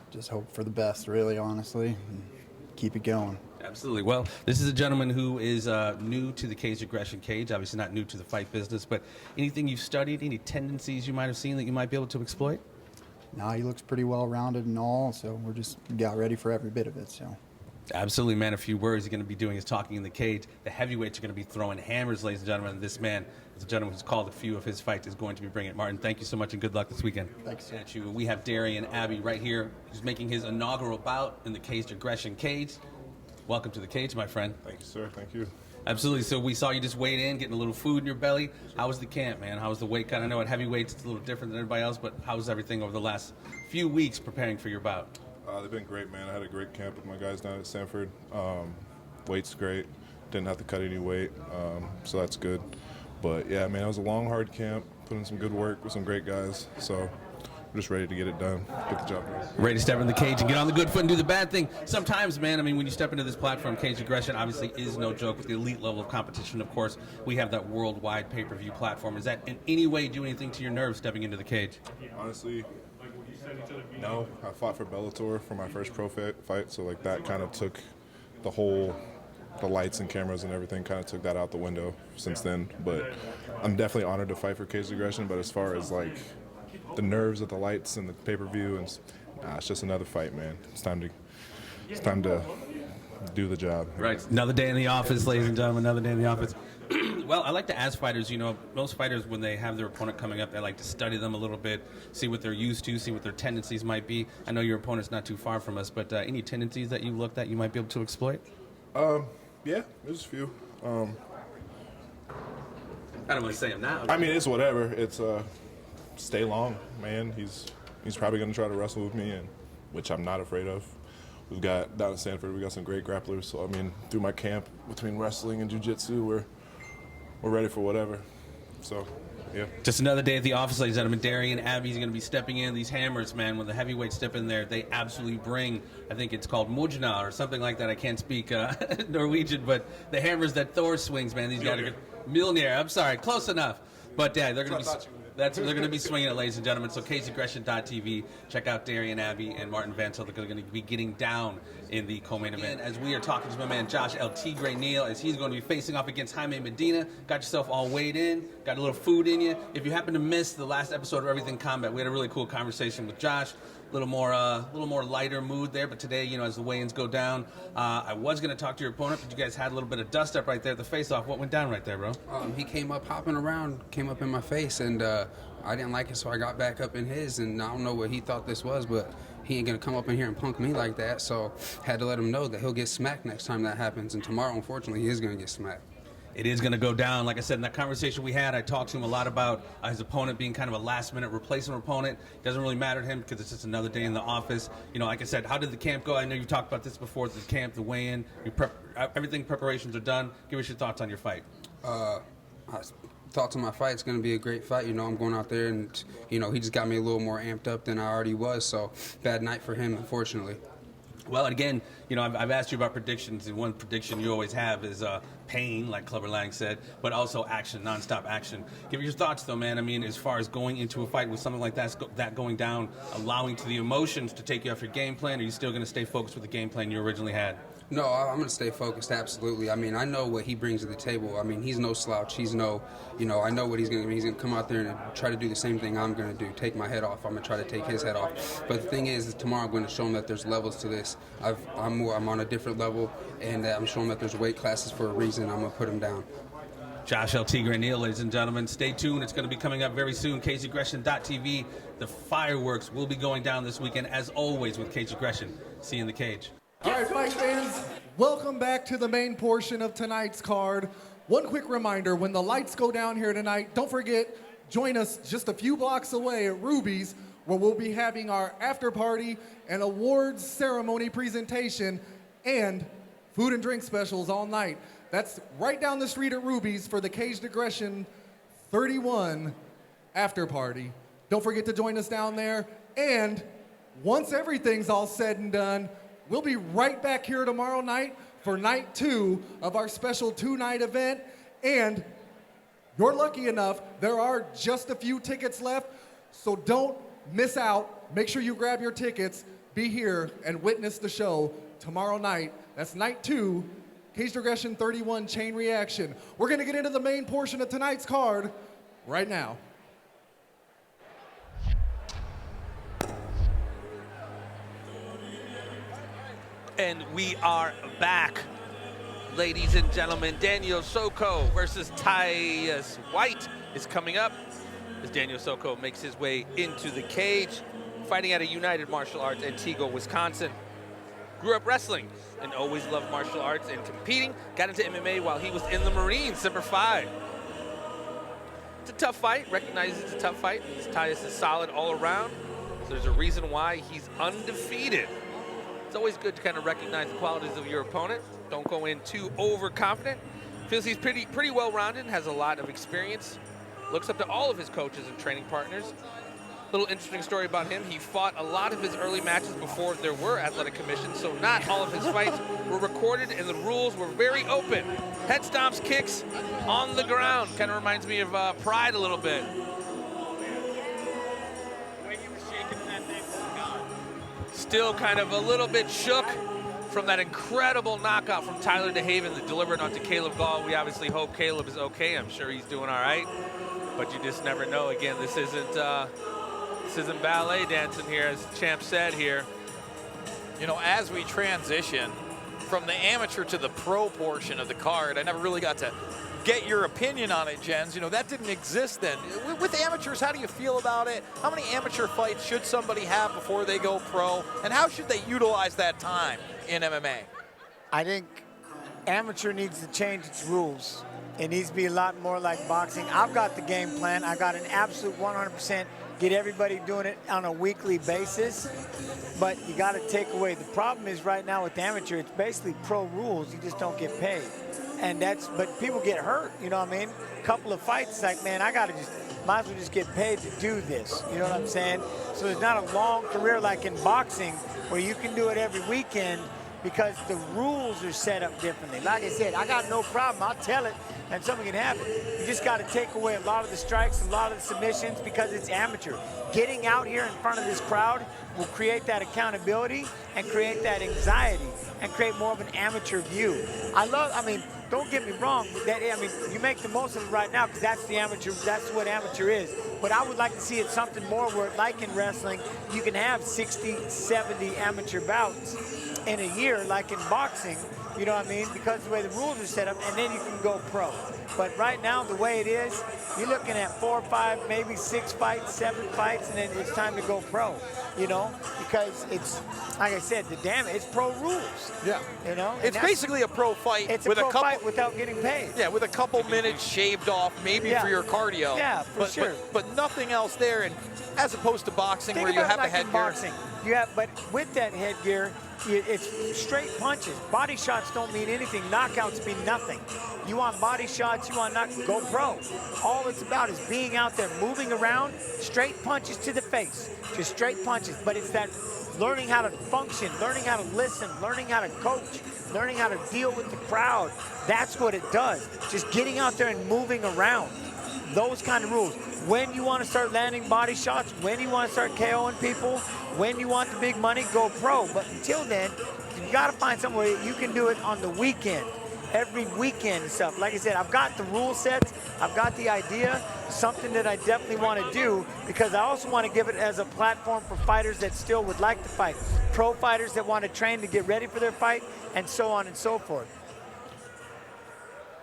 Just hope for the best, really, honestly, and keep it going. Absolutely. Well, this is a gentleman who is new to the Cage Aggression cage, obviously not new to the fight business, but anything you've studied, any tendencies you might have seen that you might be able to exploit? No, he looks pretty well-rounded and all, so we're just got ready for every bit of it. So. Absolutely, man. A few words he's going to be doing is talking in the cage. The heavyweights are going to be throwing hammers, ladies and gentlemen. And this man, as a gentleman who's called a few of his fights, is going to be bringing it. Martin, thank you so much and good luck this weekend. Thanks. At you. We have Darian Abbey right here, who's making his inaugural bout in the Cage Aggression cage. Welcome to the cage, my friend. Thank you, sir. Thank you. Absolutely. So we saw you just weighed in, getting a little food in your belly. How was the camp, man? How was the weight cut? I know at heavyweights it's a little different than everybody else, but how was everything over the last few weeks preparing for your bout? They've been great, man. I had a great camp with my guys down at Sanford. Weight's great. Didn't have to cut any weight, so that's good. But, yeah, man, it was a long, hard camp. Put in some good work with some great guys. So we're just ready to get it done. Get the job done. Ready to step in the cage and get on the good foot and do the bad thing. Sometimes, man, I mean, when you step into this platform, Cage Aggression obviously is no joke with the elite level of competition. Of course, we have that worldwide pay-per-view platform. Is that in any way do anything to your nerves stepping into the cage? Honestly, no. I fought for Bellator for my first pro fight, so like that kind of took the lights and cameras and everything kind of took that out the window since then. But I'm definitely honored to fight for Cage Aggression. But as far as like the nerves of the lights and the pay-per-view, and it's just another fight, man. It's time to do the job. Right. Another day in the office, ladies and gentlemen. Another day in the office. Well, I like to ask fighters, you know, most fighters, when they have their opponent coming up, they like to study them a little bit, see what they're used to, see what their tendencies might be. I know your opponent's not too far from us, but any tendencies that you looked at you might be able to exploit? Yeah, there's a few. I don't want to say them now. I mean, it's whatever. It's stay long, man. He's probably going to try to wrestle with me, and which I'm not afraid of. We've got down in Sanford, we got some great grapplers. So I mean, through my camp between wrestling and jiu-jitsu, we're ready for whatever. So, yeah. Just another day at the office, ladies and gentlemen. Darian Abbey's going to be stepping in. These hammers, man, when the heavyweights step in there, they absolutely bring, I think it's called Mujna or something like that. I can't speak Norwegian, but the hammers that Thor swings, man, these guys are Mjolnir. I'm sorry, close enough. But yeah, they're going to be they're going to be swinging it, ladies and gentlemen. So cageaggression.tv. Check out Darian Abbey and Martin Vancil. They're going to be getting down in the co-main event. As we are talking to my man Josh El Tigre Neal, as he's going to be facing off against Jaime Medina. Got yourself all weighed in, got a little food in you. If you happen to miss the last episode of Everything Combat, we had a really cool conversation with Josh. A little more lighter mood there, but today, you know, as the weigh-ins go down, I was going to talk to your opponent, but you guys had a little bit of dust up right there at the face-off. What went down right there, bro? He came up hopping around, came up in my face, and I didn't like it, so I got back up in his, and I don't know what he thought this was, but he ain't going to come up in here and punk me like that, so had to let him know that he'll get smacked next time that happens, and tomorrow, unfortunately, he is going to get smacked. It is going to go down. Like I said, in that conversation we had, I talked to him a lot about his opponent being kind of a last-minute replacement opponent. Doesn't really matter to him because it's just another day in the office. You know, like I said, how did the camp go? I know you've talked about this before, the camp, the weigh-in. Everything preparations are done. Give us your thoughts on your fight. Thoughts on my fight, it's going to be a great fight. You know, I'm going out there and, you know, he just got me a little more amped up than I already was, so bad night for him, unfortunately. Well, again, you know, I've asked you about predictions, and one prediction you always have is pain, like Clubber Lang said, but also action, nonstop action. Give me your thoughts, though, man. I mean, as far as going into a fight with something like that going down, allowing to the emotions to take you off your game plan, or are you still going to stay focused with the game plan you originally had? No, I'm going to stay focused, absolutely. I mean, I know what he brings to the table. I mean, he's no slouch. He's no, you know, I know what he's going to do. He's going to come out there and try to do the same thing I'm going to do, take my head off. I'm going to try to take his head off. But the thing is tomorrow I'm going to show him that there's levels to this. I'm on a different level, and I'm showing that there's weight classes for a reason. I'm going to put him down. Josh El Tigre Neal, ladies and gentlemen. Stay tuned. It's going to be coming up very soon. CageAggression.tv. The fireworks will be going down this weekend, as always, with Cage Aggression. See you in the cage. All right, fight fans, welcome back to the main portion of tonight's card. One quick reminder, when the lights go down here tonight, don't forget, join us just a few blocks away at Ruby's, where we'll be having our after party and awards ceremony presentation and food and drink specials all night. That's right down the street at Ruby's for the Caged Aggression 31 after party. Don't forget to join us down there. And once everything's all said and done, we'll be right back here tomorrow night for night 2 of our special 2-night event. And you're lucky enough, there are just a few tickets left, so don't miss out. Make sure you grab your tickets, be here, and witness the show tomorrow night. That's night 2, Caged Aggression 31 Chain Reaction. We're going to get into the main portion of tonight's card right now. And we are back, ladies and gentlemen. Daniel Soko versus Tyus White is coming up as Daniel Soko makes his way into the cage, fighting out of United Martial Arts, Antigua, Wisconsin. Grew up wrestling and always loved martial arts and competing. Got into MMA while he was in the Marines, Semper Fi. It's a tough fight, recognizes it's a tough fight. Tyus is solid all around, so there's a reason why he's undefeated It's always good to kind of recognize the qualities of your opponent. Don't go in too overconfident. Feels he's pretty well-rounded, has a lot of experience. Looks up to all of his coaches and training partners. Little interesting story about him. He fought a lot of his early matches before there were athletic commissions, so not all of his fights were recorded, and the rules were very open. Head stomps, kicks on the ground. Kind of reminds me of Pride a little bit. Still kind of a little bit shook from that incredible knockout from Tyler Dehaven that delivered onto Caleb Gaul. We obviously hope Caleb is okay. I'm sure he's doing all right, but you just never know. Again, this isn't ballet dancing here, as Champ said here. You know, as we transition from the amateur to the pro portion of the card, I never really got to get your opinion on it, Jens. You know, that didn't exist then. With amateurs, how do you feel about it? How many amateur fights should somebody have before they go pro? And how should they utilize that time in MMA? I think amateur needs to change its rules. It needs to be a lot more like boxing. I've got the game plan. I got an absolute 100%. Get everybody doing it on a weekly basis, but you got to take away. The problem is right now with amateur, it's basically pro rules. You just don't get paid, and but people get hurt. You know what I mean? A couple of fights, it's like, man, might as well just get paid to do this. You know what I'm saying? So there's not a long career like in boxing where you can do it every weekend because the rules are set up differently. Like I said, I got no problem. I'll tell it, and something can happen. You just got to take away a lot of the strikes, a lot of the submissions, because it's amateur. Getting out here in front of this crowd will create that accountability and create that anxiety and create more of an amateur view. I mean, don't get me wrong, you make the most of it right now because that's what amateur is. But I would like to see it something more where, like in wrestling, you can have 60, 70 amateur bouts in a year, like in boxing, you know what I mean? Because the way the rules are set up, and then you can go pro. But right now, the way it is, you're looking at 4 or 5, maybe 6 fights, 7 fights, and then it's time to go pro, you know? Because it's, like I said, it's pro rules. Yeah. You know? It's basically a pro fight. It's a pro fight without getting paid. Yeah, with a couple minutes shaved off, maybe for your cardio. Yeah, for sure. But nothing else there, and as opposed to boxing where you have the headgear. Boxing, but with that headgear, it's straight punches. Body shots don't mean anything. Knockouts mean nothing. You want body shots, you want go pro. All it's about is being out there, moving around, straight punches to the face. Just straight punches. But it's that learning how to function, learning how to listen, learning how to coach, learning how to deal with the crowd. That's what it does. Just getting out there and moving around. Those kind of rules. When you want to start landing body shots, when you want to start KOing people, when you want the big money, go pro. But until then, you got to find somewhere you can do it on the weekend, every weekend and stuff. Like I said, I've got the rule sets, I've got the idea, something that I definitely want to do, because I also want to give it as a platform for fighters that still would like to fight, pro fighters that want to train to get ready for their fight, and so on and so forth.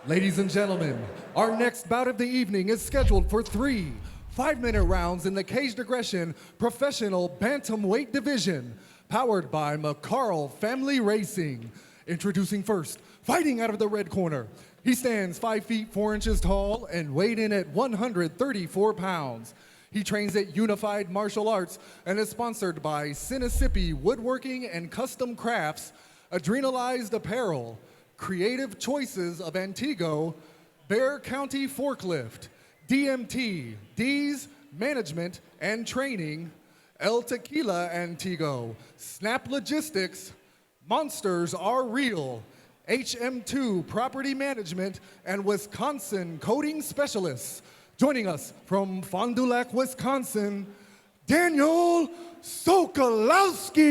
Ladies and gentlemen, our next bout of the evening is scheduled for 3 5-minute rounds in the Caged Aggression Professional Bantamweight Division, powered by McCarl Family Racing. Introducing first, fighting out of the red corner. He stands 5 feet 4 inches tall and weighed in at 134 pounds. He trains at Unified Martial Arts and is sponsored by Sinisippi Woodworking and Custom Crafts, Adrenalized Apparel, Creative Choices of Antigo, Bear County Forklift, DMT, D's Management and Training, El Tequila Antigo, Snap Logistics, Monsters Are Real, HM2 Property Management, and Wisconsin Coding Specialists. Joining us from Fond du Lac, Wisconsin, Daniel Sokolowski.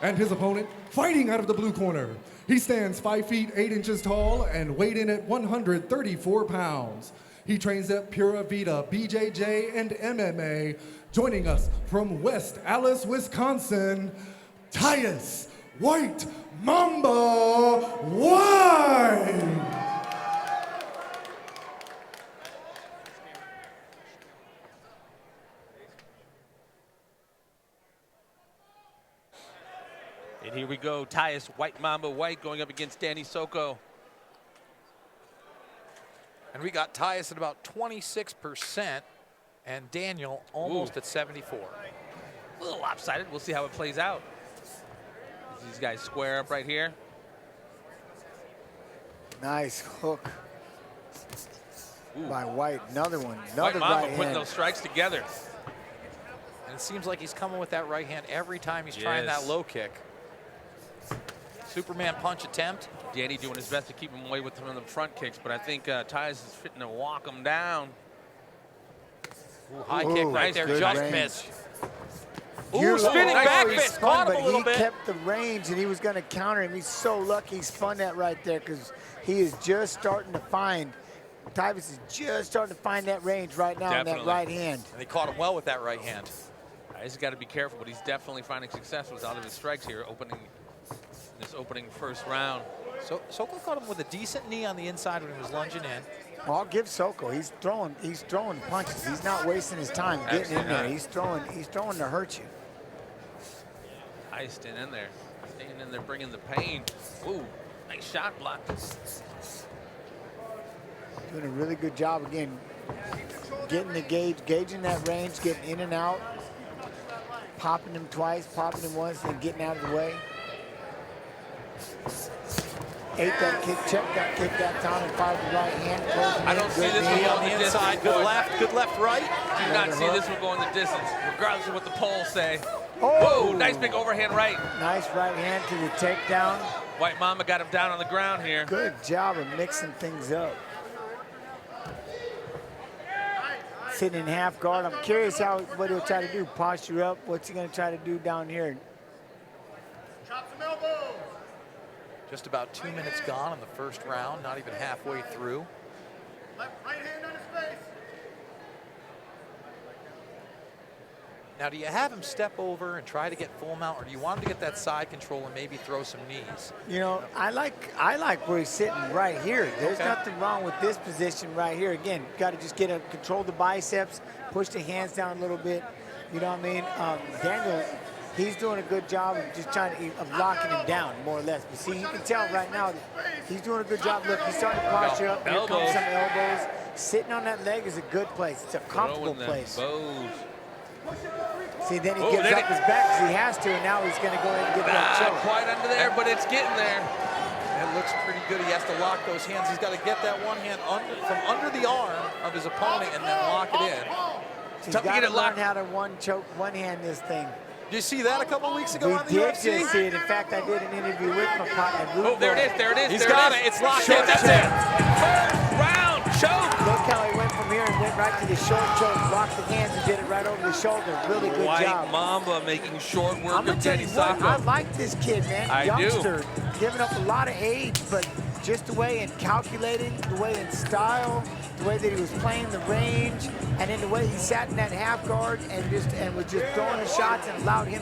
And his opponent, fighting out of the blue corner. He stands 5 feet 8 inches tall and weighed in at 134 pounds. He trains at Pura Vida, BJJ, and MMA. Joining us from West Allis, Wisconsin, Tyus White Mamba White. And here we go, Tyus White Mamba White going up against Danny Soko. And we got Tyus at about 26% and Daniel almost at 74. A little lopsided. We'll see how it plays out. These guys square up right here. Nice hook by White. Another one. White Another Mamba right putting hand. those strikes together. And it seems like he's coming with that right hand every time he's trying that low kick. Superman punch attempt. Danny doing his best to keep him away with some of the front kicks, but I think Tyus is fitting to walk him down. Ooh, high kick right there, just range. missed. Ooh, spinning back fist, caught him a little bit. He kept the range, and he was going to counter him. He's so lucky he spun that right there because he is just starting to find, Tyus is just starting to find that range right now on that right hand. And they caught him well with that right hand. He's got to be careful, but he's definitely finding success with all of his strikes here, this opening first round. So Soko caught him with a decent knee on the inside when he was lunging in. Well, I'll give Soko. He's throwing punches. He's not wasting his time getting in there. He's throwing to hurt you. Tyus staying in there, bringing the pain. Ooh, nice shot block. Doing a really good job again, getting the gauging that range, getting in and out, popping him twice, popping him once, and getting out of the way. Ate that kick, checked that kick that time, and fired the right hand. I don't see this one going the inside. distance. Good left, right. Do not see this one going the distance, regardless of what the polls say. Whoa, nice big overhand right. Nice right hand to the takedown. White Mamba got him down on the ground here. Good job of mixing things up. Sitting in half guard. I'm curious what he'll try to do. Posture up. What's he going to try to do down here? Just about 2 minutes gone in the first round, not even halfway through. Right hand on his face. Now, do you have him step over and try to get full mount, or do you want him to get that side control and maybe throw some knees? You know, I like where he's sitting right here. There's nothing wrong with this position right here. Again, got to just control the biceps, push the hands down a little bit. You know what I mean? Daniel, he's doing a good job of just of locking him down, more or less. But see, you can tell right now that he's doing a good job. Look, he's starting to posture up. Here comes some elbows. Sitting on that leg is a good place. It's a comfortable place. See, then he gives up his back because he has to, and now he's going to go ahead and give that choke. Quite under there, but it's getting there. It looks pretty good. He has to lock those hands. He's got to get that one hand from under the arm of his opponent and then lock it in. He's got to learn how to one-hand this thing. Did you see that a couple weeks ago on the We UFC? did just see it. In fact, I did an interview with my partner. Oh, there it is. He's got it. It's locked in. That's it. First round choke. Look how he went from here and went right to the short choke, locked the hands and did it right over the shoulder. Really good job. White Mamba making short work I'm gonna of tell Teddy you what, Sacco. I like this kid, man. Youngster, giving up a lot of age, but just the way in calculating, the way in style, the way that he was playing the range, and then the way he sat in that half guard and was just throwing the shots and allowed him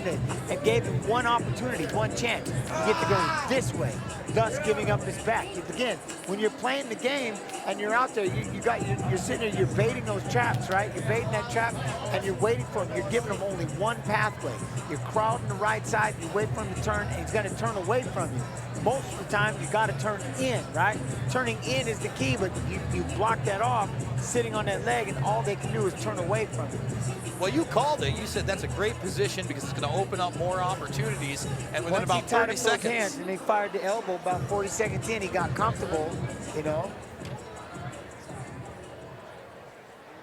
and gave him one opportunity, one chance. You get to go this way, thus giving up his back. Again, when you're playing the game and you're out there, you're sitting there, you're baiting those traps, right? You're baiting that trap and you're waiting for him. You're giving him only one pathway. You're crowding the right side, you wait for him to turn, and he's gonna turn away from you. Most of the time, you got to turn in, right? Turning in is the key, but you block that off, sitting on that leg, and all they can do is turn away from it. Well, you called it. You said that's a great position because it's going to open up more opportunities. And within about 30 seconds, hands and they fired the elbow about 40 seconds in, he got comfortable, you know.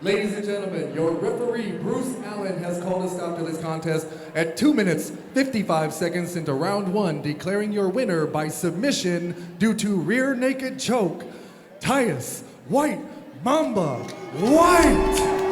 Ladies and gentlemen, your referee, Bruce Allen, has called a stop to this contest at 2 minutes, 55 seconds into round one, declaring your winner by submission due to rear naked choke, Tyus White Mamba White.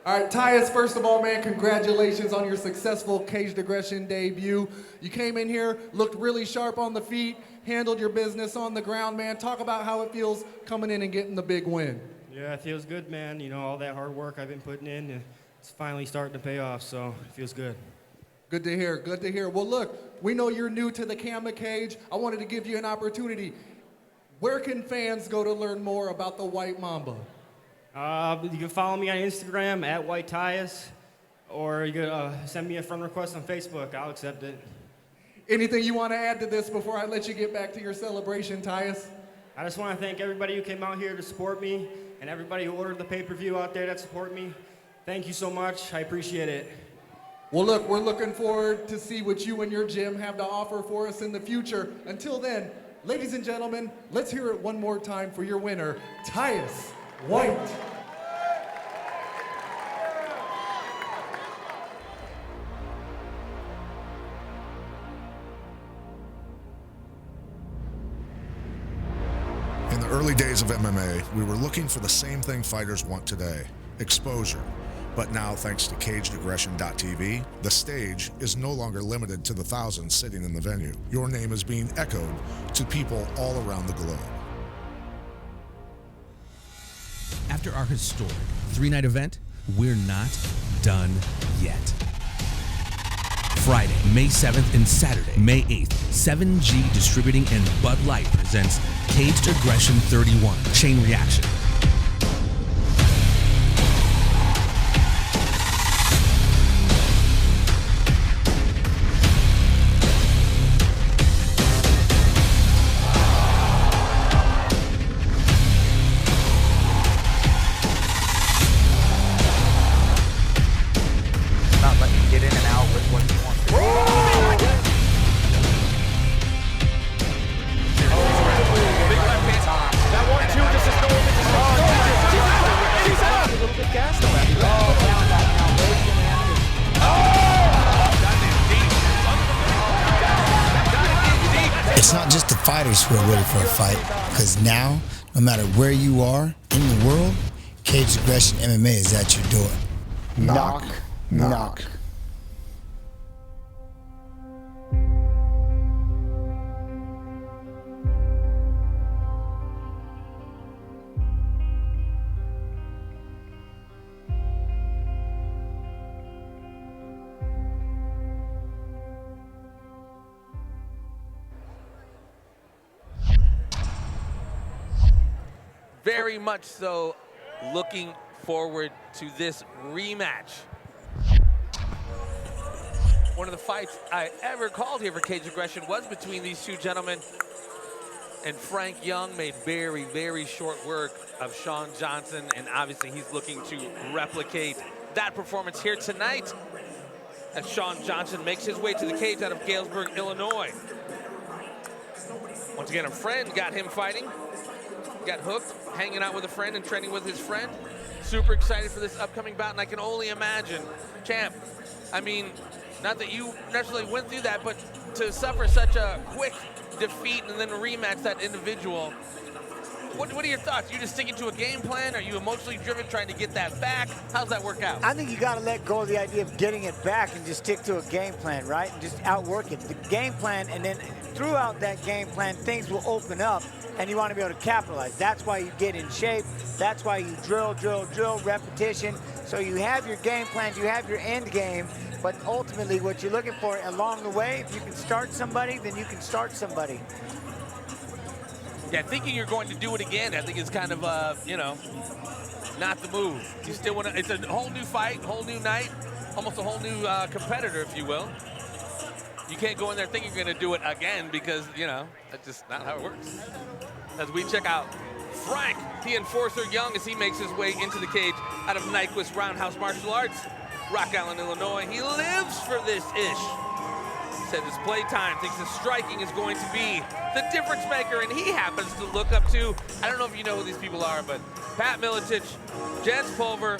All right, Tyus, first of all, man, congratulations on your successful caged aggression debut. You came in here, looked really sharp on the feet, handled your business on the ground, man. Talk about how it feels coming in and getting the big win. Yeah, it feels good, man. You know, all that hard work I've been putting in, it's finally starting to pay off, so it feels good. Good to hear, good to hear. Well, look, we know you're new to the camera cage. I wanted to give you an opportunity. Where can fans go to learn more about the White Mamba? You can follow me on Instagram at White Tyus, or you can send me a friend request on Facebook. I'll accept it. Anything you want to add to this before I let you get back to your celebration, Tyus? I just want to thank everybody who came out here to support me And everybody who ordered the pay-per-view out there that support me, thank you so much. I appreciate it. Well, look, we're looking forward to see what you and your gym have to offer for us in the future. Until then, ladies and gentlemen, let's hear it one more time for your winner, Tyus White. In the early days of MMA, we were looking for the same thing fighters want today, exposure. But now, thanks to CagedAggression.tv, the stage is no longer limited to the thousands sitting in the venue. Your name is being echoed to people all around the globe. After our historic 3-night event, we're not done yet. Friday, May 7th and Saturday, May 8th, 7G Distributing and Bud Light presents Caged Aggression 31, Chain Reaction. Not letting you get in and out with what you want to do. Big left hand. That 1-2 just is going. He's out. A little bit gassed on that. It's not just the fighters who are ready for a fight, because now, no matter where you are in the world, Caged Aggression MMA is at your door. Knock, knock. Very much so looking forward to this rematch. One of the fights I ever called here for Caged Aggression was between these two gentlemen. And Frank Young made very, very short work of Sean Johnson, and obviously he's looking to replicate that performance here tonight as Sean Johnson makes his way to the cage out of Galesburg, Illinois. Once again, a friend got him fighting. Got hooked, hanging out with a friend and training with his friend. Super excited for this upcoming bout, and I can only imagine, champ, I mean, not that you necessarily went through that, but to suffer such a quick defeat and then rematch that individual, what are your thoughts? You just sticking to a game plan? Are you emotionally driven trying to get that back? How's that work out? I think you got to let go of the idea of getting it back and just stick to a game plan, right? And just outwork it. The game plan, and then throughout that game plan, things will open up, and you want to be able to capitalize. That's why you get in shape. That's why you drill, repetition. So you have your game plans, you have your end game, but ultimately what you're looking for along the way, if you can start somebody, then you can start somebody. Yeah, thinking you're going to do it again, I think is kind of, you know, not the move. You still want to, it's a whole new fight, whole new night, almost a whole new competitor, if you will. You can't go in there thinking you're going to do it again because, you know, that's just not how it works. As we check out Frank, the Enforcer Young, as he makes his way into the cage out of Nyquist Roundhouse Martial Arts, Rock Island, Illinois. He lives for this ish. Said his playtime, thinks his striking is going to be the difference maker, and he happens to look up to, I don't know if you know who these people are, but Pat MIletich, Jens Pulver,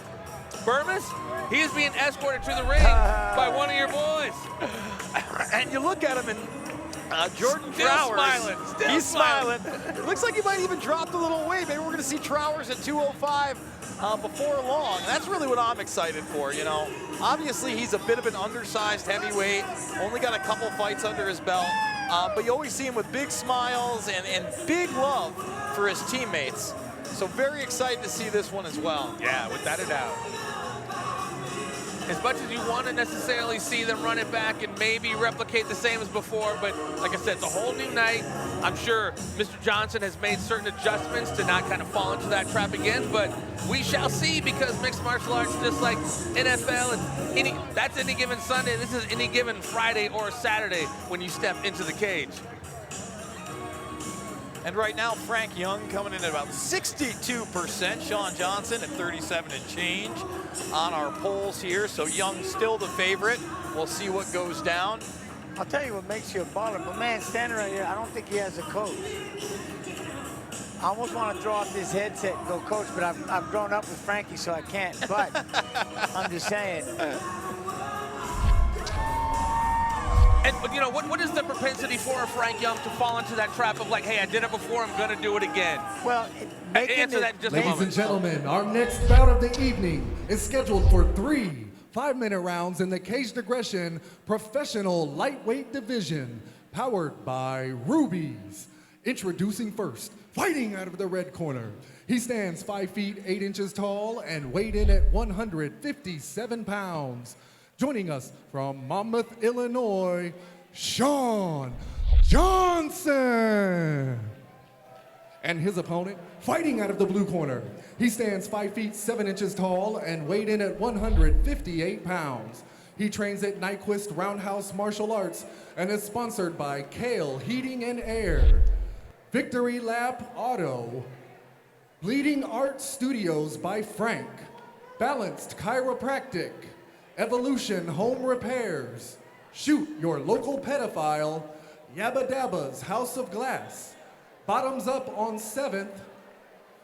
Bermas, he is being escorted to the ring by one of your boys. And you look at him and Jordan Still Trowers, smiling. he's smiling. Looks like he might even dropped a little weight. Maybe we're going to see Trowers at 205 before long. And that's really what I'm excited for, you know. Obviously, he's a bit of an undersized heavyweight, only got a couple fights under his belt, but you always see him with big smiles and big love for his teammates. So very excited to see this one as well. Yeah, without a doubt. As much as you want to necessarily see them run it back and maybe replicate the same as before, but like I said, it's a whole new night. I'm sure Mr. Johnson has made certain adjustments to not kind of fall into that trap again, but we shall see, because mixed martial arts, just like NFL, that's any given Sunday. This is any given Friday or Saturday when you step into the cage. And right now, Frank Young coming in at about 62%. Sean Johnson at 37 and change on our polls here. So Young still the favorite. We'll see what goes down. I'll tell you what makes you a baller. But man, standing right here, I don't think he has a coach. I almost want to throw off this headset and go coach, but I've grown up with Frankie, so I can't. But I'm just saying. And you know, what is the propensity for Frank Young to fall into that trap of like, hey, I did it before, I'm going to do it again? Well, answer that in just a moment. Ladies and gentlemen, our next bout of the evening is scheduled for 3 5-minute rounds in the Caged Aggression Professional Lightweight Division, powered by Rubies. Introducing first, fighting out of the red corner. He stands 5 feet 8 inches tall and weighed in at 157 pounds. Joining us from Monmouth, Illinois, Sean Johnson. And his opponent, fighting out of the blue corner. He stands 5 feet 7 inches tall and weighed in at 158 pounds. He trains at Nyquist Roundhouse Martial Arts and is sponsored by Coyle Heating and Air, Victory Lap Auto, Bleeding Art Studios by Frank, Balanced Chiropractic, Evolution Home Repairs, Shoot Your Local Pedophile, Yabba Dabba's House of Glass, Bottoms Up on 7th,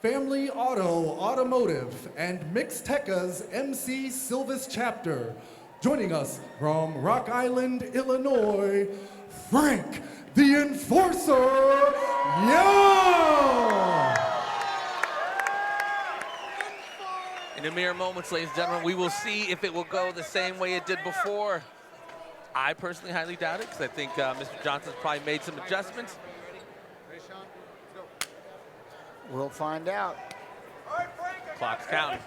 Family Auto Automotive, and Mixteca's MC Silvis Chapter. Joining us from Rock Island, Illinois, Frank the Enforcer Young! In a mere moments, ladies and gentlemen, we will see if it will go the same way it did before. I personally highly doubt it, because I think Mr. Johnson's probably made some adjustments. We'll find out. Clock's counting.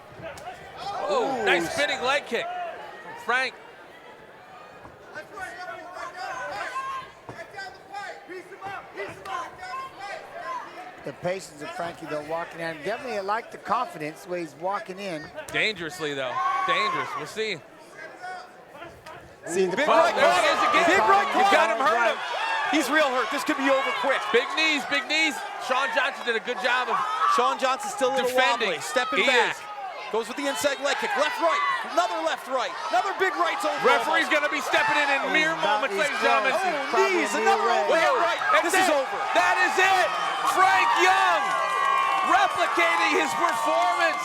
Oh, nice spinning leg kick. Frank. The patience of Frankie, though, walking in. Definitely, I like the confidence the way he's walking in. Dangerously, though. Dangerous. We'll see. See the big right corner. Big right corner. You got him, hurt him. He's real hurt. This could be over quick. Big knees, big knees. Sean Johnson did a good job of Sean Johnson still a little defending. wobbly, stepping He back. is. Goes with the inside leg kick. Left, right. Another left, right. Another big right over. Referee's going to be stepping in mere moments, ladies and gentlemen. Oh, knees. Another overhand right. This is over. That is it. Frank Young replicating his performance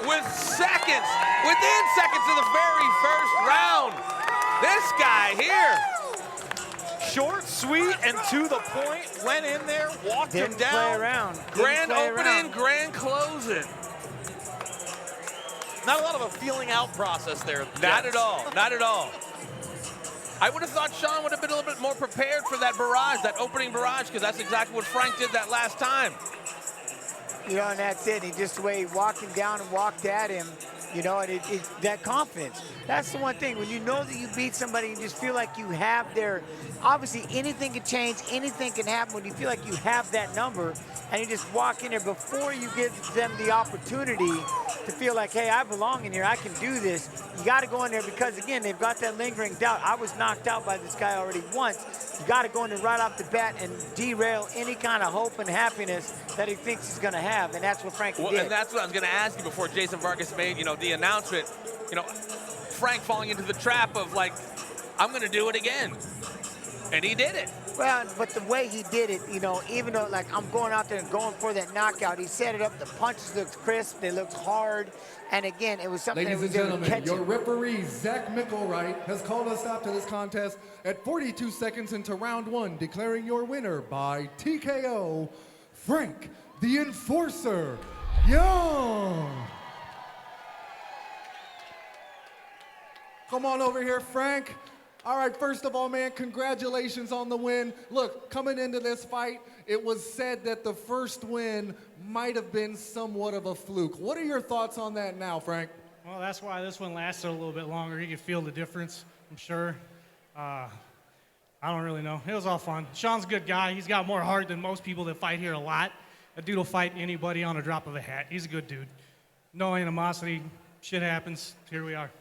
with seconds, within seconds of the very first round. This guy here. Short, sweet, and to the point. Went in there, walked him down. Play around. Grand opening, grand closing. Not a lot of a feeling out process there. Not at all, not at all. I would have thought Sean would have been a little bit more prepared for that barrage, that opening barrage, because that's exactly what Frank did that last time. You know, and that's it. He just the way he walked him down and walked at him, you know, and that confidence. That's the one thing. When you know that you beat somebody, you just feel like you have their, obviously anything can change, anything can happen when you feel like you have that number and you just walk in there before you give them the opportunity to feel like, hey, I belong in here, I can do this. You got to go in there because, again, they've got that lingering doubt. I was knocked out by this guy already once. You got to go in there right off the bat and derail any kind of hope and happiness that he thinks he's going to have, and that's what Frankie did. And that's what I was going to ask you before Jason Vargas made, you know, the announcement. You know, Frank falling into the trap of, like, I'm going to do it again. And he did it. Well, but the way he did it, you know, even though, like, I'm going out there and going for that knockout, he set it up. The punches looked crisp. They looked hard. And, again, it was something Ladies that was and able to catch gentlemen, your him. referee, Zach Mickelwright, has called a stop to this contest at 42 seconds into round 1, declaring your winner by TKO, Frank the Enforcer Young. Come on over here, Frank. All right, first of all, man, congratulations on the win. Look, coming into this fight, it was said that the first win might have been somewhat of a fluke. What are your thoughts on that now, Frank? Well, that's why this one lasted a little bit longer. You could feel the difference, I'm sure. I don't really know. It was all fun. Sean's a good guy. He's got more heart than most people that fight here a lot. That dude will fight anybody on a drop of a hat. He's a good dude. No animosity. Shit happens. Here we are.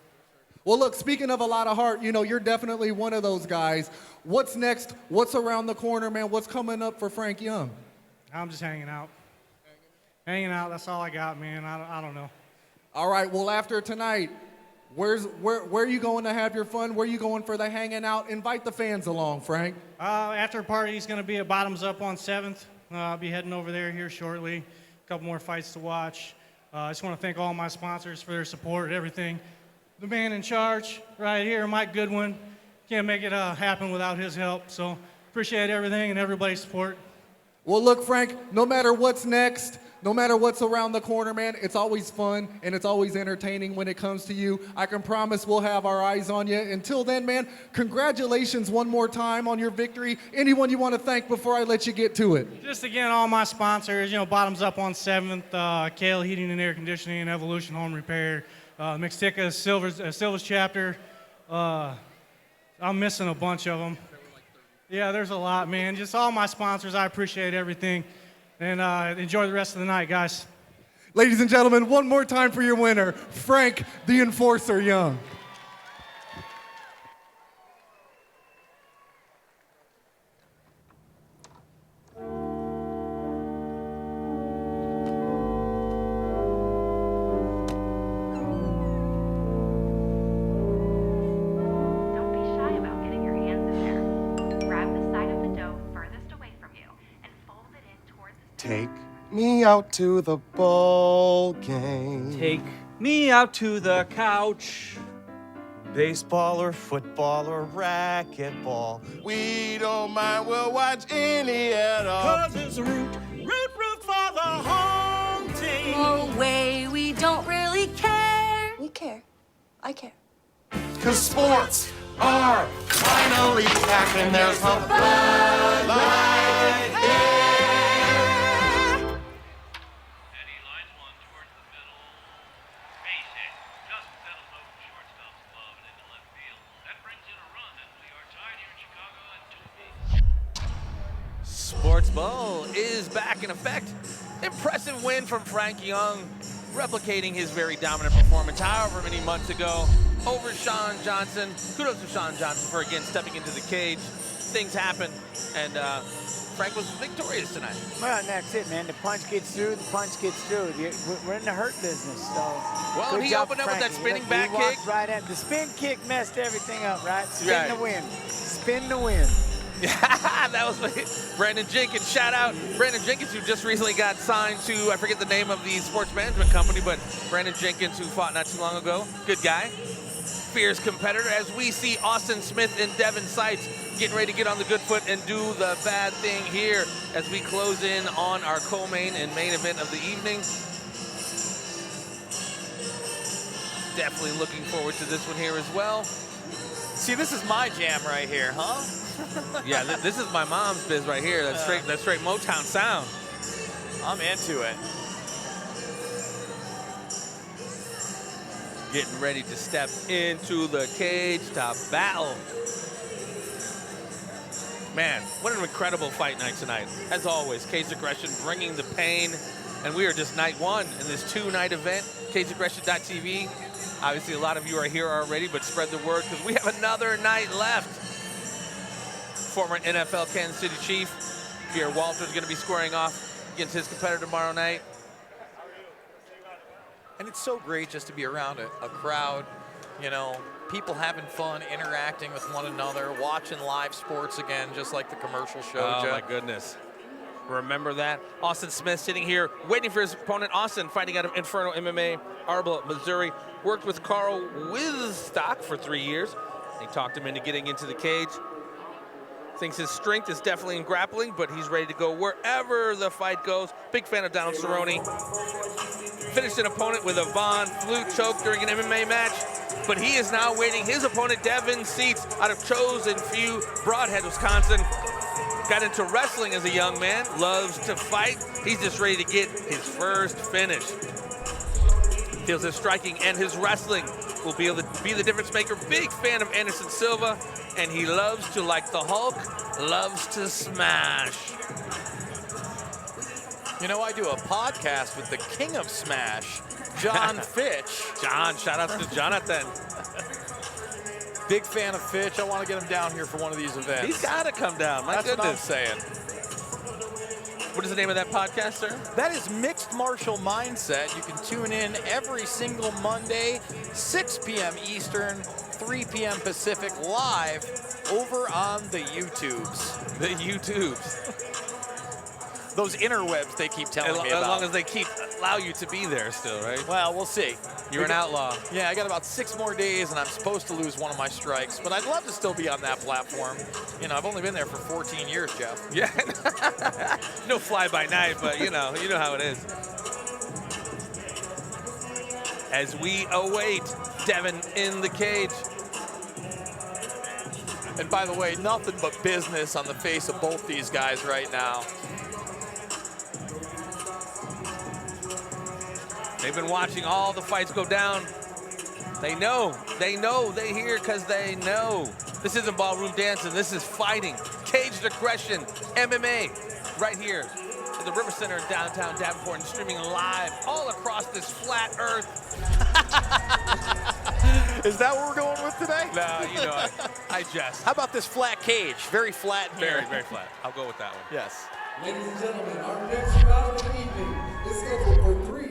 Well, look, speaking of a lot of heart, you know, you're definitely one of those guys. What's next? What's around the corner, man? What's coming up for Frank Young? I'm just hanging out. Hanging out, that's all I got, man. I don't know. All right, well, after tonight, where are you going to have your fun? Where are you going for the hanging out? Invite the fans along, Frank. After party is going to be at Bottoms Up on 7th. I'll be heading over there here shortly. A couple more fights to watch. I just want to thank all my sponsors for their support and everything. The man in charge right here, Mike Goodwin. Can't make it happen without his help, so appreciate everything and everybody's support. Well, look, Frank, no matter what's next, no matter what's around the corner, man, it's always fun and it's always entertaining when it comes to you. I can promise we'll have our eyes on you. Until then, man, congratulations one more time on your victory. Anyone you want to thank before I let you get to it? Just again, all my sponsors, Bottoms Up on 7th, Coyle Heating and Air Conditioning, Evolution Home Repair, Mixtica, Silver's Chapter. I'm missing a bunch of them. Yeah, there's a lot, man. Just all my sponsors, I appreciate everything. And enjoy the rest of the night, guys. Ladies and gentlemen, one more time for your winner, Frank the Enforcer Young. Take me out to the ball game. Take me out to the couch. Baseball or football or racquetball. We don't mind, we'll watch any at all. 'Cause it's a root for the home team. No way, we don't really care. We care. I care. 'Cause sports are finally back and there's a Bud Light here. Sports Ball is back in effect. Impressive win from Frank Young, replicating his very dominant performance however many months ago over Sean Johnson. Kudos to Sean Johnson for again stepping into the cage. Things happen, and Frank was victorious tonight. Well, that's it, man. The punch gets through, the punch gets through. We're in the hurt business, so. Well, he opened up with that spinning back kick. Right at the spin kick messed everything up, right? Spin the win. Spin the win. That was Brandon Jenkins. Shout out Brandon Jenkins, who just recently got signed to, I forget the name of the sports management company, but Brandon Jenkins, who fought not too long ago. Good guy. Fierce competitor. As we see Austin Smith and Devin Seitz getting ready to get on the good foot and do the bad thing here as we close in on our co-main and main event of the evening. Definitely looking forward to this one here as well. See, this is my jam right here, huh? Yeah, this is my mom's biz right here. That's straight Motown sound. I'm into it. Getting ready to step into the cage to battle. Man, what an incredible fight night tonight. As always, Cage Aggression bringing the pain, and we are just night one in this two-night event. CageAggression.tv. Obviously, a lot of you are here already, but spread the word because we have another night left. Former NFL Kansas City Chief Pierre Walter is going to be squaring off against his competitor tomorrow night. And it's so great just to be around a crowd, people having fun, interacting with one another, watching live sports again, just like the commercial showed. Oh, my goodness. Remember that. Austin Smith sitting here waiting for his opponent. Austin fighting out of Inferno MMA, Arbla, Missouri. Worked with Carl Wizstock for 3 years. He talked him into getting into the cage. Thinks his strength is definitely in grappling, but he's ready to go wherever the fight goes. Big fan of Donald Cerrone. Finished an opponent with a Von Flute choke during an MMA match, but he is now waiting his opponent, Devin Seitz, out of Chosen Few, Broadhead, Wisconsin. Got into wrestling as a young man, loves to fight. He's just ready to get his first finish. Feels his striking and his wrestling will be able to be the difference maker. Big fan of Anderson Silva, and he loves to, like the Hulk, loves to smash. I do a podcast with the king of smash, John Fitch. John, shout out to Jonathan. Big fan of Fitch. I want to get him down here for one of these events. He's got to come down. My goodness. That's what I'm saying. What is the name of that podcast, sir? That is Mixed Martial Mindset. You can tune in every single Monday, 6 p.m. Eastern, 3 p.m. Pacific, live over on the YouTubes. The YouTubes. Those interwebs they keep telling me about. As long as they allow you to be there still, right? Well, we'll see. You're an outlaw. Yeah, I got about 6 more days, and I'm supposed to lose one of my strikes, but I'd love to still be on that platform. You know, I've only been there for 14 years, Jeff. Yeah. No fly-by-night, but you know how it is. As we await Devin in the cage. And by the way, nothing but business on the face of both these guys right now. They've been watching all the fights go down. They know, they hear because they know. This isn't ballroom dancing, this is fighting. Caged aggression, MMA, right here at the River Center in downtown Davenport and streaming live all across this flat earth. Is that what we're going with today? No, you know, I jest. How about this flat cage? Very flat here. Very, very flat. I'll go with that one. Yes. Ladies and gentlemen, our next round of the evening is scheduled for 3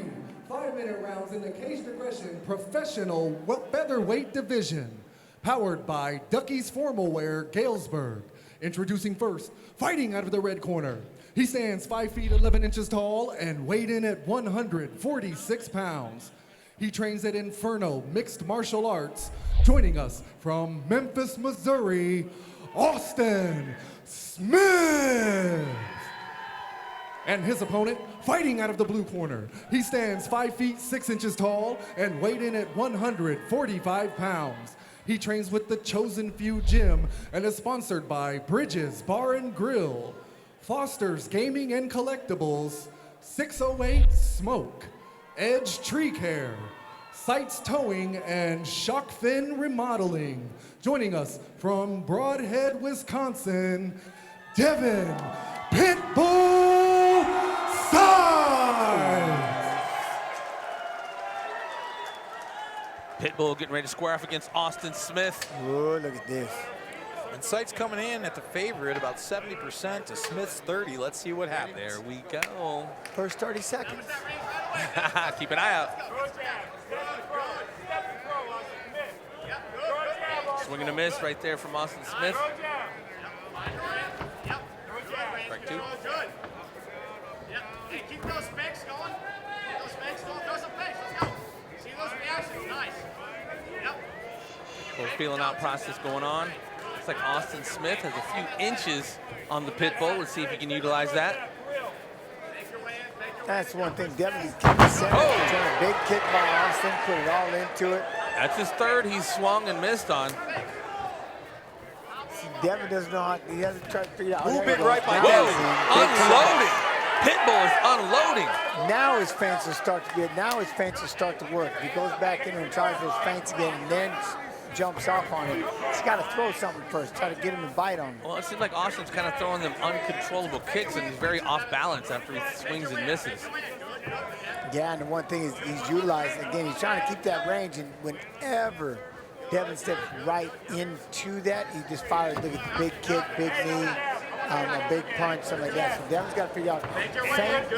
5-minute rounds in the Caged Aggression Professional Featherweight Division, powered by Ducky's Formal Wear, Galesburg. Introducing first, fighting out of the red corner. He stands 5 feet 11 inches tall and weighed in at 146 pounds. He trains at Inferno Mixed Martial Arts. Joining us from Memphis, Missouri, Austin Smith. And his opponent, fighting out of the blue corner. He stands 5 feet 6 inches tall and weighed in at 145 pounds. He trains with the Chosen Few Gym and is sponsored by Bridges Bar and Grill, Foster's Gaming and Collectibles, 608 Smoke, Edge Tree Care, Sights Towing, and Shock Fin Remodeling. Joining us from Broadhead, Wisconsin, Devin Pitbull Sides. Pitbull getting ready to square off against Austin Smith. Oh, look at this. And Sights coming in at the favorite, about 70% to Smith's 30. Let's see what happens. There we go. First 30 seconds. Keep an eye out. Swing and a miss right there from Austin Smith. Strike 2. Hey, keep those fakes going. Keep those fakes going. Throw some fakes. Let's go. See those reactions. Nice. Yep. Little feeling out process going on. Looks like Austin Smith has a few inches on the pit bull. Let's see if he can utilize that. That's one thing. Devin is keeping center. Turn a big kick by Austin. Put it all into it. That's his third he's swung and missed on. See, Devin doesn't know how, he hasn't tried to figure out. Move it right by Devin. Unloading. Pitbull is unloading. Now his feints will start to get, now his feints will start to work. He goes back in and tries those feints again and then jumps off on him. He's got to throw something first, try to get him to bite on him. Well, it seems like Austin's kind of throwing them uncontrollable kicks and he's very off balance after he swings and misses. Yeah, and the one thing is he's utilizing, again, he's trying to keep that range, and whenever Devin steps right into that, he just fires, look at the big kick, big knee, a big punch, something like that. So Devin's got to figure out,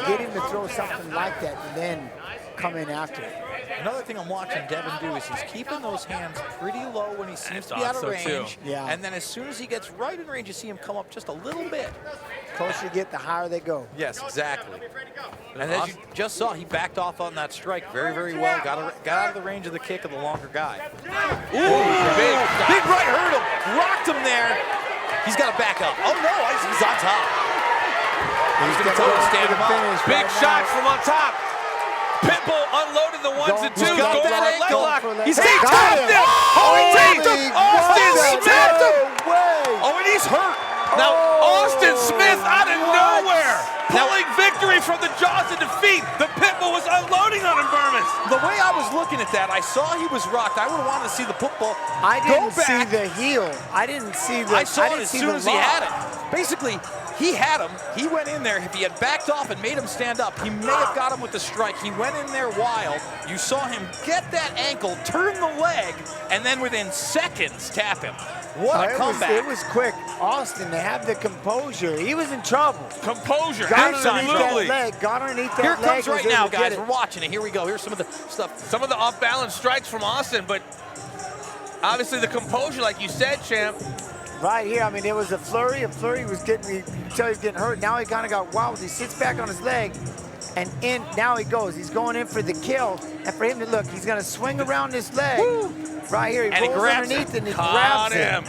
get him to throw something like that and then come in after it. Another thing I'm watching Devin do is he's keeping those hands pretty low when he seems to be out of range. Yeah. And then as soon as he gets right in range, you see him come up just a little bit. The closer you get, the higher they go. Yes, exactly. And as you just saw, he backed off on that strike very, very well. Got out of the range of the kick of the longer guy. Ooh, big right hurt him. Rocked him there. He's got to back up. Oh, no, he's on top. He's going to stand him up. Big shot from on top. Pitbull unloading the ones and twos. Going for a leg lock. He's tapped him. Austin Smith. Oh, and he's hurt. Now, Austin Smith out of nowhere. Pulling victory from the jaws of defeat. The Pitbull was unloading on him, Bermas. The way I was looking at that, I saw he was rocked. I would have wanted to see the Pitbull I didn't see the heel. I didn't see the I saw it as soon as he had it. Basically, he had him. He went in there. If he had backed off and made him stand up, he may have got him with the strike. He went in there wild. You saw him get that ankle, turn the leg, and then within seconds tap him. What a comeback. It was quick. Austin, to have the composure. He was in trouble. Composure, got absolutely. underneath that leg. Got underneath that Here leg. it comes right now, guys. It. We're watching it. Here we go. Here's some of the stuff. Some of the off-balance strikes from Austin, but obviously the composure, like you said, champ. Right here, I mean, there was a flurry. Was getting, you could tell he was getting hurt. Now he kind of got wild. He sits back on his leg, and in, now he goes. He's going in for the kill. And for him to look, he's going to swing around this leg. Woo. Right here, he rolls underneath and he grabs him.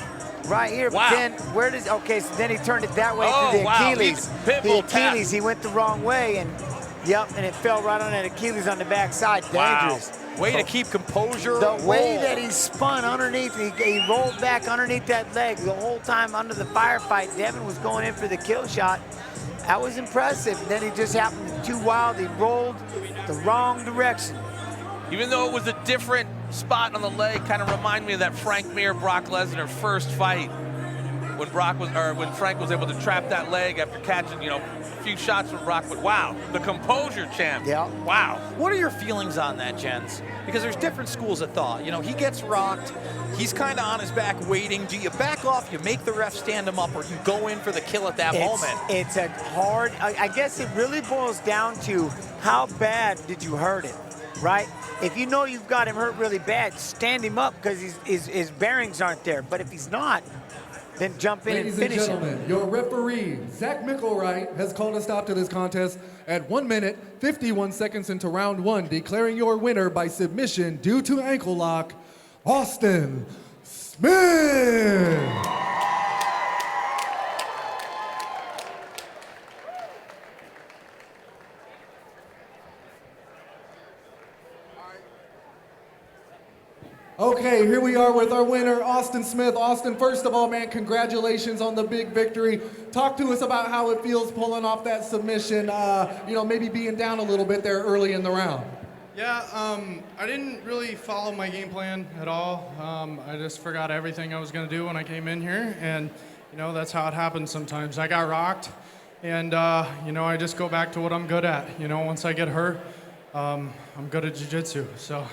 Right here, wow. But then, where does, okay, so then he turned it that way to the Achilles. The Achilles, he went the wrong way, and yep, and it fell right on that Achilles on the backside. Dangerous. Wow. Way to keep composure. The way that he spun underneath, he rolled back underneath that leg the whole time under the firefight. Dehaven was going in for the kill shot. That was impressive. And then he just happened too wild. He rolled the wrong direction. Even though it was a different spot on the leg, kind of reminded me of that Frank Mir Brock Lesnar first fight when Frank was able to trap that leg after catching, a few shots from Brock. But wow, the composure, champ. Yeah. Wow. What are your feelings on that, Jens? Because there's different schools of thought. He gets rocked. He's kind of on his back waiting. Do you back off, you make the ref stand him up, or you go in for the kill at that moment? It's a hard, I guess it really boils down to how bad did you hurt him, right? If you know you've got him hurt really bad, stand him up because his bearings aren't there. But if he's not, then jump in and finish him. Ladies and gentlemen, your referee, Zach Mickelwright, has called a stop to this contest at 1 minute, 51 seconds into round 1, declaring your winner by submission due to ankle lock, Austin Smith. Okay, here we are with our winner, Austin Smith. Austin, first of all, man, congratulations on the big victory. Talk to us about how it feels pulling off that submission, maybe being down a little bit there early in the round. Yeah, I didn't really follow my game plan at all. I just forgot everything I was going to do when I came in here, and, that's how it happens sometimes. I got rocked, and, I just go back to what I'm good at. Once I get hurt, I'm good at jiu-jitsu, so...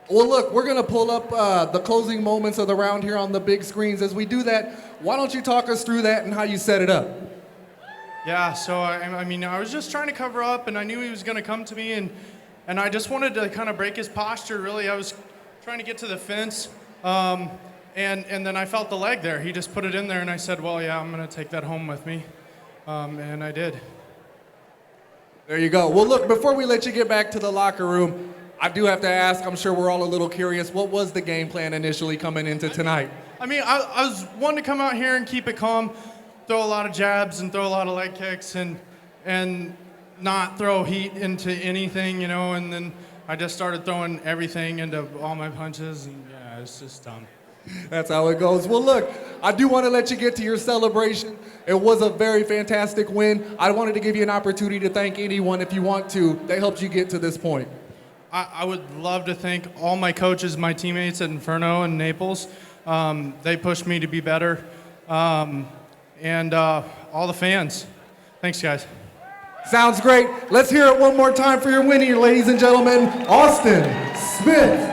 Well, look, we're going to pull up the closing moments of the round here on the big screens. As we do that, why don't you talk us through that and how you set it up? Yeah, so, I was just trying to cover up, and I knew he was going to come to me, and I just wanted to kind of break his posture, really. I was trying to get to the fence, and then I felt the leg there. He just put it in there, and I said, well, yeah, I'm going to take that home with me, and I did. There you go. Well, look, before we let you get back to the locker room, I do have to ask, I'm sure we're all a little curious, what was the game plan initially coming into tonight? I was wanting to come out here and keep it calm, throw a lot of jabs and throw a lot of leg kicks and not throw heat into anything, and then I just started throwing everything into all my punches, and yeah, it's just dumb. That's how it goes. Well, look, I do want to let you get to your celebration. It was a very fantastic win. I wanted to give you an opportunity to thank anyone, if you want to, that helped you get to this point. I would love to thank all my coaches, my teammates at Inferno and Naples. They pushed me to be better. And all the fans. Thanks, guys. Sounds great. Let's hear it one more time for your winner, ladies and gentlemen, Austin Smith.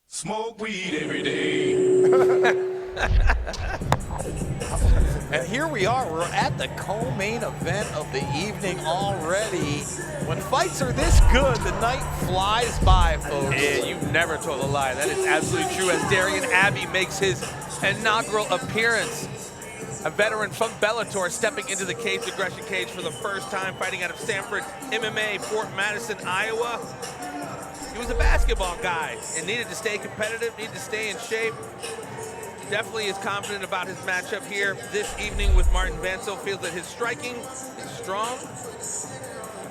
Smoke weed every day. And here we are, we're at the co-main event of the evening already. When fights are this good, the night flies by, folks. Yeah, you never told a lie. That is absolutely true. As Darian Abbey makes his inaugural appearance, a veteran from Bellator stepping into the Caged Aggression cage for the first time, fighting out of Stanford MMA, Fort Madison, Iowa. He was a basketball guy and needed to stay competitive, needed to stay in shape. Definitely is confident about his matchup here this evening with Martin Vancil. Feels that his striking is strong.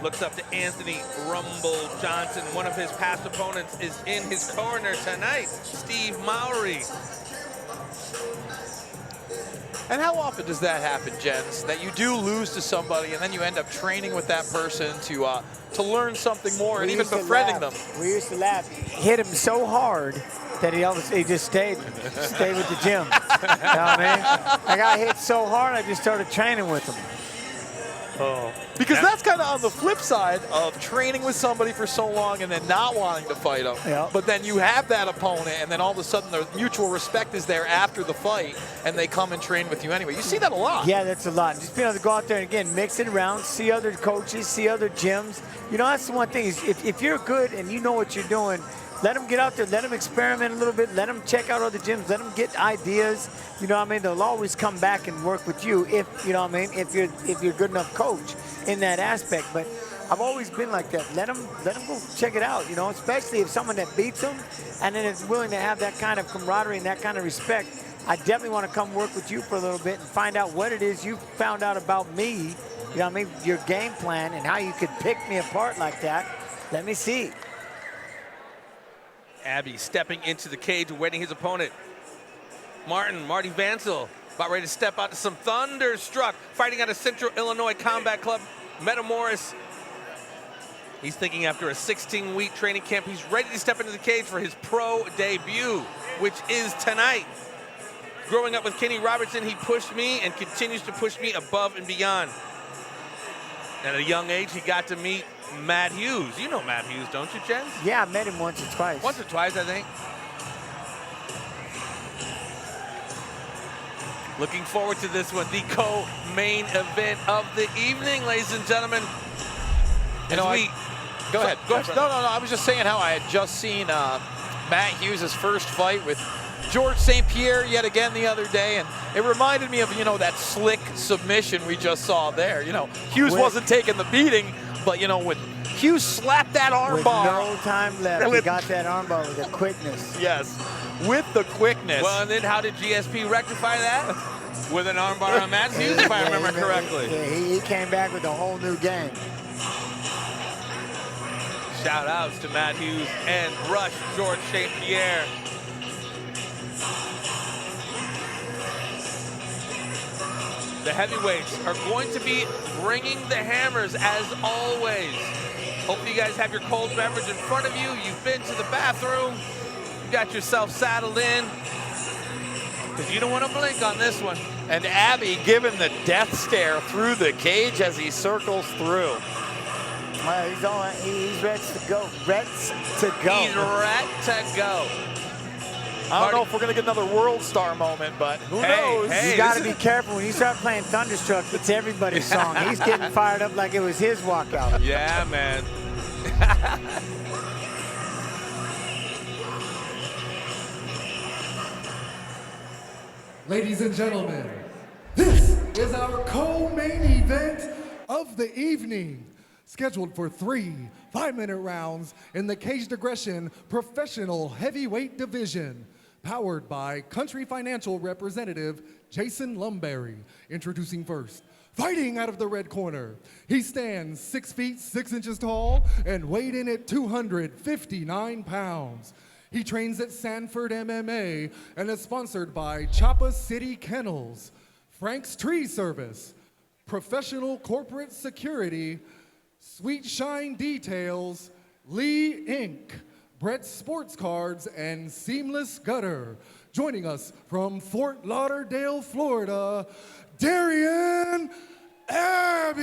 Looks up to Anthony Rumble Johnson. One of his past opponents is in his corner tonight, Steve Mowry. And how often does that happen, Jens? That you do lose to somebody and then you end up training with that person to learn something more and even befriending them? We used to laugh. Hit him so hard that he just stayed with the gym. You know what I mean? I got hit so hard, I just started training with him. Oh. Because that's kind of on the flip side of training with somebody for so long and then not wanting to fight them. Yep. But then you have that opponent, and then all of a sudden the mutual respect is there after the fight, and they come and train with you anyway. You see that a lot. Yeah, that's a lot. Just being able to go out there and, again, mix it around, see other coaches, see other gyms. You know, that's the one thing is if you're good and you know what you're doing, let them get out there, let them experiment a little bit, let them check out other gyms, let them get ideas. You know what I mean? They'll always come back and work with you if, you know what I mean, if you're a good enough coach in that aspect. But I've always been like that. Let them go check it out, you know, especially if someone that beats them and then is willing to have that kind of camaraderie and that kind of respect. I definitely want to come work with you for a little bit and find out what it is you found out about me, you know what I mean, your game plan and how you could pick me apart like that. Let me see. Abby stepping into the cage, awaiting his opponent. Marty Vancil, about ready to step out to some Thunderstruck, fighting out of Central Illinois Combat Club, Metamoris. He's thinking after a 16-week training camp, he's ready to step into the cage for his pro debut, which is tonight. Growing up with Kenny Robertson, he pushed me and continues to push me above and beyond. At a young age, he got to meet Matt Hughes. You know Matt Hughes, don't you, Jens? Yeah, I met him once or twice. Once or twice, I think. Looking forward to this one, the co-main event of the evening, ladies and gentlemen. You know, go ahead. Go ahead. No, I was just saying how I had just seen Matt Hughes' first fight with George St. Pierre yet again the other day, and it reminded me of, you know, that slick submission we just saw there. You know, Hughes wasn't taking the beating, but, you know, when Hughes slapped that arm with bar. no time left, he got that arm bar with the quickness. Yes, with the quickness. Well, and then how did GSP rectify that? With an arm bar on Matt Hughes, if I remember correctly. Yeah, he came back with a whole new game. Shout outs to Matt Hughes and Rush George St. Pierre. The heavyweights are going to be bringing the hammers as always. Hopefully you guys have your cold beverage in front of you. You've been to the bathroom. You got yourself saddled in. Because you don't want to blink on this one. And Abby giving the death stare through the cage as he circles through. Well, he's ready to go. Ready to go. He's ready to go. I don't know if we're going to get another world star moment, but who knows? You got to be careful. When you start playing Thunderstruck, it's everybody's song. He's getting fired up like it was his walkout. Yeah, man. Ladies and gentlemen, this is our co-main event of the evening. Scheduled for 3 5-minute rounds in the Caged Aggression Professional Heavyweight Division. Powered by Country Financial representative Jason Lumberry. Introducing first, fighting out of the red corner. He stands 6 feet 6 inches tall and weighed in at 259 pounds. He trains at Sanford MMA and is sponsored by Chapa City Kennels, Frank's Tree Service, Professional Corporate Security, Sweet Shine Details, Lee Inc., Brett Sports Cards, and Seamless Gutter. Joining us from Fort Lauderdale, Florida, Darian Abbey.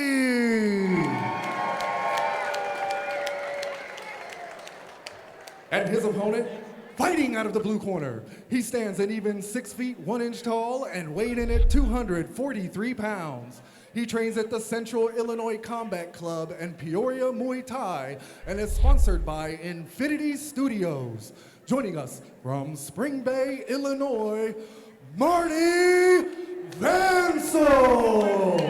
And his opponent, fighting out of the blue corner. He stands an even 6 feet 1 inch tall and weighed in at 243 pounds. He trains at the Central Illinois Combat Club and Peoria Muay Thai and is sponsored by Infinity Studios. Joining us from Spring Bay, Illinois, Marty Vancil.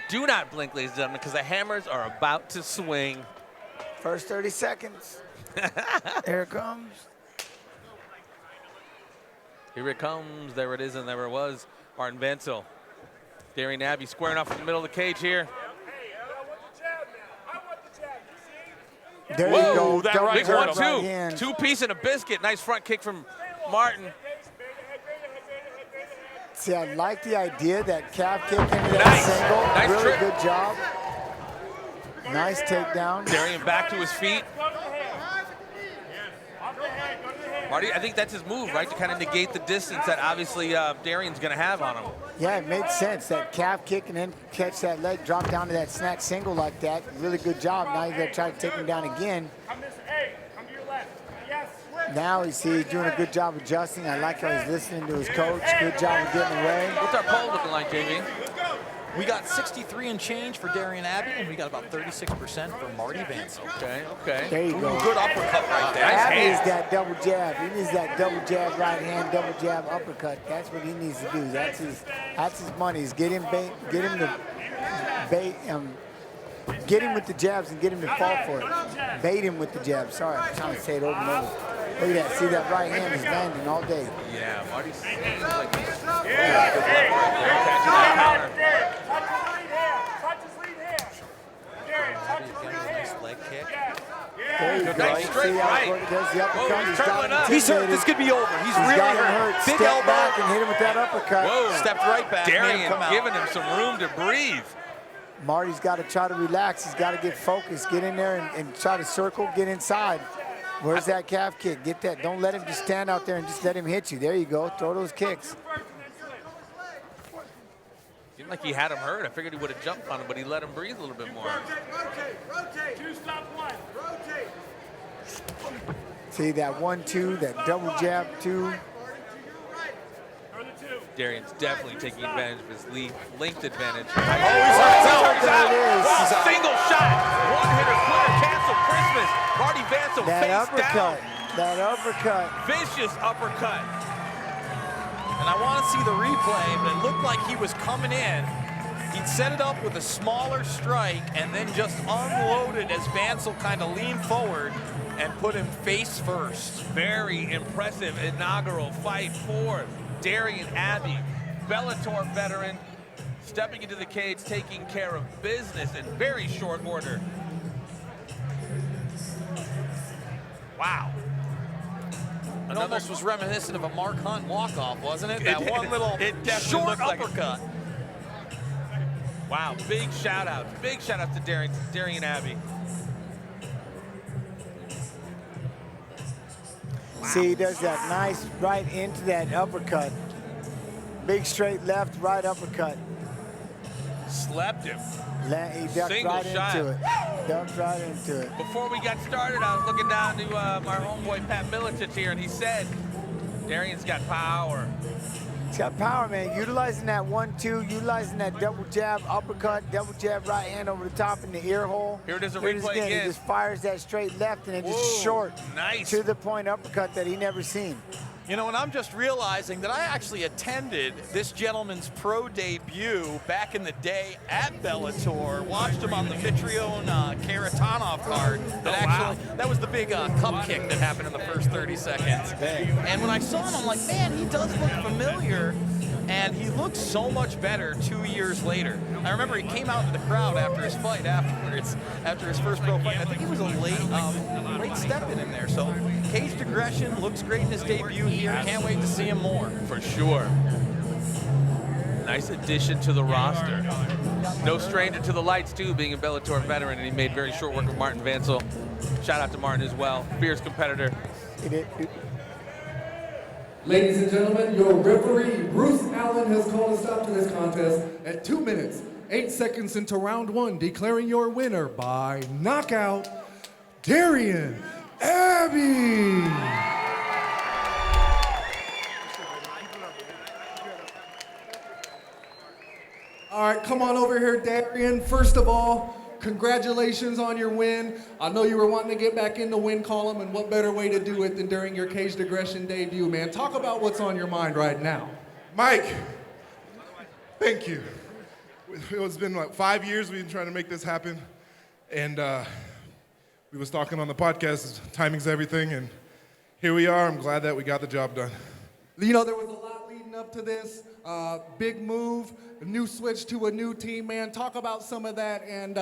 Do not blink, ladies and gentlemen, because the hammers are about to swing. First 30 seconds. Here it comes. Here it comes. There it is, and there it was. Martin Vancil. Darian Abbey squaring off in the middle of the cage here. There you Whoa, go. that Double right jab, 1-2. right hand. 2-piece and a biscuit. Nice front kick from Martin. See, I like the idea that calf kick into that single. Nice really trick. good job. Nice takedown. Darian back to his feet. Marty, I think that's his move, right? To kind of negate the distance that obviously Darian's going to have on him. Yeah, it made sense. That calf kick and then catch that leg, drop down to that snatch single like that. Really good job. Now you got to try to take him down again. Now he's doing a good job adjusting. I like how he's listening to his coach. Good job of getting away. What's our poll looking like, JV? We got 63 and change for Darian Abbey, and we got about 36% for Marty Vancil. Okay. There you go. Good uppercut right there. Abbey is that double jab. He needs that double jab right hand, double jab uppercut. That's what he needs to do. That's his money. Is get him to bait get him with the jabs and get him to fall for it. Bait him with the jabs. Sorry, I'm trying to say it over and over. Look at that. See that right hand is landing all day. Yeah, Marty seems like he's catching that counter. Nice leg kick. There you go. Nice straight right. There's the uppercut. Whoa, he's turning up. He's hurt. This could be over. He's really got him hurt. hurt. Big Step elbow. back and hit him with that uppercut. Whoa. Stepped right back. Darian come out. giving him some room to breathe. Marty's got to try to relax. He's got to get focused. Get in there and try to circle. Get inside. Where's that calf kick? Get that. Don't let him just stand out there and just let him hit you. There you go. Throw those kicks. Seemed like he had him hurt. I figured he would have jumped on him, but he let him breathe a little bit more. Rotate. 2 stop 1. Rotate. See that 1-2, that double jab 2. Darian's definitely taking advantage of his length advantage. There it is. Single shot. One-hitter quitter. Cancel Christmas. Marty Vancil That face uppercut. down. That uppercut. Vicious uppercut. And I want to see the replay, but it looked like he was coming in. He'd set it up with a smaller strike and then just unloaded as Vancil kind of leaned forward and put him face first. Very impressive inaugural fight for Darian Abbey, Bellator veteran, stepping into the cage, taking care of business in very short order. Wow. It almost was reminiscent of a Mark Hunt walk-off, wasn't it? That one little short uppercut. Wow, big shout-out. Big shout-out to Darian Abbey. Wow. See, he does that nice right into that uppercut. Big straight left, right uppercut. Slept him. He ducked Single right shot. into it. Ducked right into it. Before we got started, I was looking down to our homeboy Pat MIletich here, and he said, Darian's got power. He's got power, man. Utilizing that 1-2, utilizing that double jab, uppercut, double jab, right hand over the top in the ear hole. Here it is, a Here it is replay again. He just fires that straight left and then just short. Nice. To the point uppercut that he never seen. You know, and I'm just realizing that I actually attended this gentleman's pro debut back in the day at Bellator. Watched him on the Mitrione Karatanov card. That was the big cup kick that happened in the first 30 seconds. And when I saw him, I'm like, man, he does look familiar. And he looks so much better 2 years later. I remember he came out to the crowd after his fight afterwards, after his first pro fight. I think he was a late step in there. So Caged Aggression looks great in his debut here. Can't wait to see him more. For sure. Nice addition to the roster. No stranger to the lights, too, being a Bellator veteran, and he made very short work of Martin Vancil. Shout out to Martin as well, fierce competitor. Ladies and gentlemen, your referee, Bruce Allen, has called a stop to this contest at 2 minutes, 8 seconds into round 1, declaring your winner by knockout, Darian Abbey. All right, come on over here, Darian. First of all, congratulations on your win. I know you were wanting to get back in the win column, and what better way to do it than during your Caged Aggression debut, man. Talk about what's on your mind right now. Mike, thank you. It's been like 5 years we've been trying to make this happen, and we was talking on the podcast, timing's everything, and here we are. I'm glad that we got the job done. You know, there was a lot leading up to this. big move, a new switch to a new team, man. Talk about some of that and,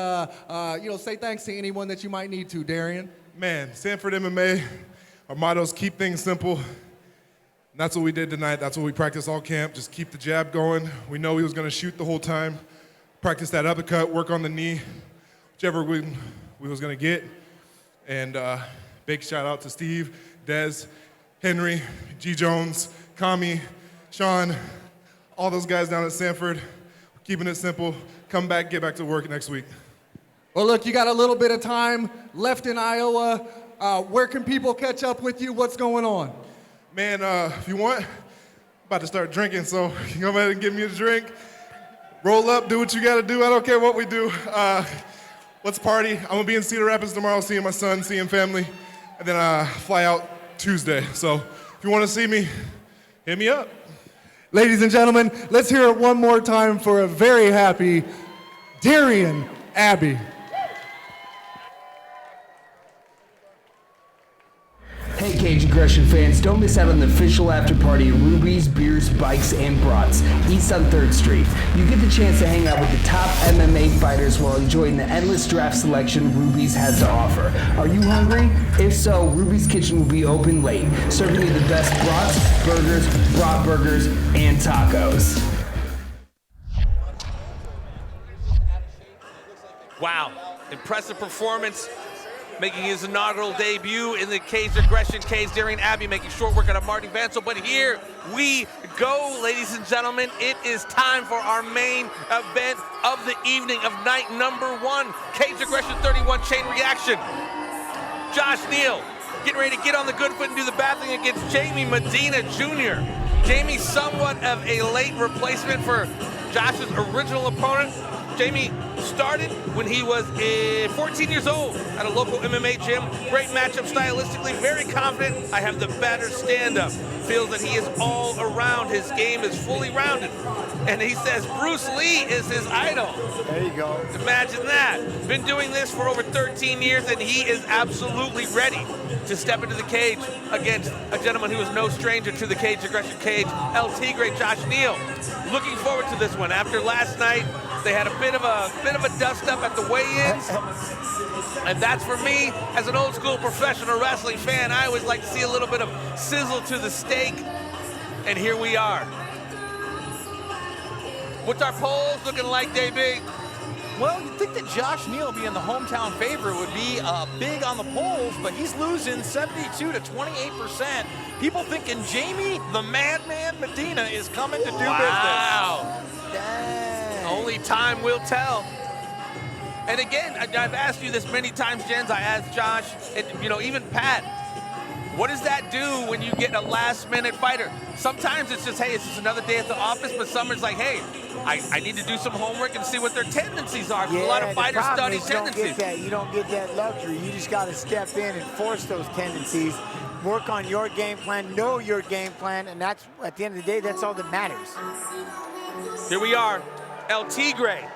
say thanks to anyone that you might need to, Darian. Man, Sanford MMA, our motto is keep things simple. And that's what we did tonight. That's what we practiced all camp. Just keep the jab going. We know he was going to shoot the whole time. Practice that uppercut, work on the knee, whichever we was going to get. And big shout out to Steve, Dez, Henry, G. Jones, Kami, Sean, all those guys down at Sanford. Keeping it simple. Come back, get back to work next week. Well, look, you got a little bit of time left in Iowa. Where can people catch up with you? What's going on? Man, if you want, I'm about to start drinking, so you can go ahead and give me a drink. Roll up, do what you gotta do. I don't care what we do. Let's party. I'm gonna be in Cedar Rapids tomorrow, seeing my son, seeing family, and then fly out Tuesday. So if you wanna see me, hit me up. Ladies and gentlemen, let's hear it one more time for a very happy Darian Abbey. Hey Cage Aggression fans, don't miss out on the official after party at Ruby's Beers, Bikes, and Brats, east on 3rd Street. You get the chance to hang out with the top MMA fighters while enjoying the endless draft selection Ruby's has to offer. Are you hungry? If so, Ruby's Kitchen will be open late, serving you the best brats, burgers, brat burgers, and tacos. Wow, impressive performance. Making his inaugural debut in the Cage Aggression cage, Darian Abbey making short work out of Marty Vancil. But here we go, ladies and gentlemen. It is time for our main event of the evening of night number 1. Cage Aggression 31 chain reaction. Josh Neal getting ready to get on the good foot and do the bad thing against Jamie Medina Jr. Jamie somewhat of a late replacement for Josh's original opponent. Jamie started when he was 14 years old at a local MMA gym. Great matchup stylistically, very confident. I have the better stand-up. Feels that he is all around. His game is fully rounded. And he says Bruce Lee is his idol. There you go. Imagine that. Been doing this for over 13 years, and he is absolutely ready to step into the cage against a gentleman who is no stranger to the Cage Aggression cage, El Tigre, Josh Neal. Looking forward to this one. After last night, they had a bit of a dust-up at the weigh-ins, and that's for me, as an old-school professional wrestling fan, I always like to see a little bit of sizzle to the steak, and here we are. What's our polls looking like, JB? Well, you'd think that Josh Neal being the hometown favorite would be big on the polls, but he's losing 72 to 28%. People thinking Jamie, the Madman Medina, is coming to do business. Wow. Dang. Only time will tell. And again, I've asked you this many times, Jens. I asked Josh, and even Pat, what does that do when you get a last-minute fighter? Sometimes it's just, hey, it's just another day at the office, but summer's like, hey, I need to do some homework and see what their tendencies are. Yeah, a lot of fighters study tendencies. tendencies. You don't get that luxury. You just got to step in and force those tendencies. Work on your game plan, know your game plan, and that's, at the end of the day, that's all that matters. Here we are, El Tigre,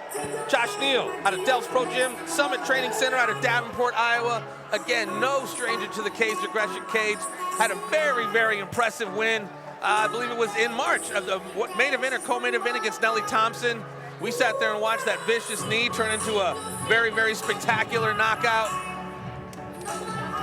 Josh Neal out of Delph's Pro Gym, Summit Training Center out of Davenport, Iowa. Again, no stranger to the Cage Aggression cage. Had a very, very impressive win. I believe it was in March of the main event or co-main event against Nelly Thompson. We sat there and watched that vicious knee turn into a very, very spectacular knockout.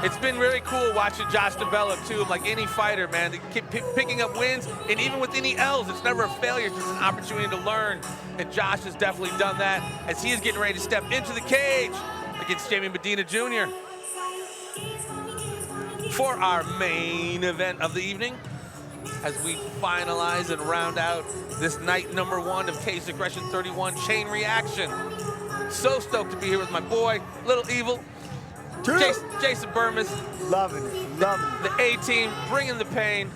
It's been really cool watching Josh develop too. Like any fighter, man, they keep picking up wins, and even with any L's, it's never a failure. It's just an opportunity to learn, and Josh has definitely done that as he is getting ready to step into the cage against Jamie Medina Jr. for our main event of the evening, as we finalize and round out this night number 1 of Cage Aggression 31 chain reaction. So stoked to be here with my boy, Little Evil, Jason Bermas. Loving it, loving it. The A-team, bringing the pain.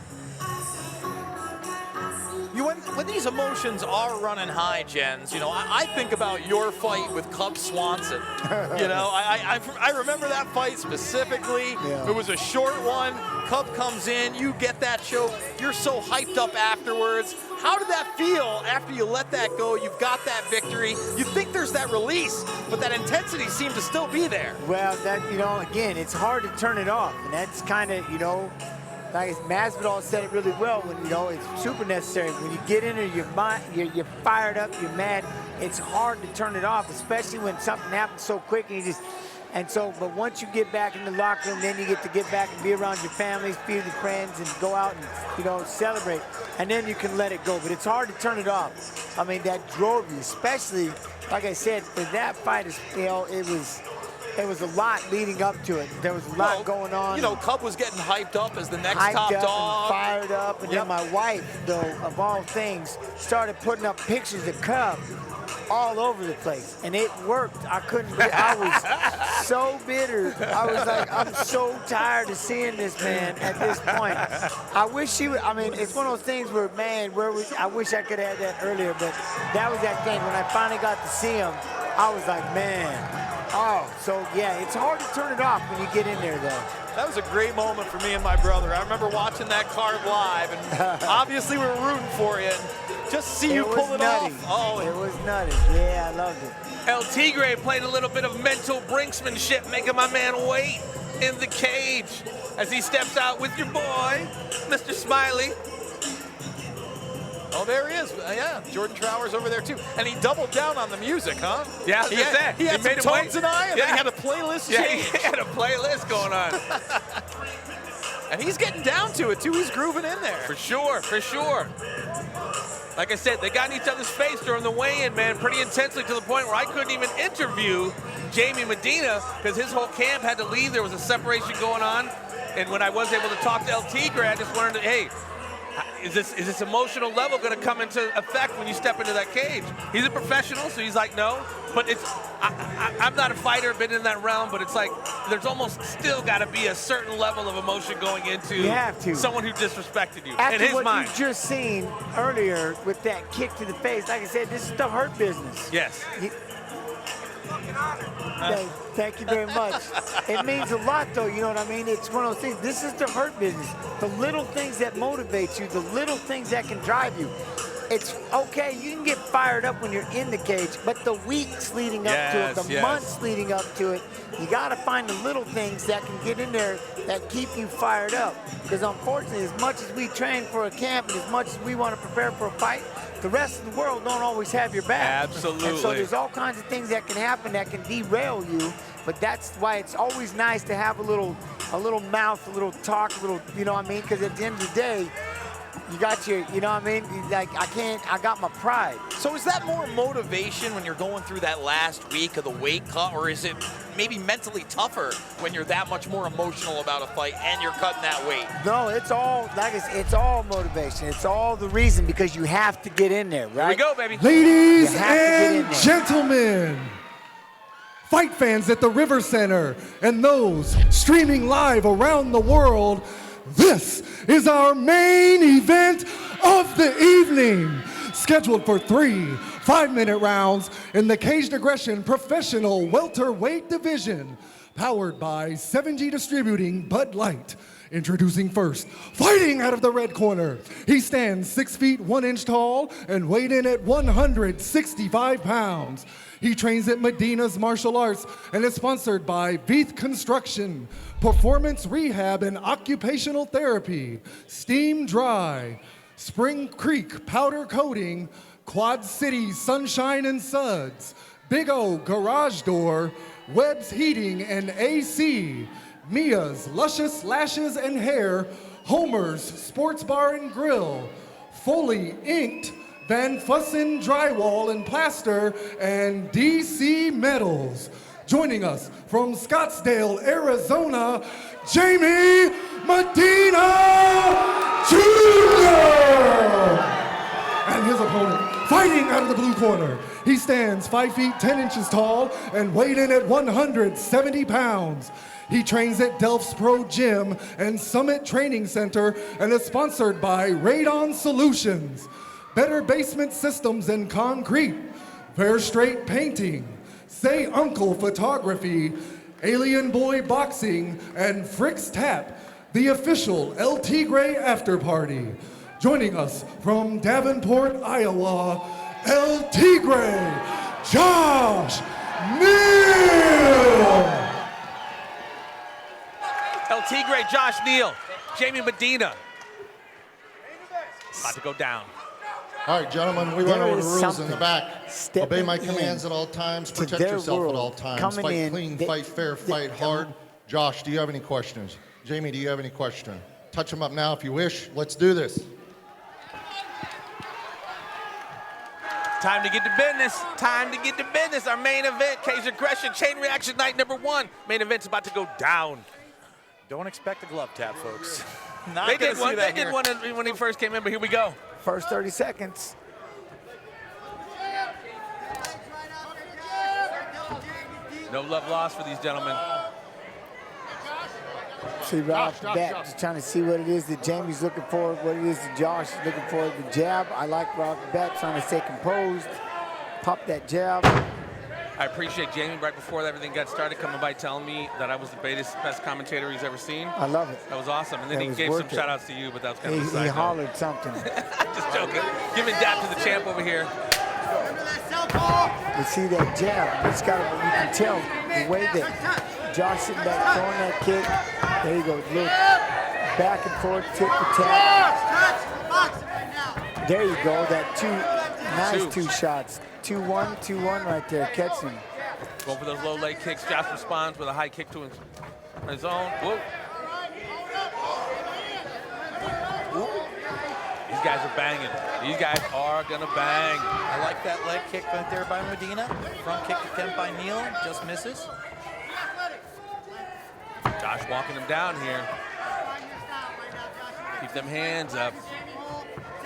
When these emotions are running high, Jens, I think about your fight with Cub Swanson. I remember that fight specifically. Yeah. It was a short one. Cub comes in, you get that choke. You're so hyped up afterwards. How did that feel after you let that go? You've got that victory. You think there's that release, but that intensity seemed to still be there. Well, that, again, it's hard to turn it off. And that's kind of, like Masvidal said it really well. When it's super necessary. When you get in there, you're fired up, you're mad. It's hard to turn it off, especially when something happens so quick and you just. And so, but once you get back in the locker room, then you get to get back and be around your families, be with your friends, and go out and, celebrate. And then you can let it go. But it's hard to turn it off. I mean, that drove you, especially, like I said, for that fight, it was a lot leading up to it. There was a lot going on. Cub was getting hyped up as the next hyped top up dog. And fired up. And then my wife, though, of all things, started putting up pictures of Cub all over the place, and it worked. I was so bitter. I was like, I'm so tired of seeing this man at this point. I wish he would. I mean, it's one of those things where, man, I wish I could have had that earlier, but that was that thing. When I finally got to see him, I was like, man. Oh, so yeah, it's hard to turn it off when you get in there, though. That was a great moment for me and my brother. I remember watching that card live, and obviously we were rooting for you. And just see you pull it off. Oh, it was nutty. Yeah, I loved it. El Tigre played a little bit of mental brinksmanship, making my man wait in the cage as he steps out with your boy, Mr. Smiley. Oh, there he is. Yeah, Jordan Trower's over there, too. And he doubled down on the music, huh? Yeah, I was gonna say. He had some tones and I, and then he had a playlist change. He had a playlist going on. And he's getting down to it, too. He's grooving in there. For sure, for sure. Like I said, they got in each other's face during the weigh-in, man, pretty intensely, to the point where I couldn't even interview Jamie Medina because his whole camp had to leave. There was a separation going on. And when I was able to talk to El Tigre, I just wanted to, hey, is this emotional level going to come into effect when you step into that cage? He's a professional, so he's like, no. But I'm not a fighter, been in that realm, but it's like there's almost still got to be a certain level of emotion going into someone who disrespected you. After in his what mind. you just seen earlier with that kick to the face, like I said, this is the hurt business. Yes. Thank you very much. It means a lot, though, you know what I mean? It's one of those things. This is the hurt business. The little things that motivate you, the little things that can drive you. It's okay, you can get fired up when you're in the cage, but the weeks leading up to it, the months leading up to it, you got to find the little things that can get in there that keep you fired up. Because unfortunately, as much as we train for a camp and as much as we want to prepare for a fight, the rest of the world don't always have your back. Absolutely. And so there's all kinds of things that can happen that can derail you, but that's why it's always nice to have a little mouth, a little talk, a little, you know what I mean? Because at the end of the day, you got your, you know what I mean? Like, I got my pride. So is that more motivation when you're going through that last week of the weight cut, or is it maybe mentally tougher when you're that much more emotional about a fight and you're cutting that weight? No, it's all, like it's all motivation. It's all the reason, because you have to get in there, right? Here we go, baby. Ladies and gentlemen, fight fans at the River Center and those streaming live around the world, this is our main event of the evening, scheduled for 3 5-minute rounds in the Caged Aggression Professional Welterweight Division, powered by 7G Distributing Bud Light. Introducing first, fighting out of the red corner. He stands 6 feet 1 inch tall and weighed in at 165 pounds. He trains at Medina's Martial Arts and is sponsored by Veith Construction, Performance Rehab and Occupational Therapy, Steam Dry, Spring Creek Powder Coating, Quad City Sunshine and Suds, Big O Garage Door, Webb's Heating and AC, Mia's Luscious Lashes and Hair, Homer's Sports Bar and Grill, Foley Inked, Van Fussen Drywall and Plaster, and DC Metals. Joining us from Scottsdale, Arizona, Jamie Medina Jr. And his opponent, fighting out of the blue corner. He stands 5 feet 10 inches tall and weighed in at 170 pounds. He trains at Delph's Pro Gym and Summit Training Center and is sponsored by Radon Solutions, Better Basement Systems and Concrete, Fair Straight Painting, Say Uncle Photography, Alien Boy Boxing, and Frick's Tap, the official El Tigre after party. Joining us from Davenport, Iowa, El Tigre, Josh Neal. El Tigre, Josh Neal. Jamie Medina. About to go down. All right, gentlemen, we went There over the is rules in the back. stepping Obey my in commands at all times. to Protect their yourself at world, all times. coming Fight in, clean, fight fair, fight hard. Josh, do you have any questions? Jamie, do you have any question? Touch them up now if you wish. Let's do this. Time to get to business. Time to get to business. Our main event, Cage Aggression, Chain Reaction Night #1. Main event's about to go down. Don't expect a glove tap, folks. They did one when he first came in, but here we go. First 30 seconds. No love lost for these gentlemen. See right off the bat, just trying to see what it is that Jamie's looking for, what it is that Josh is looking for. The jab, I like right off the bat, trying to stay composed. Pop that jab. I appreciate Jamie right before everything got started coming by telling me that I was the best commentator he's ever seen. I love it. That was awesome. And then he gave some shout outs to you, but that was kind of a side He note. hollered something. Just joking. Giving dap to the champ over here. You see that jab, it's got you can tell the way that Josh sitting back throwing that kick. There you go, look, back and forth, tit for tat. There you go, that two shots. 2-1, 2-1 right there, catching him. Going for those low leg kicks. Josh responds with a high kick to his own. Whoa. These guys are banging. These guys are gonna bang. I like that leg kick right there by Medina. Front kick attempt by Neal, just misses. Josh walking him down here. Keep them hands up.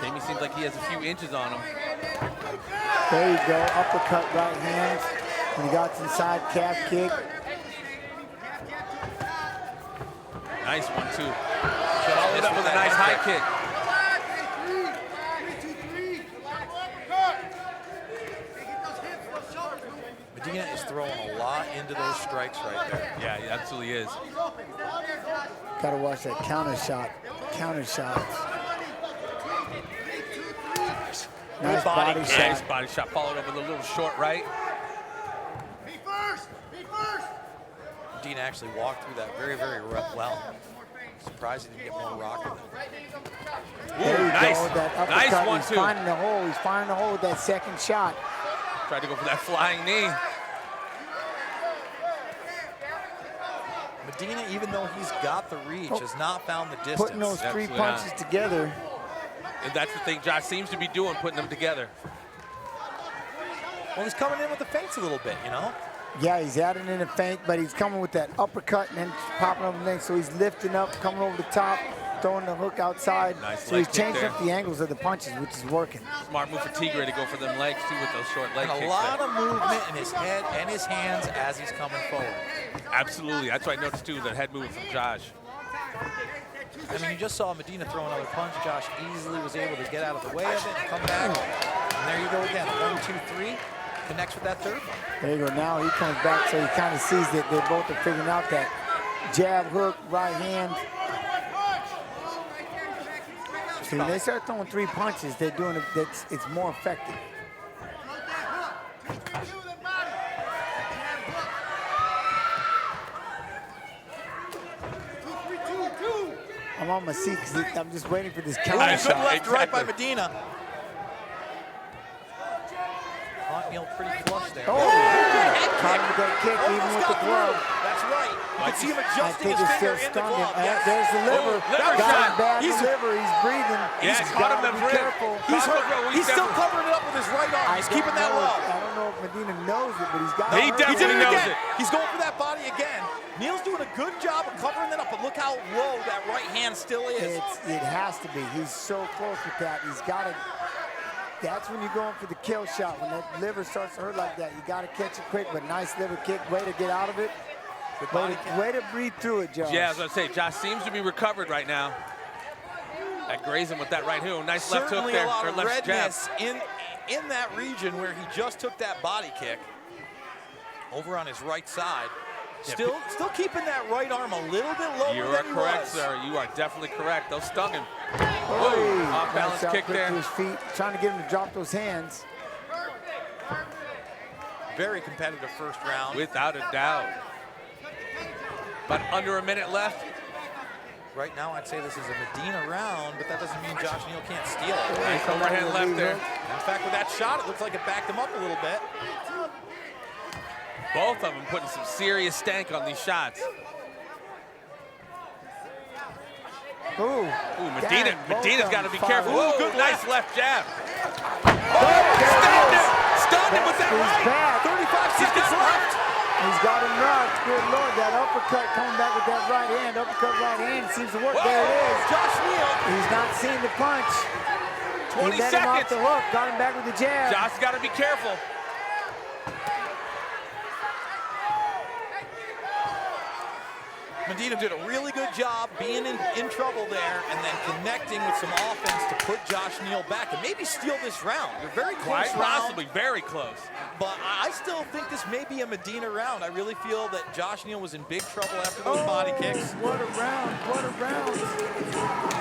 Jamie seems like he has a few inches on him. There you go, uppercut right hand. When he got inside, calf kick. Nice one, too. Followed up with a nice high kick. Medina is throwing a lot into those strikes right there. Yeah, he absolutely is. Gotta watch that counter shot. Counter shots. Nice body shot. Nice body shot, followed up with a little short right. Medina actually walked through that very, very well. Surprised he didn't get more rocking. There you nice. go, that uppercut. Nice one, He's too. finding the hole. He's finding the hole with that second shot. Tried to go for that flying knee. Medina, even though he's got the reach, has not found the distance. Putting those three punches together. And that's the thing Josh seems to be doing, putting them together. Well, he's coming in with the feints a little bit, you know? Yeah, he's adding in a feint, but he's coming with that uppercut and then popping over the leg. So he's lifting up, coming over the top, throwing the hook outside. Nice so leg he's kick changing there. up the angles of the punches, which is working. Smart move for Tigre to go for them legs, too, with those short leg And kicks. a lot of movement in his head and his hands as he's coming forward. Absolutely. That's what I noticed, too, the head movement from Josh. I mean, you just saw Medina throw another punch. Josh easily was able to get out of the way of it and come back. And there you go again. 1, 2, 3. Connects with that third one. There you go. Now he comes back, so he kind of sees that they both are figuring out that jab, hook, right hand. So when they start throwing three punches, they're doing it. It's more effective. I'm on my seat because I'm just waiting for this counter Good shot. left right by Medina. Caught Neal pretty flush there. Oh, caught him with that kick, even with the glove. That's right. You can see him I adjusting think his it's finger still in the stung him. glove. Yes. There's the liver. liver Got shot. him bad in He's- the liver. He's breathing. Yeah, He's caught him gotta in be the rib. careful. He's Caught him hurt. in the rib. He's still Definitely- covering it up with his right arm. He's keeping that low. low. I don't know if Medina knows it, but he's got He it. definitely He did it knows again. it. He's going for that body again. Neal's doing a good job of covering that up, but look how low that right hand still is. It has to be. He's so close with that. He's got to. That's when you're going for the kill shot. When that liver starts to hurt like that, you got to catch it quick. But nice liver kick. Way to get out of it. Way to breathe through it, Josh. Yeah, as I say, Josh seems to be recovered right now. That grazing with that right hook. Nice left hook Certainly there. a lot Or of left jab. redness in that region where he just took that body kick over on his right side. Still keeping that right arm a little bit lower You are than he correct, was. sir. You are definitely correct. Those stung him. Hey, Off balance nice kick quick there. to his feet, trying to get him to drop those hands. Very competitive first round. Without a doubt. But under a minute left. Right now, I'd say this is a Medina round, but that doesn't mean Josh Neal can't steal it. Nice overhand left there. In fact, with that shot, it looks like it backed him up a little bit. Both of them putting some serious stank on these shots. Ooh, Medina's got to be careful. Ooh, good, nice left jab. Stunned him with that right. 35 seconds left. He's got him knocked. Good Lord, that uppercut coming back with that right hand. Uppercut right hand seems to work. Whoa, there it is. Josh Neal. He's not seeing the punch. 20 he let seconds. him off the hook. Got him back with the jab. Josh got to be careful. Medina did a really good job being in trouble there and then connecting with some offense to put Josh Neal back and maybe steal this round. They're very close round. Possibly very close. But I still think this may be a Medina round. I really feel that Josh Neal was in big trouble after those body kicks. What a round, what a round.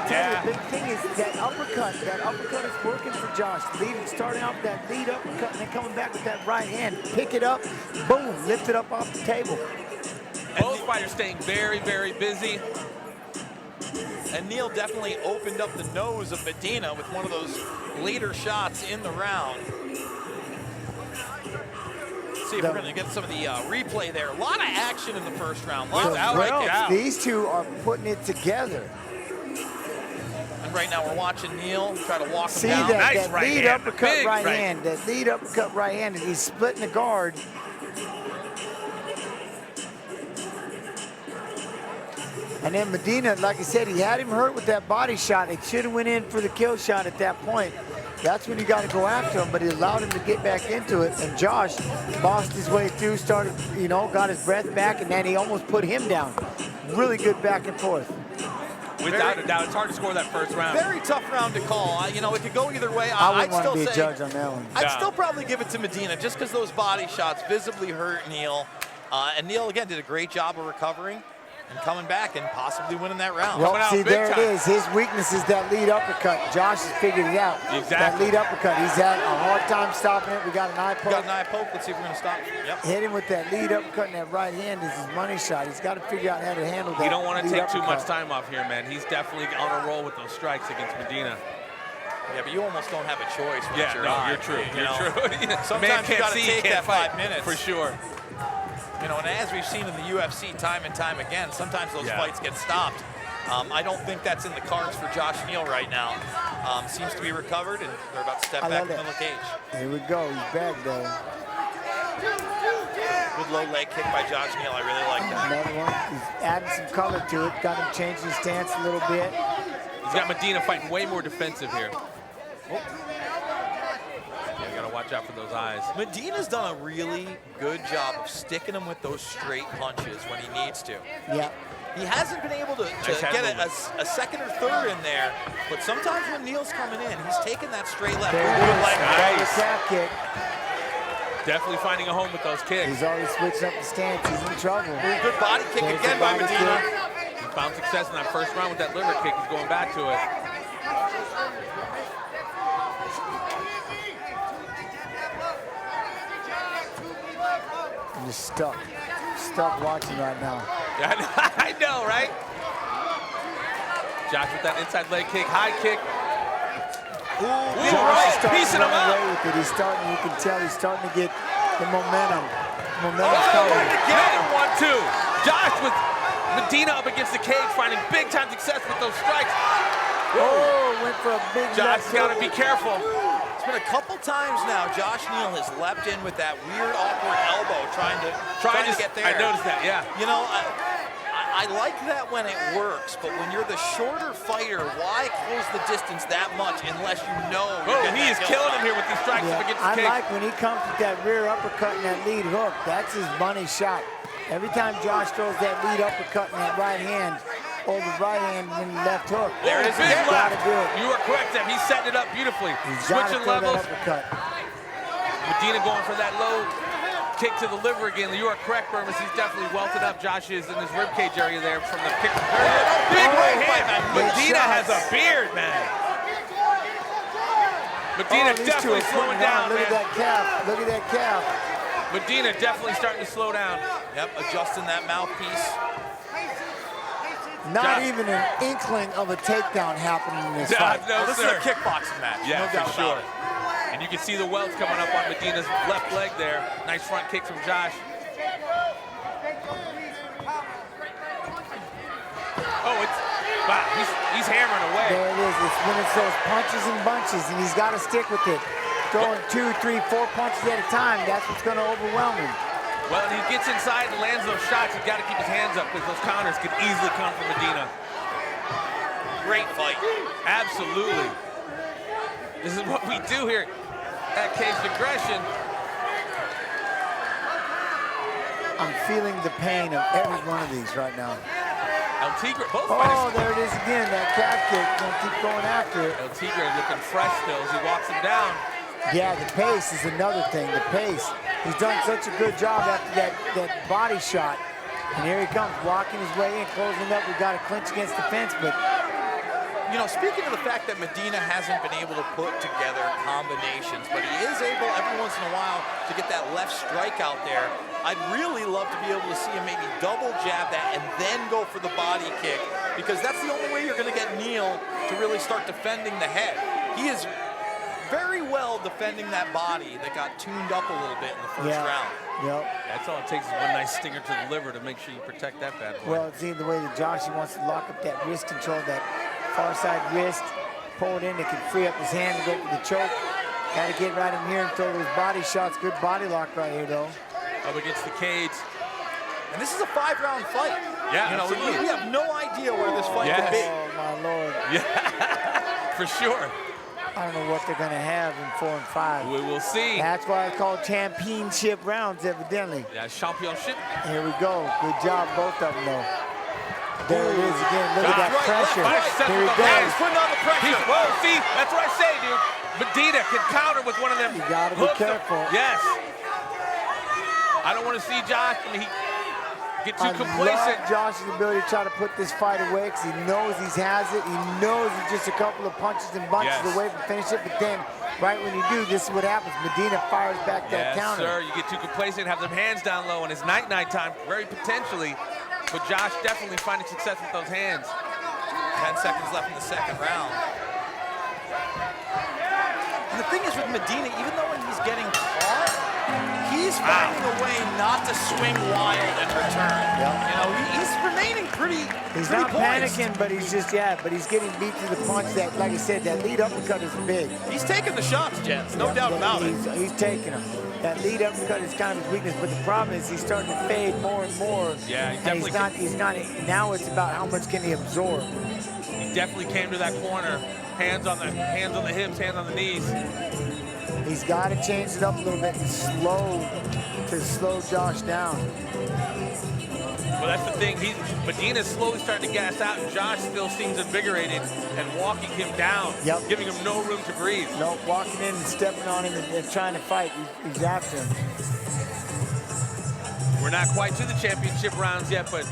Yeah. The big thing is that uppercut is working for Josh. Starting off that lead uppercut and then coming back with that right hand. Pick it up, boom, lift it up off the table. Both fighters staying very, very busy. And Neal definitely opened up the nose of Medina with one of those later shots in the round. Let's see if we're going to get some of the replay there. A lot of action in the first round. These two are putting it together. And right now we're watching Neal try to walk See him down. that lead uppercut right hand. That lead uppercut right hand, and he's splitting the guard. And then Medina, like I said, he had him hurt with that body shot. He should have went in for the kill shot at that point. That's when you got to go after him, but he allowed him to get back into it. And Josh bossed his way through, started, got his breath back, and then he almost put him down. Really good back and forth. Without a doubt, it's hard to score that first round. Very tough round to call. It could go either way. I wouldn't want to be a judge on that one. I'd still probably give it to Medina just because those body shots visibly hurt Neal. And Neal, again, did a great job of recovering and coming back and possibly winning that round. Well, see, there it is. His weakness is that lead uppercut. Josh has figured it out. Exactly. That lead uppercut. He's had a hard time stopping it. We got an eye poke. Got an eye poke. Let's see if we're going to stop. Yep. Hit him with that lead uppercut, and that right hand is his money shot. He's got to figure out how to handle that. You don't want to take too uppercut. much time off here, man. He's definitely on a roll with those strikes against Medina. Yeah, but you almost don't have a choice. Yeah, you're true. You're true. Sometimes you got to take that 5 minutes. For sure. And as we've seen in the UFC time and time again, sometimes those fights get stopped. I don't think that's in the cards for Josh Neal right now. Seems to be recovered, and they're about to step back into the cage. Here we go. He's back, though. Good low leg kick by Josh Neal. I really like that. Another one. He's adding some color to it. Got him changing his stance a little bit. He's got Medina fighting way more defensive here. You got to watch out for those eyes. Medina's done a really good job of sticking him with those straight punches when he needs to. Yeah. He hasn't been able to get a second or third in there, but sometimes when Neal's coming in, he's taking that straight left. Nice. Calf kick. Definitely finding a home with those kicks. He's already switched up the stance. He's in trouble. Good body kick again by Medina. He found success in that first round with that liver kick. He's going back to it. I'm just stuck watching right now. I know, right? Josh with that inside leg kick, high kick. Ooh, Josh is piecing him up. With it. He's starting, you can tell he's starting to get the momentum. Right again, 1-2. Josh with Medina up against the cage, finding big time success with those strikes. Oh, went for a big Josh's got to be careful. It's been a couple times now. Josh Neal has leapt in with that weird, awkward elbow, trying to get there. I noticed that, yeah. I like that when it works, but when you're the shorter fighter, why close the distance that much unless you know? He is killing him here with these strikes up against the cage. I like when he comes with that rear uppercut and that lead hook. That's his money shot. Every time Josh throws that lead uppercut in that right hand, or the right hand and the left hook. There it is, big left. You are correct, Sam. He's setting it up beautifully. Switching levels. Medina going for that low kick to the liver again. You are correct, Bermas. He's definitely welted up. Josh is in his ribcage area there from the kick. Big right hand. Medina has a beard, man. Medina definitely slowing down, man. Look at that calf. Look at that calf. Medina definitely starting to slow down. Yep, adjusting that mouthpiece. Not even an inkling of a takedown happening in this fight. No, this is a kickboxing match. Yeah, no doubt for sure. about it. And you can see the welts coming up on Medina's left leg there. Nice front kick from Josh. Oh, it's, wow, he's hammering away. There it is. It's when it's those punches and bunches, and he's got to stick with it. Throwing 2, 3, 4 punches at a time, that's what's going to overwhelm him. Well, he gets inside and lands those shots. He's got to keep his hands up because those counters could easily come from Medina. Great fight. Absolutely. This is what we do here at Caged Aggression. I'm feeling the pain of every one of these right now. El Tigre, both Oh, fighters. there it is again, that calf kick. Gonna keep going after it. El Tigre looking fresh still as he walks him down. Yeah, the pace is another thing, the pace. He's done such a good job after that body shot. And here he comes, walking his way in, closing up. We've got to clinch against the fence, but You know, speaking of the fact that Medina hasn't been able to put together combinations, but he is able every once in a while to get that left strike out there. I'd really love to be able to see him maybe double jab that and then go for the body kick, because that's the only way you're going to get Neal to really start defending the head. He is very well defending that body that got tuned up a little bit in the first round. Yep. That's all it takes is one nice stinger to the liver to make sure you protect that bad boy. Well, it's either the way that Josh wants to lock up that wrist control, that far side wrist, pull it in, it can free up his hand to go for the choke. Got to get right in here and throw those body shots. Good body lock right here, though. Up against the cage. And this is a 5-round fight. Yeah, you know, we have no idea where this fight could be. Oh, my Lord. Yeah, for sure. I don't know what they're going to have in 4 and 5. We will see. That's why it's called championship rounds, evidently. Yeah, championship. Here we go. Good job, both of them, though. There it is again. Look at that pressure. Here he goes. He's putting on the pressure. Whoa, see, that's what I say, dude. Medina can counter with one of them. You got to be careful. Yes. I don't want to see Josh. I mean, he get too complacent. Love Josh's ability to try to put this fight away because he knows he has it. He knows he's just a couple of punches and bunches away from finish it. But then, right when you do, this is what happens. Medina fires back that counter. Yes, sir. You get too complacent, have them hands down low, and it's night-night time, very potentially. But Josh definitely finding success with those hands. 10 seconds left in the second round. And the thing is with Medina, even though he's getting caught, he's finding a way not to swing wild and return. You know, he's remaining pretty He's pretty not poised. panicking, but he's just, but he's getting beat to the punch that, like I said, that lead uppercut is big. He's taking the shots, Jens, no doubt about it. He's taking them. That lead uppercut is kind of his weakness, but the problem is he's starting to fade more and more. Yeah, he and definitely he's not, now it's about how much can he absorb. He definitely came to that corner. Hands on the hips, hands on the knees. He's got to change it up a little bit to slow Josh down. Well, that's the thing. Medina's slowly starting to gas out, and Josh still seems invigorated and walking him down, giving him no room to breathe. No, walking in and stepping on him and trying to fight. He's after him. We're not quite to the championship rounds yet, but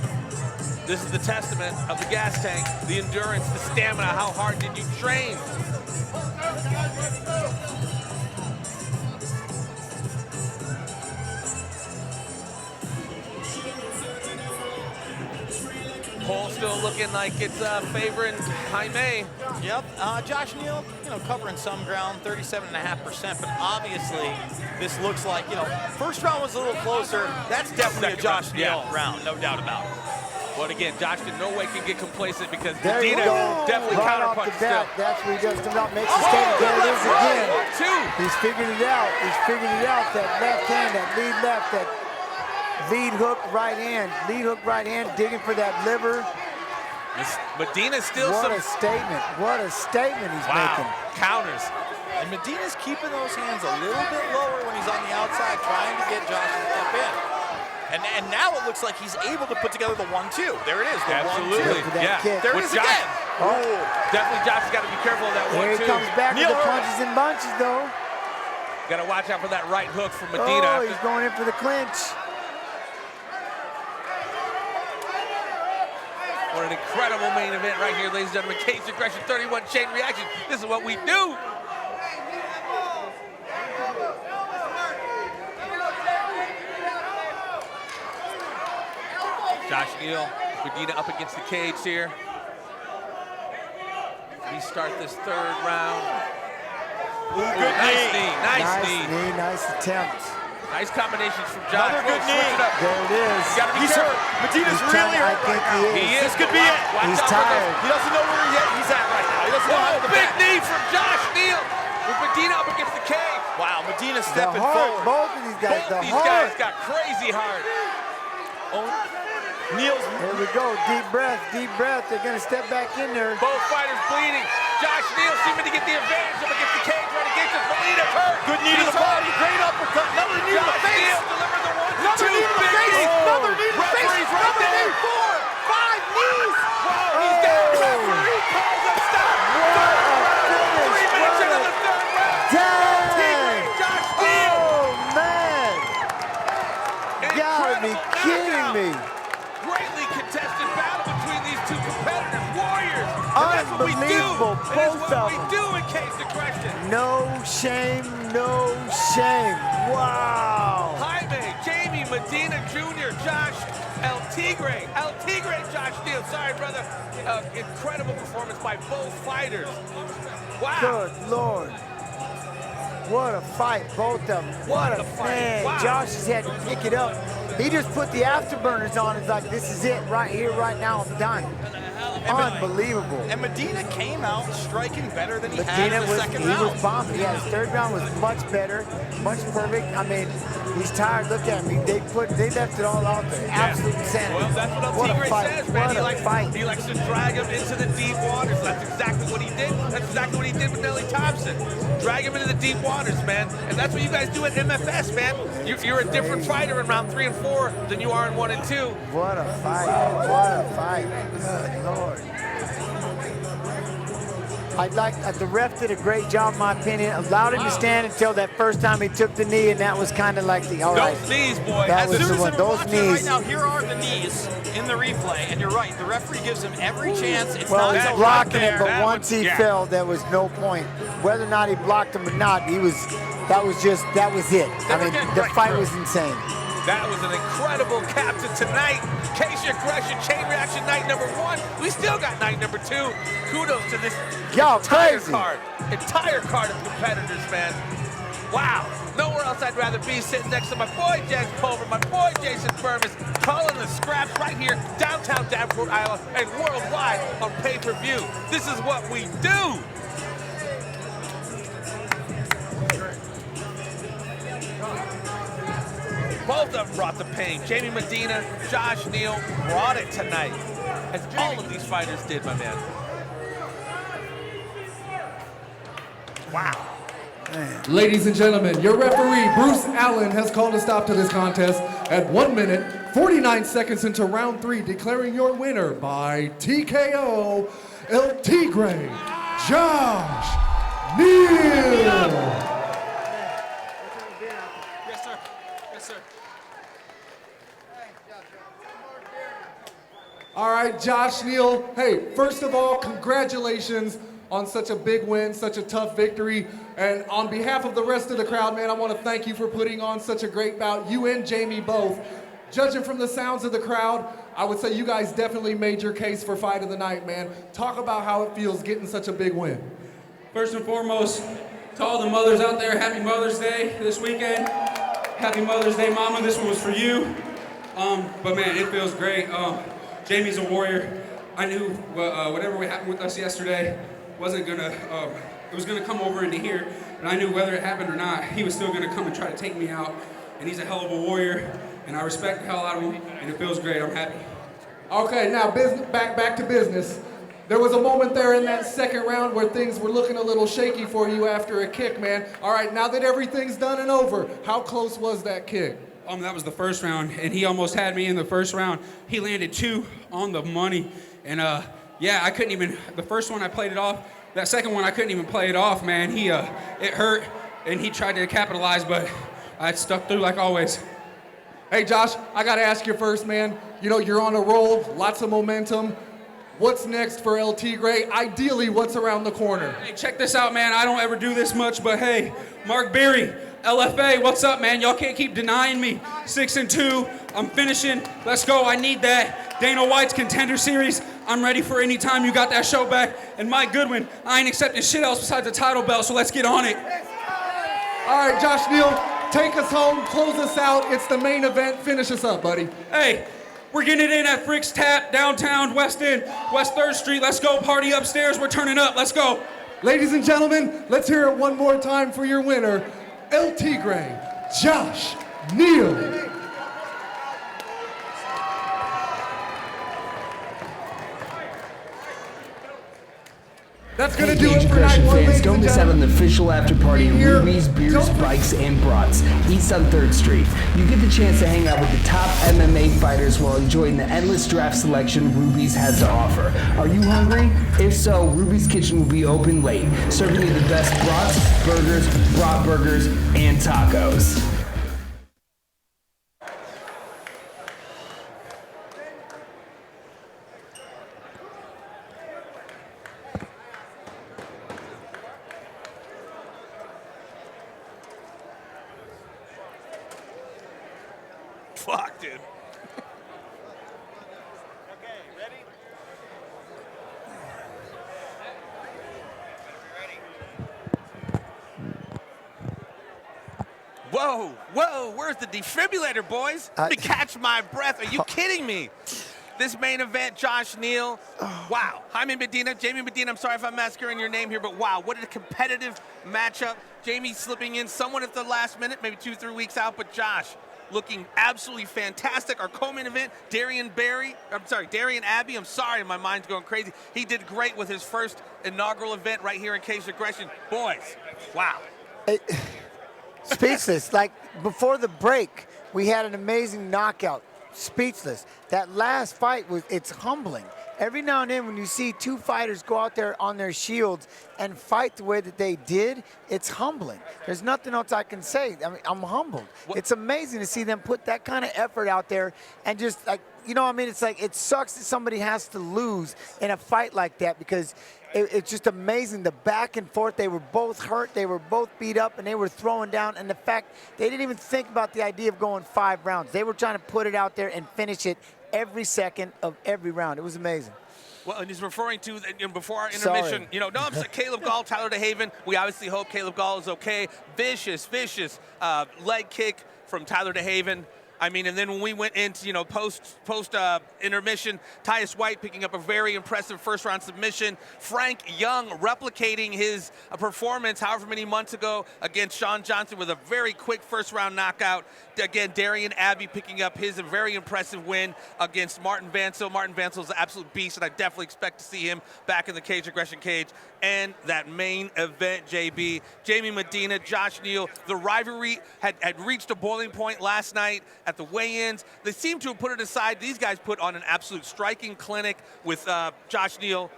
this is the testament of the gas tank, the endurance, the stamina. How hard did you train? Cole still looking like it's favoring Jaime. Yep, Josh Neal, you know, covering some ground, 37.5%, but obviously this looks like, you know, first round was a little closer. That's definitely a Josh Neal round, no doubt about it. But again, Josh in no way can get complacent because There you Medina go. definitely Right off counterpunched the still. bat, that's where he does come out, makes a statement. There it is again. He's figured it out. He's figured it out. That left hand, that lead left, that lead hook right hand, digging for that liver. Medina's still What a statement. What a statement he's making. Counters. And Medina's keeping those hands a little bit lower when he's on the outside, trying to get Josh to step in. And now it looks like he's able to put together the 1-2. There it is, the 1-2. Yeah. There it With is Josh, again. Definitely Josh has got to be careful of that 1-2. Here he comes back with the punches and bunches, though. Got to watch out for that right hook from Medina. Oh, he's going in for the clinch. What an incredible main event right here, ladies and gentlemen. Caged Aggression 31 chain reaction. This is what we do. Josh Neal Medina up against the cage here. We start this third round. Ooh, good knee. Nice knee. Nice attempt. Nice combinations from Josh. Another good knee. There it is. He's hurt. Medina's really hurt right now. This could be it. He's tired. He doesn't know where he's at right now. He doesn't know how to big knee from Josh Neal with Medina up against the cage. Wow, Medina stepping forward. Both of these guys. Both these guys got crazy hard. Neal's. Here we go. Deep breath. Deep breath. They're going to step back in there. Both fighters bleeding. Josh Neal seeming to get the advantage up against the cage right against it. Medina's hurt. Good knee to the body. Great uppercut. Another knee to the face. Neal delivered the 1, 2, Another knee to the face. Another knee to the face. Another knee. 4, 5 knees. Whoa, he's down. Referee calls a stop. Third round. 3 minutes into the third round. Dang. Josh Neal. Oh, man. You gotta be kidding me. Greatly contested battle between these two competitors, warriors. Unbelievable. Both of them. We do in Cage Aggression. No shame, no shame. Wow. Jaime, Jamie, Medina Jr., Josh, El Tigre, Josh Neal. Sorry, brother. Incredible performance by both fighters. Wow. Good Lord. What a fight, both of them. What a fight. Man, wow. Josh has had to pick it up. He just put the afterburners on. It's like, this is it right here, right now, I'm done. Unbelievable. And Medina came out striking better than he had in the second round. He was bombing. Yeah, his third round was much better, much perfect. I mean, he's tired. Look at him. They left it all out there. Absolute insanity. Well, that's what El Tigre says, man. He likes to drag him into the deep waters. That's exactly what he did. That's exactly what he did with Nelly Thompson. Drag him into the deep waters, man. And that's what you guys do at MFS, man. You're a different fighter in round 3 and 4 than you are in 1 and 2. What a fight. What a fight. Good Lord. The ref did a great job, in my opinion. Allowed him to stand until that first time he took the knee, and that was kind of like all right. Those knees, boy. That was the one. Those knees. Right now, here are the knees in the replay, and you're right. The referee gives him every chance. It's well, not he's so blocking right it, but there. once he fell, there was no point. Whether or not he blocked him or not, that was it. I mean, the fight was insane. That was an incredible cap to tonight. Cage Aggression Chain Reaction night number 1. We still got night number 2. Kudos to this entire card of competitors, man. Wow. Nowhere else I'd rather be sitting next to my boy Pulver, my boy Jason Bermas, calling the scraps right here, downtown Davenport, Iowa, and worldwide on pay-per-view. This is what we do. Both of them brought the pain. Jamie Medina, Josh Neal brought it tonight, as all of these fighters did, my man. Wow. Man. Ladies and gentlemen, your referee, Bruce Allen, has called a stop to this contest at 1 minute, 49 seconds into round 3, declaring your winner by TKO, El Tigre, Josh Neal. All right, Josh Neal, hey, first of all, congratulations on such a big win, such a tough victory. And on behalf of the rest of the crowd, man, I want to thank you for putting on such a great bout. You and Jamie both. Judging from the sounds of the crowd, I would say you guys definitely made your case for fight of the night, man. Talk about how it feels getting such a big win. First and foremost, to all the mothers out there, happy Mother's Day this weekend. Happy Mother's Day, Mama. This one was for you. But man, it feels great. Jamie's a warrior. I knew whatever happened with us yesterday wasn't gonna, it was gonna come over into here, and I knew whether it happened or not, he was still gonna come and try to take me out, and he's a hell of a warrior, and I respect the hell out of him, and it feels great. I'm happy. Okay, now back to business. There was a moment there in that second round where things were looking a little shaky for you after a kick, man. All right, now that everything's done and over, how close was that kick? That was the first round, and he almost had me in the first round. He landed 2 on the money, and yeah, I couldn't even, the first one I played it off. That second one I couldn't even play it off, man. It hurt, and he tried to capitalize, but I stuck through like always. Hey, Josh, I gotta ask you first, man. You know, you're on a roll, lots of momentum. What's next for El Tigre? Ideally, what's around the corner? Hey, check this out, man. I don't ever do this much, but hey, Mark Berry, LFA, what's up, man? Y'all can't keep denying me. 6-2, I'm finishing. Let's go, I need that. Dana White's Contender Series, I'm ready for any time you got that show back. And Mike Goodwin, I ain't accepting shit else besides the title belt, so let's get on it. All right, Josh Neal, take us home, close us out. It's the main event. Finish us up, buddy. Hey, we're getting it in at Frick's Tap, downtown, West End, West 3rd Street. Let's go, party upstairs. We're turning up. Let's go. Ladies and gentlemen, let's hear it one more time for your winner, El Tigre, Josh Neal. That's going to do it for night one, fans, ladies don't and miss out on the official after party at Here, Ruby's Beers, don't Bikes, and Brats, east on 3rd Street. You get the chance to hang out with the top MMA fighters while enjoying the endless draft selection Ruby's has to offer. Are you hungry? If so, Ruby's Kitchen will be open late, serving you the best brats, burgers, brat burgers, and tacos. Fuck, dude. Whoa, whoa, where's the defibrillator, boys? Let me catch my breath. Are you kidding me? This main event, Josh Neal. Wow. Jaime Medina, Jamie Medina, I'm sorry if I'm massacring your name here, but wow, what a competitive matchup. Jamie slipping in somewhat at the last minute, maybe 2-3 weeks out, but Josh looking absolutely fantastic. Our co-main event, Darian Abbey. I'm sorry, my mind's going crazy. He did great with his first inaugural event right here in Caged Aggression. Boys, wow. Speechless. Like before the break, we had an amazing knockout. Speechless. That last fight it's humbling. Every now and then when you see two fighters go out there on their shields and fight the way that they did, it's humbling. There's nothing else I can say. I mean, I'm humbled. It's amazing to see them put that kind of effort out there and just like, you know what I mean? It's like, it sucks that somebody has to lose in a fight like that because it's just amazing. The back and forth, they were both hurt, they were both beat up, and they were throwing down. And the fact, they didn't even think about the idea of going 5 rounds. They were trying to put it out there and finish it every second of every round. It was amazing. Well, and he's referring to, before our intermission, Sorry. I'm saying Caleb Gaul, Tyler Dehaven. We obviously hope Caleb Gaul is okay. Vicious leg kick from Tyler Dehaven. I mean, and then when we went into, post intermission, Tyus White picking up a very impressive first-round submission. Frank Young replicating his performance however many months ago against Sean Johnson with a very quick first-round knockout. Again, Darian Abbey picking up his very impressive win against Martin Vancil. Martin Vancil is an absolute beast, and I definitely expect to see him back in the Caged Aggression cage. And that main event, JB, Jamie Medina, Josh Neal, the rivalry had reached a boiling point last night at the weigh-ins. They seem to have put it aside. These guys put on an absolute striking clinic with Josh Neal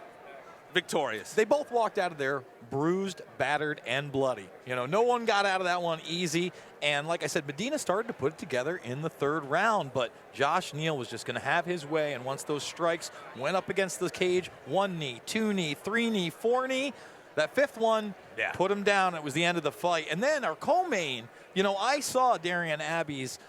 victorious. They both walked out of there bruised, battered, and bloody. No one got out of that one easy. And like I said, Medina started to put it together in the 3rd round, but Josh Neal was just going to have his way. And once those strikes went up against the cage, 1 knee, 2 knee, 3 knee, 4 knee, that 5th one put him down. It was the end of the fight. And then our co-main, I saw Darian Abbey's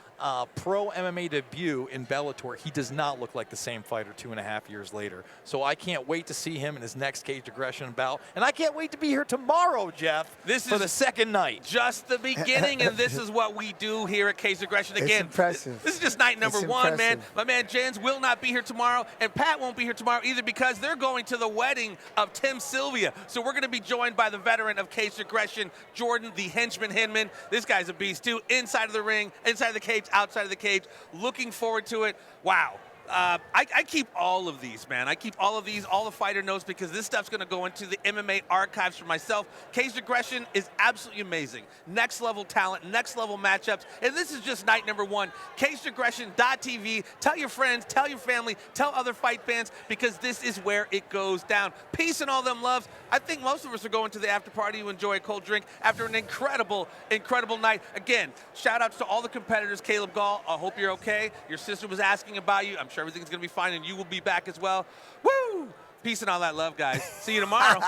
pro MMA debut in Bellator. He does not look like the same fighter 2.5 years later. So I can't wait to see him in his next Caged Aggression bout. And I can't wait to be here tomorrow, Jeff, for the 2nd night. Just the beginning, and this is what we do here at Caged Aggression. Again, it's impressive. This is just night number 1, man. My man Jens will not be here tomorrow, and Pat won't be here tomorrow either because they're going to the wedding of Tim Sylvia. So we're going to be joined by the veteran of Caged Aggression, Jordan, the henchman Hinman. This guy's a beast, too. Inside of the ring, inside of the cage, outside of the cage. Looking forward to it. Wow. I keep all of these, man. I keep all of these, all the fighter notes, because this stuff's going to go into the MMA archives for myself. Caged Aggression is absolutely amazing. Next level talent, next level matchups, and this is just night number 1. CagedAggression.tv. Tell your friends, tell your family, tell other fight fans, because this is where it goes down. Peace and all them loves. I think most of us are going to the after party to enjoy a cold drink after an incredible, incredible night. Again, shout outs to all the competitors. Caleb Gaul, I hope you're okay. Your sister was asking about you. I'm sure everything's going to be fine, and you will be back as well. Woo! Peace and all that love, guys. See you tomorrow.